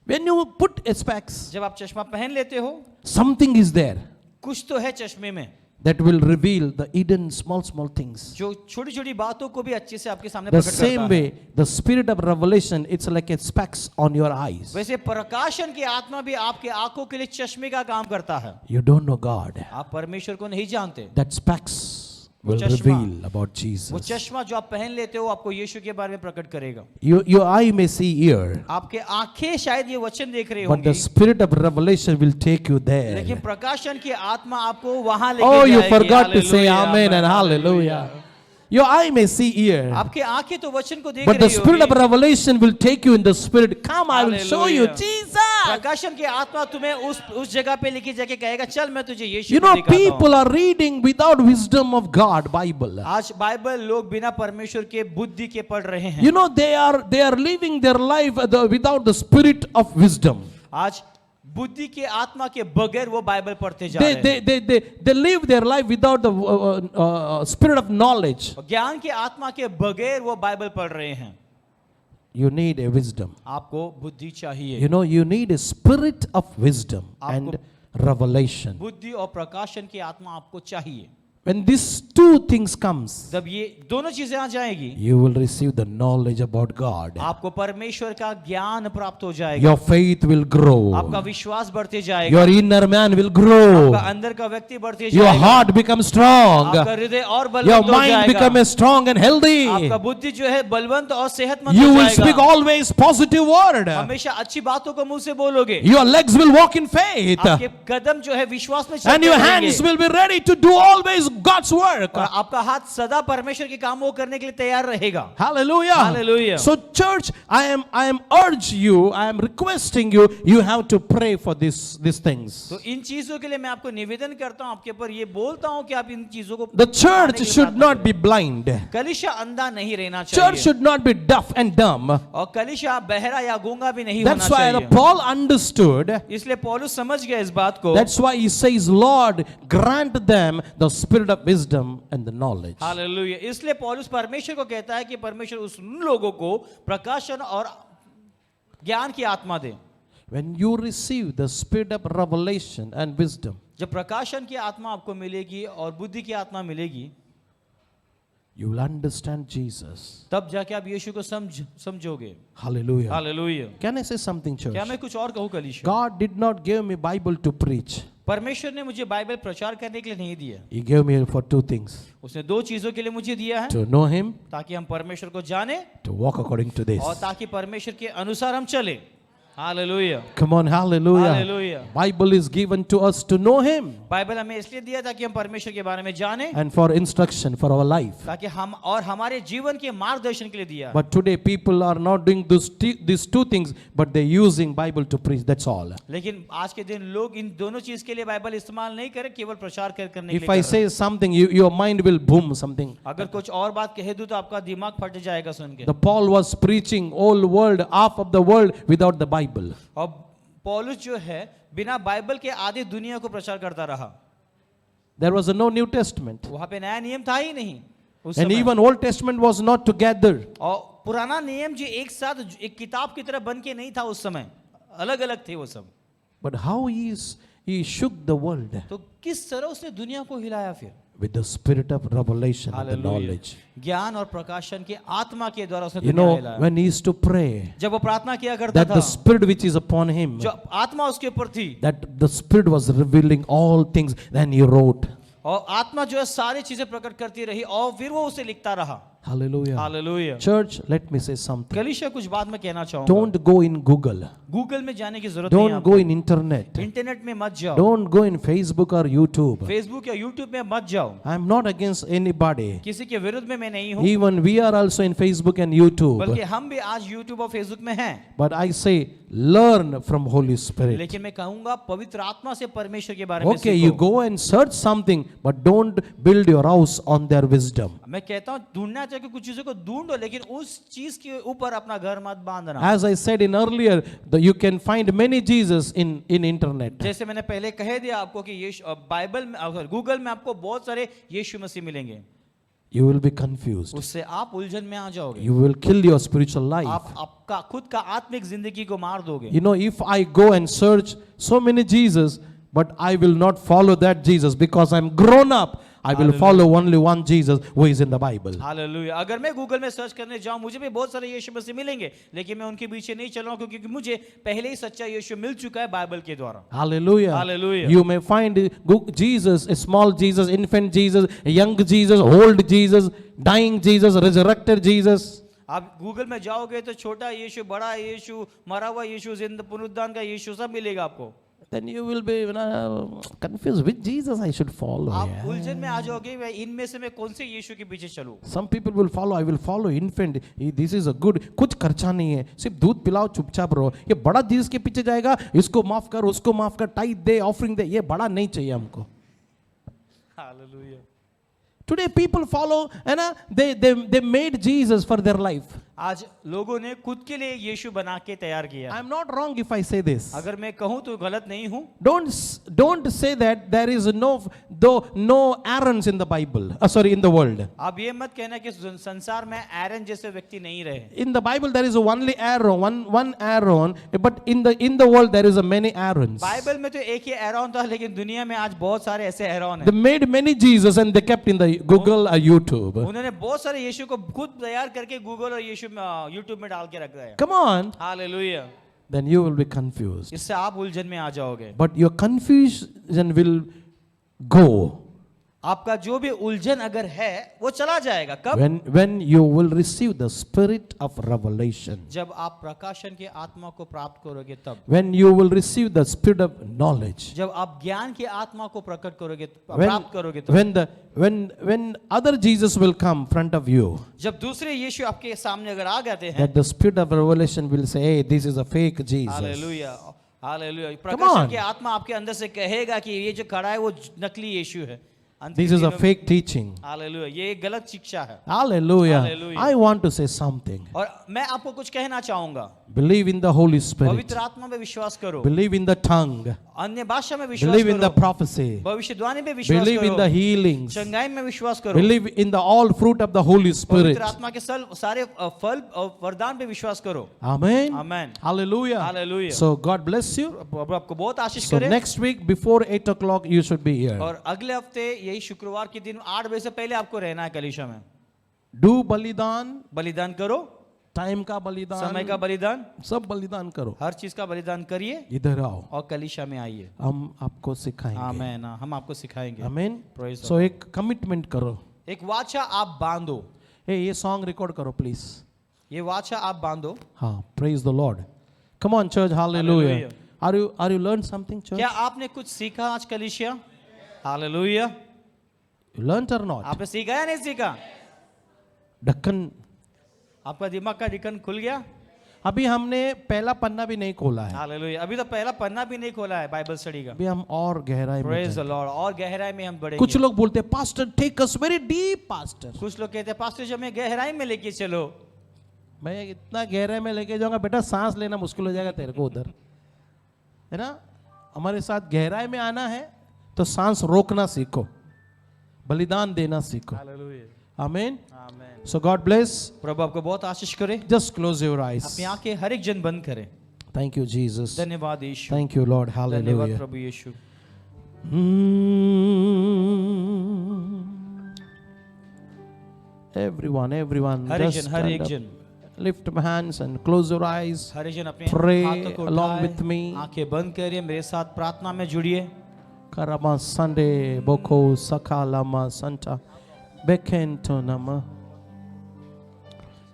[SPEAKER 1] When you put a specs,
[SPEAKER 2] जब आप चश्मा पहन लेते हो,
[SPEAKER 1] something is there.
[SPEAKER 2] कुछ तो है चश्मे में।
[SPEAKER 1] that will reveal the hidden small things.
[SPEAKER 2] जो छोटी छोटी बातों को भी अच्छे से आपके सामने
[SPEAKER 1] The
[SPEAKER 2] प्रकट
[SPEAKER 1] same
[SPEAKER 2] करता है।
[SPEAKER 1] way, the spirit of revelation, it's like a specs on your eyes.
[SPEAKER 2] वैसे प्रकाशन की आत्मा भी आपके आंखों के लिए चश्मे का काम करता है।
[SPEAKER 1] You don't know God.
[SPEAKER 2] आप परमेश्वर को नहीं जानते।
[SPEAKER 1] That specs will
[SPEAKER 2] चश्मा।
[SPEAKER 1] reveal about
[SPEAKER 2] वो
[SPEAKER 1] Jesus.
[SPEAKER 2] चश्मा जो आप पहन लेते हो आपको यीशु के बारे में प्रकट करेगा।
[SPEAKER 1] Your eye may see here,
[SPEAKER 2] आपके आंखें शायद ये वचन देख रही
[SPEAKER 1] but the
[SPEAKER 2] होंगी,
[SPEAKER 1] spirit of revelation will take you there.
[SPEAKER 2] लेकिन प्रकाशन की आत्मा आपको वहां लेके
[SPEAKER 1] Oh, you
[SPEAKER 2] जाएगी।
[SPEAKER 1] forgot to say
[SPEAKER 2] hallelujah,
[SPEAKER 1] amen and hallelujah. Your eye may see here,
[SPEAKER 2] आपके आंखें तो वचन को देख
[SPEAKER 1] but the
[SPEAKER 2] रही
[SPEAKER 1] spirit of
[SPEAKER 2] होगी,
[SPEAKER 1] revelation will take you in the spirit. Come, I will show you
[SPEAKER 2] Hallelujah.
[SPEAKER 1] Jesus.
[SPEAKER 2] प्रकाशन की आत्मा तुम्हें उस जगह पे लेके जाके कहेगा चल मैं तुझे यीशु
[SPEAKER 1] You
[SPEAKER 2] को
[SPEAKER 1] know,
[SPEAKER 2] दिखाता हूं।
[SPEAKER 1] people are reading without wisdom of God, Bible.
[SPEAKER 2] आज बाइबल लोग बिना परमेश्वर के बुद्धि के पढ़ रहे हैं।
[SPEAKER 1] You know, they are living their life without the spirit of wisdom.
[SPEAKER 2] आज बुद्धि के आत्मा के बगैर वो बाइबल पढ़ते जा रहे हैं।
[SPEAKER 1] They live their life without the spirit of knowledge.
[SPEAKER 2] और ज्ञान की आत्मा के बगैर वो बाइबल पढ़ रहे हैं।
[SPEAKER 1] You need a wisdom.
[SPEAKER 2] आपको बुद्धि चाहिए।
[SPEAKER 1] You know, you need a spirit of wisdom and revelation.
[SPEAKER 2] बुद्धि और प्रकाशन की आत्मा आपको चाहिए।
[SPEAKER 1] When these two things comes,
[SPEAKER 2] जब ये दोनों चीजें आ जाएगी,
[SPEAKER 1] you will receive the knowledge about God.
[SPEAKER 2] आपको परमेश्वर का ज्ञान प्राप्त हो जाएगा।
[SPEAKER 1] Your faith will grow.
[SPEAKER 2] आपका विश्वास बढ़ते जाएगा।
[SPEAKER 1] Your inner man will grow.
[SPEAKER 2] आपका अंदर का व्यक्ति बढ़ते
[SPEAKER 1] Your
[SPEAKER 2] जाएगा।
[SPEAKER 1] heart becomes strong.
[SPEAKER 2] आपका हृदय और
[SPEAKER 1] Your
[SPEAKER 2] बलवंत हो
[SPEAKER 1] mind
[SPEAKER 2] जाएगा।
[SPEAKER 1] becomes strong and healthy.
[SPEAKER 2] आपका बुद्धि जो है बलवंत और सेहतमंद
[SPEAKER 1] You
[SPEAKER 2] हो
[SPEAKER 1] will speak
[SPEAKER 2] जाएगा।
[SPEAKER 1] always positive word.
[SPEAKER 2] हमेशा अच्छी बातों को मुंह से बोलोगे।
[SPEAKER 1] Your legs will walk in faith.
[SPEAKER 2] आपके कदम जो है विश्वास में
[SPEAKER 1] And
[SPEAKER 2] चलते
[SPEAKER 1] your
[SPEAKER 2] रहेंगे।
[SPEAKER 1] hands will be ready to do always God's work.
[SPEAKER 2] और आपका हाथ सदा परमेश्वर के काम को करने के लिए तैयार रहेगा।
[SPEAKER 1] Hallelujah.
[SPEAKER 2] Hallelujah.
[SPEAKER 1] So church, I am urge you, I am requesting you, you have to pray for these things.
[SPEAKER 2] तो इन चीजों के लिए मैं आपको निवेदन करता हूं, आपके ऊपर ये बोलता हूं कि आप इन चीजों को
[SPEAKER 1] The
[SPEAKER 2] पाने
[SPEAKER 1] church
[SPEAKER 2] के लिए
[SPEAKER 1] should
[SPEAKER 2] प्रार्थना
[SPEAKER 1] not
[SPEAKER 2] करें।
[SPEAKER 1] be blind.
[SPEAKER 2] कलीसिया अंधा नहीं रहना
[SPEAKER 1] Church
[SPEAKER 2] चाहिए
[SPEAKER 1] should not be deaf and dumb.
[SPEAKER 2] और कलीसिया बहरा या गूंगा भी नहीं होना
[SPEAKER 1] That's why
[SPEAKER 2] चाहिए।
[SPEAKER 1] Paul understood.
[SPEAKER 2] इसलिए पौलुस समझ गया इस बात को।
[SPEAKER 1] That's why he says, Lord, grant them the spirit of wisdom and the knowledge.
[SPEAKER 2] Hallelujah. इसलिए पौलुस परमेश्वर को कहता है कि परमेश्वर उन लोगों को प्रकाशन और ज्ञान की आत्मा दे।
[SPEAKER 1] When you receive the spirit of revelation and wisdom,
[SPEAKER 2] जब प्रकाशन की आत्मा आपको मिलेगी और बुद्धि की आत्मा मिलेगी,
[SPEAKER 1] you will understand Jesus.
[SPEAKER 2] तब जाके आप यीशु को समझोगे।
[SPEAKER 1] Hallelujah.
[SPEAKER 2] Hallelujah.
[SPEAKER 1] Can I say something, church?
[SPEAKER 2] क्या मैं कुछ और कहूँ कलीसिया?
[SPEAKER 1] God did not give me Bible to preach.
[SPEAKER 2] परमेश्वर ने मुझे बाइबल प्रचार करने के लिए नहीं दिया।
[SPEAKER 1] He gave me for two things.
[SPEAKER 2] उसने दो चीजों के लिए मुझे दिया है,
[SPEAKER 1] To know Him,
[SPEAKER 2] ताकि हम परमेश्वर को जाने
[SPEAKER 1] to walk according to this.
[SPEAKER 2] और ताकि परमेश्वर के अनुसार हम चले। Hallelujah.
[SPEAKER 1] Come on, hallelujah.
[SPEAKER 2] Hallelujah.
[SPEAKER 1] Bible is given to us to know Him
[SPEAKER 2] Bible हमें इसलिए दिया ताकि हम परमेश्वर के बारे में जाने,
[SPEAKER 1] and for instruction for our life.
[SPEAKER 2] ताकि हम और हमारे जीवन के मार्गदर्शन के लिए दिया है।
[SPEAKER 1] But today people are not doing these two things, but they're using Bible to preach. That's all.
[SPEAKER 2] लेकिन आज के दिन लोग इन दोनों चीज के लिए बाइबल इस्तेमाल नहीं करें, केवल प्रचार करने के
[SPEAKER 1] If
[SPEAKER 2] लिए
[SPEAKER 1] I
[SPEAKER 2] कर रहे हैं।
[SPEAKER 1] say something, your mind will boom something.
[SPEAKER 2] अगर कुछ और बात कह दूं तो आपका दिमाग फट जाएगा सुन के।
[SPEAKER 1] The Paul was preaching all world, half of the world without the Bible.
[SPEAKER 2] और पौलुस जो है बिना बाइबल के आधी दुनिया को प्रचार करता रहा।
[SPEAKER 1] There was no New Testament.
[SPEAKER 2] वहां पे नया नियम था ही नहीं उस
[SPEAKER 1] And
[SPEAKER 2] समय।
[SPEAKER 1] even Old Testament was not together.
[SPEAKER 2] और पुराना नियम जो एक साथ एक किताब की तरह बन के नहीं था उस समय, अलग अलग थे वो सब।
[SPEAKER 1] But how he shook the world
[SPEAKER 2] तो किस तरह उसने दुनिया को हिलाया फिर?
[SPEAKER 1] with the spirit of revelation and the
[SPEAKER 2] Hallelujah.
[SPEAKER 1] knowledge.
[SPEAKER 2] ज्ञान और प्रकाशन की आत्मा के द्वारा उसने
[SPEAKER 1] You
[SPEAKER 2] दुनिया
[SPEAKER 1] know,
[SPEAKER 2] हिलाया।
[SPEAKER 1] when he used to pray,
[SPEAKER 2] जब वो प्रार्थना किया करता
[SPEAKER 1] that
[SPEAKER 2] था,
[SPEAKER 1] the spirit which is upon him,
[SPEAKER 2] जो आत्मा उसके ऊपर थी,
[SPEAKER 1] that the spirit was revealing all things, then he wrote.
[SPEAKER 2] और आत्मा जो है सारी चीजें प्रकट करती रही और फिर वो उसे लिखता रहा।
[SPEAKER 1] Hallelujah.
[SPEAKER 2] Hallelujah.
[SPEAKER 1] Church, let me say something.
[SPEAKER 2] कलीसिया कुछ बात मैं कहना चाहूंगा।
[SPEAKER 1] Don't go in Google.
[SPEAKER 2] Google में जाने की जरूरत नहीं है
[SPEAKER 1] Don't go in internet.
[SPEAKER 2] आपको। इंटरनेट में मत जाओ,
[SPEAKER 1] Don't go in Facebook or YouTube.
[SPEAKER 2] Facebook या यूट्यूब में मत जाओ।
[SPEAKER 1] I am not against anybody.
[SPEAKER 2] किसी के विरुद्ध में मैं नहीं हूँ,
[SPEAKER 1] Even we are also in Facebook and YouTube.
[SPEAKER 2] बल्कि हम भी आज यूट्यूब और फेसबुक में हैं।
[SPEAKER 1] But I say, learn from Holy Spirit.
[SPEAKER 2] लेकिन मैं कहूंगा पवित्र आत्मा से परमेश्वर के बारे में
[SPEAKER 1] Okay, you
[SPEAKER 2] सीखो।
[SPEAKER 1] go and search something, but don't build your house on their wisdom.
[SPEAKER 2] मैं कहता हूँ ढूंढना चाहिए, कुछ चीजों को ढूंढो, लेकिन उस चीज के ऊपर अपना घर मत बांधना।
[SPEAKER 1] As I said in earlier, you can find many Jesus in internet.
[SPEAKER 2] जैसे मैंने पहले कह दिया आपको कि यीशु बाइबल में, गूगल में आपको बहुत सारे यीशु मसीह मिलेंगे।
[SPEAKER 1] You will be confused.
[SPEAKER 2] उससे आप उलझन में आ जाओगे।
[SPEAKER 1] You will kill your spiritual life.
[SPEAKER 2] आप आपका खुद का आत्मिक जिंदगी को मार दोगे।
[SPEAKER 1] You know, if I go and search so many Jesus, But I will not follow that Jesus because I'm grown up. I will follow only one Jesus who is in the Bible.
[SPEAKER 2] Hallelujah. अगर मैं Google में search करने जाऊं मुझे भी बहुत सारे यीशु मसीह मिलेंगे, लेकिन मैं उनके पीछे नहीं चल रहा हूं क्योंकि मुझे पहले ही सच्चा यीशु मिल चुका है बाइबल के द्वारा।
[SPEAKER 1] Hallelujah.
[SPEAKER 2] Hallelujah.
[SPEAKER 1] You may find Jesus, a small Jesus, infant Jesus, a young Jesus, old Jesus, dying Jesus, resurrected Jesus.
[SPEAKER 2] आप गूगल में जाओगे तो छोटा यीशु, बड़ा यीशु, मरा हुआ यीशु, जिंदा पुनरुत्थान का यीशु सब मिलेगा आपको।
[SPEAKER 1] Then you will be confused which Jesus I should follow.
[SPEAKER 2] आप
[SPEAKER 1] Yeah.
[SPEAKER 2] उलझन में आ जाओगे, मैं इनमें से मैं कौन से यीशु के पीछे चलूं?
[SPEAKER 1] Some people will follow. I will follow infant. This is a good. कुछ खर्चा नहीं है, सिर्फ दूध पिलाओ, चुपचाप रहो। ये बड़ा जीसस के पीछे जाएगा, इसको माफ कर, उसको माफ कर, टाइट दे, ऑफरिंग दे, ये बड़ा नहीं चाहिए हमको।
[SPEAKER 2] Hallelujah.
[SPEAKER 1] Today people follow, and they made Jesus for their life.
[SPEAKER 2] आज लोगों ने खुद के लिए यीशु बना के तैयार किया।
[SPEAKER 1] I am not wrong if I say this.
[SPEAKER 2] अगर मैं कहूं तो गलत नहीं हूं।
[SPEAKER 1] Don't say that there is no Aarons in the Bible. Sorry, in the world.
[SPEAKER 2] आप ये मत कहना कि संसार में एरन जैसे व्यक्ति नहीं रहे।
[SPEAKER 1] In the Bible there is only Aaron, one Aaron, but in the world there is a many Aarons.
[SPEAKER 2] Bible में तो एक ही एरोन था, लेकिन दुनिया में आज बहुत सारे ऐसे एरोन
[SPEAKER 1] They
[SPEAKER 2] हैं।
[SPEAKER 1] made many Jesus and they kept in the Google or YouTube.
[SPEAKER 2] उन्होंने बहुत सारे यीशु को खुद तैयार करके गूगल और यीशु यूट्यूब में डाल के रख दिया।
[SPEAKER 1] Come on.
[SPEAKER 2] Hallelujah.
[SPEAKER 1] Then you will be confused.
[SPEAKER 2] इससे आप उलझन में आ जाओगे।
[SPEAKER 1] But your confusion will go
[SPEAKER 2] आपका जो भी उलझन अगर है वो चला जाएगा। कब?
[SPEAKER 1] when you will receive the spirit of revelation.
[SPEAKER 2] जब आप प्रकाशन की आत्मा को प्राप्त करोगे तब।
[SPEAKER 1] When you will receive the spirit of knowledge.
[SPEAKER 2] जब आप ज्ञान की आत्मा को प्रकट करोगे,
[SPEAKER 1] When,
[SPEAKER 2] प्राप्त करोगे तब।
[SPEAKER 1] when other Jesus will come front of you,
[SPEAKER 2] जब दूसरे यीशु आपके सामने अगर आ जाते हैं,
[SPEAKER 1] that the spirit of revelation will say, hey, this is a fake Jesus.
[SPEAKER 2] Hallelujah, hallelujah.
[SPEAKER 1] Come
[SPEAKER 2] प्रकाशन
[SPEAKER 1] on.
[SPEAKER 2] की आत्मा आपके अंदर से कहेगा कि ये जो खड़ा है वो नकली यीशु है।
[SPEAKER 1] This is a fake teaching.
[SPEAKER 2] Hallelujah, ये एक गलत शिक्षा है।
[SPEAKER 1] Hallelujah.
[SPEAKER 2] Hallelujah.
[SPEAKER 1] I want to say something.
[SPEAKER 2] और मैं आपको कुछ कहना चाहूंगा।
[SPEAKER 1] Believe in the Holy Spirit.
[SPEAKER 2] पवित्र आत्मा में विश्वास करो।
[SPEAKER 1] Believe in the tongue.
[SPEAKER 2] अन्य भाषा में विश्वास
[SPEAKER 1] Believe in the
[SPEAKER 2] करो।
[SPEAKER 1] prophecy.
[SPEAKER 2] भविष्यवाणी में विश्वास
[SPEAKER 1] Believe in the
[SPEAKER 2] करो।
[SPEAKER 1] healings.
[SPEAKER 2] चंगाई में विश्वास करो।
[SPEAKER 1] Believe in the all fruit of the Holy Spirit.
[SPEAKER 2] पवित्र आत्मा के सारे फल और वरदान पे विश्वास करो।
[SPEAKER 1] Amen.
[SPEAKER 2] Amen.
[SPEAKER 1] Hallelujah.
[SPEAKER 2] Hallelujah.
[SPEAKER 1] So God bless you.
[SPEAKER 2] प्रभु आपको बहुत आशीष
[SPEAKER 1] So
[SPEAKER 2] करे।
[SPEAKER 1] next week before 8 o'clock you should be here.
[SPEAKER 2] और अगले हफ्ते यही शुक्रवार के दिन 8 बजे से पहले आपको रहना है कलीसिया में।
[SPEAKER 1] Do बलिदान,
[SPEAKER 2] बलिदान करो,
[SPEAKER 1] टाइम का बलिदान,
[SPEAKER 2] समय का बलिदान,
[SPEAKER 1] सब बलिदान करो।
[SPEAKER 2] हर चीज का बलिदान करिए
[SPEAKER 1] इधर आओ,
[SPEAKER 2] और कलीसिया में आइए।
[SPEAKER 1] हम आपको सिखाएंगे।
[SPEAKER 2] आमेन। हम आपको सिखाएंगे।
[SPEAKER 1] आमीन।
[SPEAKER 2] Praise the
[SPEAKER 1] So एक कमिटमेंट करो।
[SPEAKER 2] एक वाचा आप बांधो।
[SPEAKER 1] ये सॉन्ग रिकॉर्ड करो प्लीज।
[SPEAKER 2] ये वाचा आप बांधो।
[SPEAKER 1] हाँ, praise the Lord. Come on church, hallelujah. Are you learned something church?
[SPEAKER 2] क्या आपने कुछ सीखा आज कलीसिया? Hallelujah.
[SPEAKER 1] You learned or not?
[SPEAKER 2] आपने सीखा या नहीं सीखा?
[SPEAKER 1] ढक्कन,
[SPEAKER 2] आपका दिमाग का ढक्कन खुल गया?
[SPEAKER 1] अभी हमने पहला पन्ना भी नहीं खोला है।
[SPEAKER 2] हालेलुया। अभी तो पहला पन्ना भी नहीं खोला है बाइबल स्टडी का।
[SPEAKER 1] अभी हम और गहराई में
[SPEAKER 2] प्रेज द
[SPEAKER 1] जाएंगे।
[SPEAKER 2] लॉर्ड। और गहराई में हम बढ़ेंगे।
[SPEAKER 1] कुछ लोग बोलते हैं pastor take us very deep pastor.
[SPEAKER 2] कुछ लोग कहते हैं पास्टर जी हमें गहराई में लेके चलो।
[SPEAKER 1] मैं इतना गहराई में लेके जाऊंगा बेटा, सांस लेना मुश्किल हो जाएगा तेरे को उधर, है ना। हमारे साथ गहराई में आना है तो सांस रोकना सीखो, बलिदान देना सीखो।
[SPEAKER 2] हालेलुया।
[SPEAKER 1] आमीन।
[SPEAKER 2] आमीन।
[SPEAKER 1] सो गॉड ब्लेस।
[SPEAKER 2] प्रभु आपको बहुत आशीष करे।
[SPEAKER 1] Just close your eyes.
[SPEAKER 2] अपनी आंखें हर एक जन बंद करें।
[SPEAKER 1] Thank you Jesus.
[SPEAKER 2] धन्यवाद यीशु।
[SPEAKER 1] Thank you Lord.
[SPEAKER 2] धन्यवाद
[SPEAKER 1] हालेलुया।
[SPEAKER 2] प्रभु यीशु।
[SPEAKER 1] Everyone,
[SPEAKER 2] हर एक
[SPEAKER 1] just
[SPEAKER 2] जन, हर
[SPEAKER 1] stand
[SPEAKER 2] एक
[SPEAKER 1] up.
[SPEAKER 2] जन,
[SPEAKER 1] Lift your hands and close your eyes.
[SPEAKER 2] हर एक जन अपने
[SPEAKER 1] Pray
[SPEAKER 2] हाथों को
[SPEAKER 1] along
[SPEAKER 2] उठाए,
[SPEAKER 1] with me.
[SPEAKER 2] आंखें बंद करिए, मेरे साथ प्रार्थना में जुड़िए।
[SPEAKER 1] Karama Sunday Boko Sakalama Santa Bekento Nama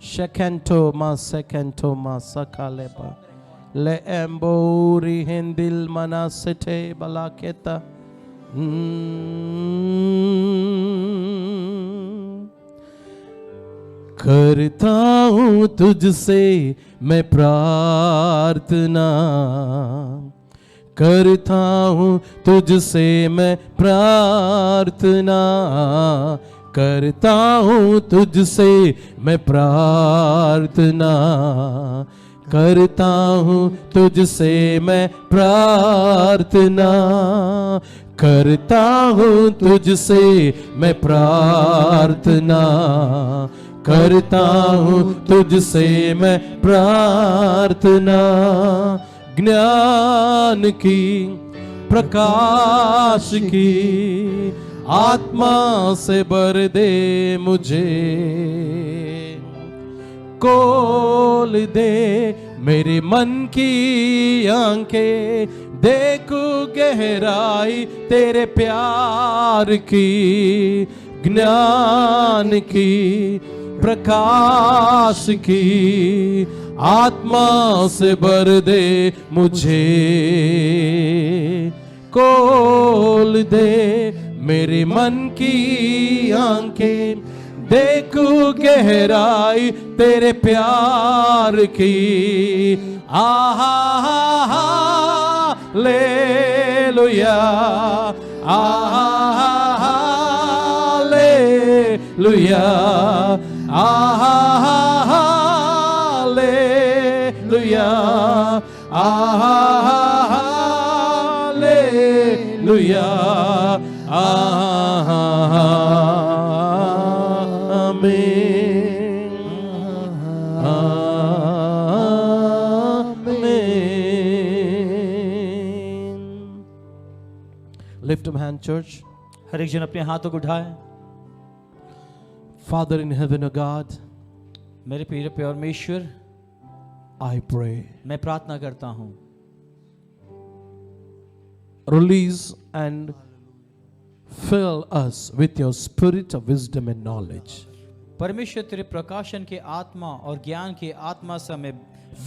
[SPEAKER 1] Shekento Ma Sekento Ma Sakaleba Le Embori Hindil Manasete Balaketa करता हूँ तुझसे मैं प्रार्थना, करता हूँ तुझसे मैं प्रार्थना, करता हूँ तुझसे मैं प्रार्थना, करता हूँ तुझसे मैं प्रार्थना, करता हूँ तुझसे मैं प्रार्थना, करता हूँ तुझसे मैं प्रार्थना। ज्ञान की प्रकाश की आत्मा से भर दे मुझे, खोल दे मेरे मन की आंखें, देखो गहराई तेरे प्यार की, ज्ञान की प्रकाश की आत्मा से भर दे मुझे, खोल दे मेरे मन की आंखें, देखो गहराई तेरे प्यार की। आहा हालेलुया, आहा हालेलुया, आहा हालेलुया, आहा हालेलुया, आमेन, आमेन। Lift up hand, church.
[SPEAKER 2] हर एक जन अपने हाथों को उठाए।
[SPEAKER 1] Father in heaven, O God,
[SPEAKER 2] मेरे प्रिय परमेश्वर,
[SPEAKER 1] I pray,
[SPEAKER 2] मैं प्रार्थना करता हूँ,
[SPEAKER 1] release and fill us with your spirit of wisdom and knowledge.
[SPEAKER 2] परमेश्वर तेरे प्रकाशन के आत्मा और ज्ञान के आत्मा से हमें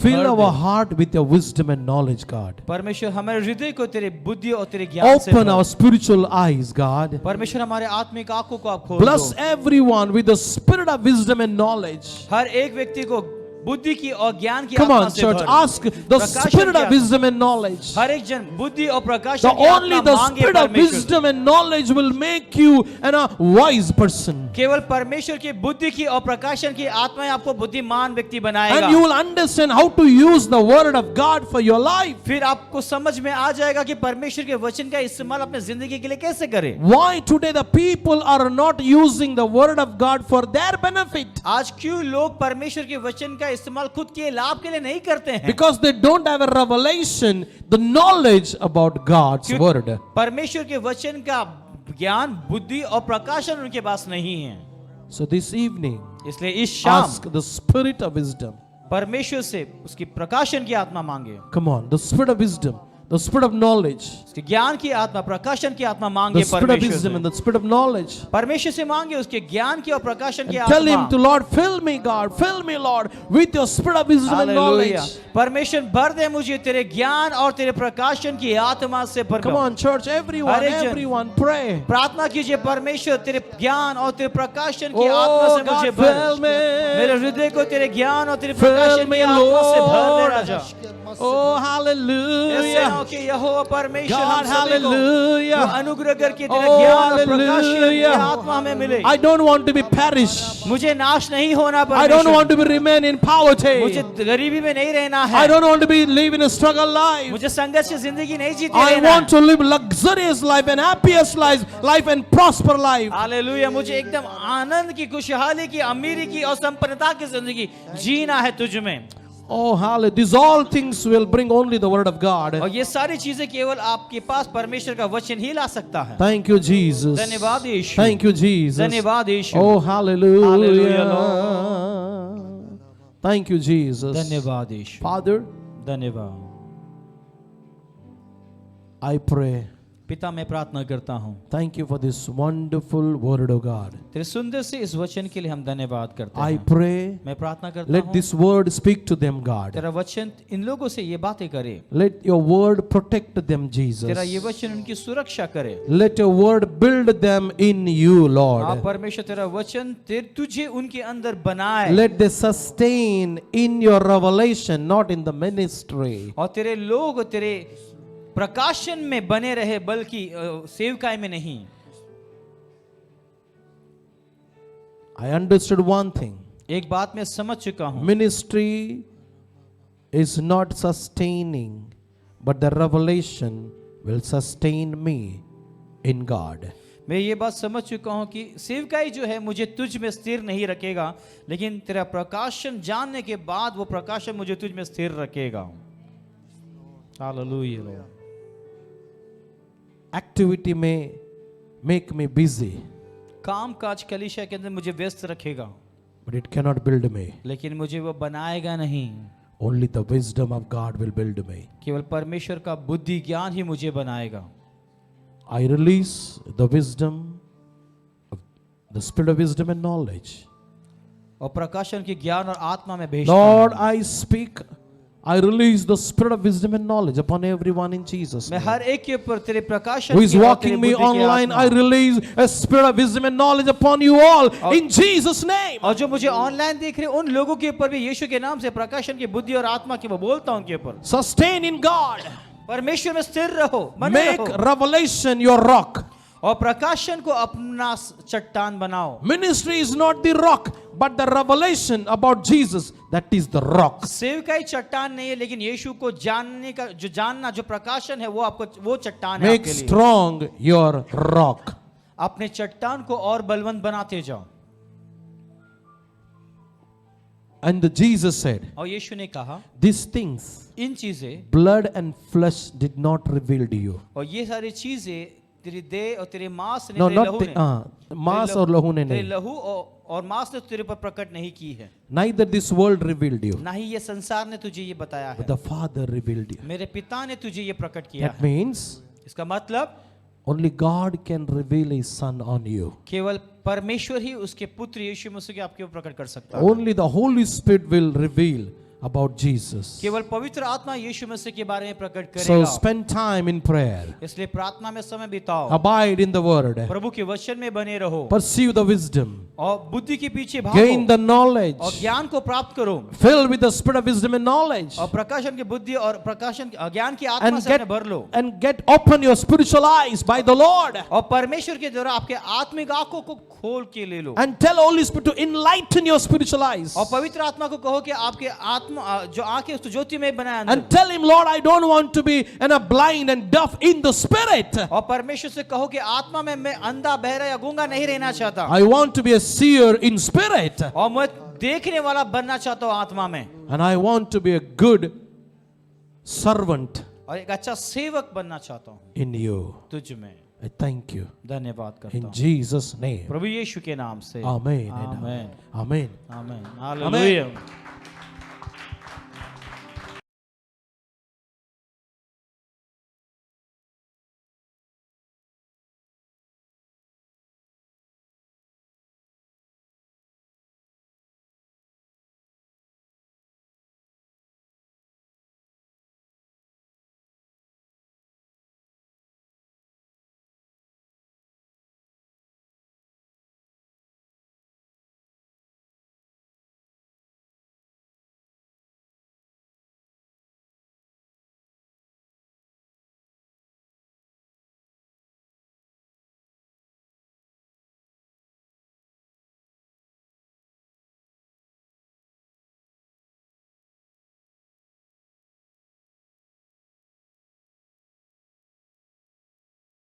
[SPEAKER 1] Fill
[SPEAKER 2] भर
[SPEAKER 1] our
[SPEAKER 2] they.
[SPEAKER 1] heart with your wisdom and knowledge, God.
[SPEAKER 2] परमेश्वर हमारे हृदय को तेरे बुद्धि और तेरे ज्ञान से
[SPEAKER 1] Open
[SPEAKER 2] भर।
[SPEAKER 1] our spiritual eyes, God.
[SPEAKER 2] परमेश्वर हमारे आत्मिक आंखों को आप खोल
[SPEAKER 1] Bless
[SPEAKER 2] दो।
[SPEAKER 1] everyone with the spirit of wisdom and knowledge.
[SPEAKER 2] हर एक व्यक्ति को बुद्धि की और ज्ञान की
[SPEAKER 1] Come
[SPEAKER 2] आत्मा
[SPEAKER 1] on,
[SPEAKER 2] से
[SPEAKER 1] church,
[SPEAKER 2] भर।
[SPEAKER 1] ask the
[SPEAKER 2] प्रकाशन
[SPEAKER 1] spirit
[SPEAKER 2] की
[SPEAKER 1] of
[SPEAKER 2] आत्मा।
[SPEAKER 1] wisdom and knowledge.
[SPEAKER 2] हर एक जन बुद्धि और प्रकाशन
[SPEAKER 1] The
[SPEAKER 2] की
[SPEAKER 1] only
[SPEAKER 2] आत्मा
[SPEAKER 1] the
[SPEAKER 2] मांगे
[SPEAKER 1] spirit of
[SPEAKER 2] परमेश्वर से।
[SPEAKER 1] wisdom and knowledge will make you a wise person.
[SPEAKER 2] केवल परमेश्वर की बुद्धि की और प्रकाशन की आत्मा ही आपको बुद्धिमान व्यक्ति बनाएगा।
[SPEAKER 1] And you will understand how to use the word of God for your life.
[SPEAKER 2] फिर आपको समझ में आ जाएगा कि परमेश्वर के वचन का इस्तेमाल अपने जिंदगी के लिए कैसे करें।
[SPEAKER 1] Why today the people are not using the word of God for their benefit?
[SPEAKER 2] आज क्यों लोग परमेश्वर के वचन का इस्तेमाल खुद के लाभ के लिए नहीं करते हैं?
[SPEAKER 1] Because they don't have a revelation, the knowledge about God's
[SPEAKER 2] क्योंकि
[SPEAKER 1] word.
[SPEAKER 2] परमेश्वर के वचन का ज्ञान, बुद्धि और प्रकाशन उनके पास नहीं है।
[SPEAKER 1] So this evening,
[SPEAKER 2] इसलिए इस शाम
[SPEAKER 1] ask the spirit of wisdom.
[SPEAKER 2] परमेश्वर से उसकी प्रकाशन की आत्मा मांगे,
[SPEAKER 1] Come on, the spirit of wisdom, the spirit of knowledge,
[SPEAKER 2] उसके ज्ञान की आत्मा, प्रकाशन की आत्मा
[SPEAKER 1] the
[SPEAKER 2] मांगे
[SPEAKER 1] spirit of
[SPEAKER 2] परमेश्वर
[SPEAKER 1] wisdom
[SPEAKER 2] से।
[SPEAKER 1] and the spirit of knowledge.
[SPEAKER 2] परमेश्वर से मांगे उसके ज्ञान की और प्रकाशन की
[SPEAKER 1] And tell him to,
[SPEAKER 2] आत्मा।
[SPEAKER 1] Lord, fill me, God, fill me, Lord, with your spirit of wisdom and
[SPEAKER 2] hallelujah.
[SPEAKER 1] knowledge.
[SPEAKER 2] परमेश्वर भर दे मुझे तेरे ज्ञान और तेरे प्रकाशन की आत्मा से भर
[SPEAKER 1] Come
[SPEAKER 2] दो।
[SPEAKER 1] on, church,
[SPEAKER 2] हर एक जन-
[SPEAKER 1] everyone, pray.
[SPEAKER 2] प्रार्थना कीजिए, परमेश्वर तेरे ज्ञान और तेरे प्रकाशन की
[SPEAKER 1] Oh,
[SPEAKER 2] आत्मा से
[SPEAKER 1] God,
[SPEAKER 2] मुझे
[SPEAKER 1] fill
[SPEAKER 2] भर।
[SPEAKER 1] me.
[SPEAKER 2] मेरे हृदय को तेरे ज्ञान और तेरे
[SPEAKER 1] Fill
[SPEAKER 2] प्रकाशन
[SPEAKER 1] me,
[SPEAKER 2] की आत्मा से भर दे
[SPEAKER 1] Lord.
[SPEAKER 2] राजा।
[SPEAKER 1] Oh,
[SPEAKER 2] ऐसे
[SPEAKER 1] hallelujah.
[SPEAKER 2] हो कि यहोवा परमेश्वर
[SPEAKER 1] God,
[SPEAKER 2] हम सभी को
[SPEAKER 1] hallelujah.
[SPEAKER 2] वो अनुग्रह करके तेरा
[SPEAKER 1] Oh,
[SPEAKER 2] ज्ञान और प्रकाशन की
[SPEAKER 1] hallelujah.
[SPEAKER 2] आत्मा हमें मिले।
[SPEAKER 1] I don't want to be perish.
[SPEAKER 2] मुझे नाश नहीं होना
[SPEAKER 1] I don't
[SPEAKER 2] परमेश्वर।
[SPEAKER 1] want to be remain in poverty.
[SPEAKER 2] मुझे गरीबी में नहीं रहना
[SPEAKER 1] I
[SPEAKER 2] है।
[SPEAKER 1] don't want to be live in a struggle life.
[SPEAKER 2] मुझे संघर्ष की जिंदगी नहीं जीते
[SPEAKER 1] I
[SPEAKER 2] रहना
[SPEAKER 1] want
[SPEAKER 2] है।
[SPEAKER 1] to live luxurious life and happiest life and prosper life.
[SPEAKER 2] Hallelujah, मुझे एकदम आनंद की, खुशहाली की, अमीरी की और संपन्नता की जिंदगी जीना है तुझ में।
[SPEAKER 1] Oh, hallelujah. These all things will bring only the word of God.
[SPEAKER 2] और ये सारी चीजें केवल आपके पास परमेश्वर का वचन ही ला सकता है।
[SPEAKER 1] Thank you, Jesus.
[SPEAKER 2] धन्यवाद यीशु।
[SPEAKER 1] Thank you, Jesus.
[SPEAKER 2] धन्यवाद यीशु।
[SPEAKER 1] Oh, hallelujah.
[SPEAKER 2] Hallelujah,
[SPEAKER 1] Thank you, Jesus.
[SPEAKER 2] धन्यवाद यीशु।
[SPEAKER 1] Father,
[SPEAKER 2] धन्यवाद।
[SPEAKER 1] I pray.
[SPEAKER 2] पिता, मैं प्रार्थना करता हूँ,
[SPEAKER 1] Thank you for this wonderful word of God.
[SPEAKER 2] तेरे सुंदर से इस वचन के लिए हम धन्यवाद करते
[SPEAKER 1] I
[SPEAKER 2] हैं।
[SPEAKER 1] pray,
[SPEAKER 2] मैं प्रार्थना करता
[SPEAKER 1] let
[SPEAKER 2] हूँ
[SPEAKER 1] this word speak to them, God.
[SPEAKER 2] तेरा वचन इन लोगों से ये बातें करे,
[SPEAKER 1] Let your word protect them,
[SPEAKER 2] तेरा ये
[SPEAKER 1] Jesus.
[SPEAKER 2] वचन उनकी सुरक्षा करे।
[SPEAKER 1] Let your word build them in you,
[SPEAKER 2] आप
[SPEAKER 1] Lord.
[SPEAKER 2] परमेश्वर तेरा वचन तुझे उनके अंदर बनाए
[SPEAKER 1] Let they sustain in your revelation, not in the ministry.
[SPEAKER 2] और तेरे लोग तेरे प्रकाशन में बने रहे, बल्कि सेवकाई में नहीं।
[SPEAKER 1] I understood one thing.
[SPEAKER 2] एक बात मैं समझ चुका हूँ,
[SPEAKER 1] Ministry is not sustaining, but the revelation will sustain me in God.
[SPEAKER 2] मैं ये बात समझ चुका हूँ कि सेवकाई जो है मुझे तुझ में स्थिर नहीं रखेगा, लेकिन तेरा प्रकाशन जानने के बाद वो प्रकाशन मुझे तुझ में स्थिर रखेगा। Hallelujah.
[SPEAKER 1] activity may make me busy,
[SPEAKER 2] काम काज कलीसिया के अंदर मुझे व्यस्त रखेगा,
[SPEAKER 1] but it cannot build me.
[SPEAKER 2] लेकिन मुझे वो बनाएगा नहीं।
[SPEAKER 1] Only the wisdom of God will build me.
[SPEAKER 2] केवल परमेश्वर का बुद्धि ज्ञान ही मुझे बनाएगा।
[SPEAKER 1] I release the wisdom, the spirit of wisdom and knowledge.
[SPEAKER 2] और प्रकाशन की ज्ञान और आत्मा में भेजता
[SPEAKER 1] Lord,
[SPEAKER 2] हूं।
[SPEAKER 1] I speak, I release the spirit of wisdom and knowledge upon everyone in Jesus'
[SPEAKER 2] मैं
[SPEAKER 1] name.
[SPEAKER 2] हर एक के ऊपर तेरे प्रकाशन
[SPEAKER 1] Who is
[SPEAKER 2] की और तेरे
[SPEAKER 1] walking me
[SPEAKER 2] बुद्धि की
[SPEAKER 1] online, I
[SPEAKER 2] आत्मा।
[SPEAKER 1] release a spirit of wisdom and knowledge upon you all in Jesus' name.
[SPEAKER 2] और जो मुझे ऑनलाइन देख रहे हैं उन लोगों के ऊपर भी यीशु के नाम से प्रकाशन की बुद्धि और आत्मा की वो बोलता हूं उनके ऊपर।
[SPEAKER 1] Sustain in God.
[SPEAKER 2] परमेश्वर में स्थिर रहो, बने
[SPEAKER 1] Make
[SPEAKER 2] रहो
[SPEAKER 1] revelation your rock.
[SPEAKER 2] और प्रकाशन को अपना चट्टान बनाओ।
[SPEAKER 1] Ministry is not the rock, but the revelation about Jesus, that is the rock.
[SPEAKER 2] सेवकाई चट्टान नहीं है, लेकिन यीशु को जानने का जो जानना जो प्रकाशन है वो आपको वो चट्टान है
[SPEAKER 1] Make
[SPEAKER 2] आपके लिए।
[SPEAKER 1] strong your rock.
[SPEAKER 2] अपने चट्टान को और बलवंत बनाते जाओ।
[SPEAKER 1] And Jesus said,
[SPEAKER 2] और यीशु ने कहा
[SPEAKER 1] these things
[SPEAKER 2] इन चीजें
[SPEAKER 1] blood and flesh did not reveal to you.
[SPEAKER 2] और ये सारी चीजें तेरी देह और तेरे मांस ने
[SPEAKER 1] No,
[SPEAKER 2] तेरे
[SPEAKER 1] not
[SPEAKER 2] लहू
[SPEAKER 1] the,
[SPEAKER 2] ने
[SPEAKER 1] मांस और लहू ने
[SPEAKER 2] तेरे
[SPEAKER 1] नहीं.
[SPEAKER 2] लहू और मांस ने तेरे पर प्रकट नहीं की है,
[SPEAKER 1] Neither this world revealed you,
[SPEAKER 2] ना ही ये संसार ने तुझे ये बताया है,
[SPEAKER 1] but the Father revealed you.
[SPEAKER 2] मेरे पिता ने तुझे ये प्रकट किया
[SPEAKER 1] That
[SPEAKER 2] है।
[SPEAKER 1] means
[SPEAKER 2] इसका मतलब
[SPEAKER 1] only God can reveal His Son on you.
[SPEAKER 2] केवल परमेश्वर ही उसके पुत्र यीशु मसीह के आपके ऊपर प्रकट कर सकता है।
[SPEAKER 1] Only the Holy Spirit will reveal about Jesus.
[SPEAKER 2] केवल पवित्र आत्मा यीशु मसीह के बारे में प्रकट
[SPEAKER 1] So
[SPEAKER 2] करेगा।
[SPEAKER 1] spend time in prayer.
[SPEAKER 2] इसलिए प्रार्थना में समय बिताओ,
[SPEAKER 1] Abide in the Word.
[SPEAKER 2] प्रभु के वचन में बने रहो
[SPEAKER 1] Pursue the wisdom.
[SPEAKER 2] और बुद्धि के पीछे
[SPEAKER 1] Gain
[SPEAKER 2] भागो
[SPEAKER 1] the knowledge.
[SPEAKER 2] और ज्ञान को प्राप्त करो
[SPEAKER 1] Fill with the spirit of wisdom and knowledge.
[SPEAKER 2] और प्रकाशन की बुद्धि और प्रकाशन ज्ञान की आत्मा
[SPEAKER 1] And
[SPEAKER 2] से अपने भर लो
[SPEAKER 1] and get open your spiritual eyes by the Lord.
[SPEAKER 2] और परमेश्वर के द्वारा आपके आत्मिक आंखों को खोल के ले लो
[SPEAKER 1] And tell Holy Spirit to enlighten your spiritual eyes.
[SPEAKER 2] और पवित्र आत्मा को कहो कि आपके आत्मा जो आंखें उसको ज्योति में बनाए अंदर।
[SPEAKER 1] And tell Him, Lord, I don't want to be blind and deaf in the spirit.
[SPEAKER 2] और परमेश्वर से कहो कि आत्मा में मैं अंधा बहरा या गूंगा नहीं रहना चाहता
[SPEAKER 1] I want to be a seer in spirit.
[SPEAKER 2] और मैं देखने वाला बनना चाहता हूँ आत्मा में
[SPEAKER 1] And I want to be a good servant
[SPEAKER 2] और एक अच्छा सेवक बनना चाहता हूँ
[SPEAKER 1] in you.
[SPEAKER 2] तुझ में।
[SPEAKER 1] I thank you.
[SPEAKER 2] धन्यवाद करता
[SPEAKER 1] In
[SPEAKER 2] हूँ
[SPEAKER 1] Jesus' name.
[SPEAKER 2] प्रभु यीशु के नाम से।
[SPEAKER 1] Amen.
[SPEAKER 2] आमेन
[SPEAKER 1] Amen.
[SPEAKER 2] आमेन
[SPEAKER 1] Amen.
[SPEAKER 2] हालेलुया।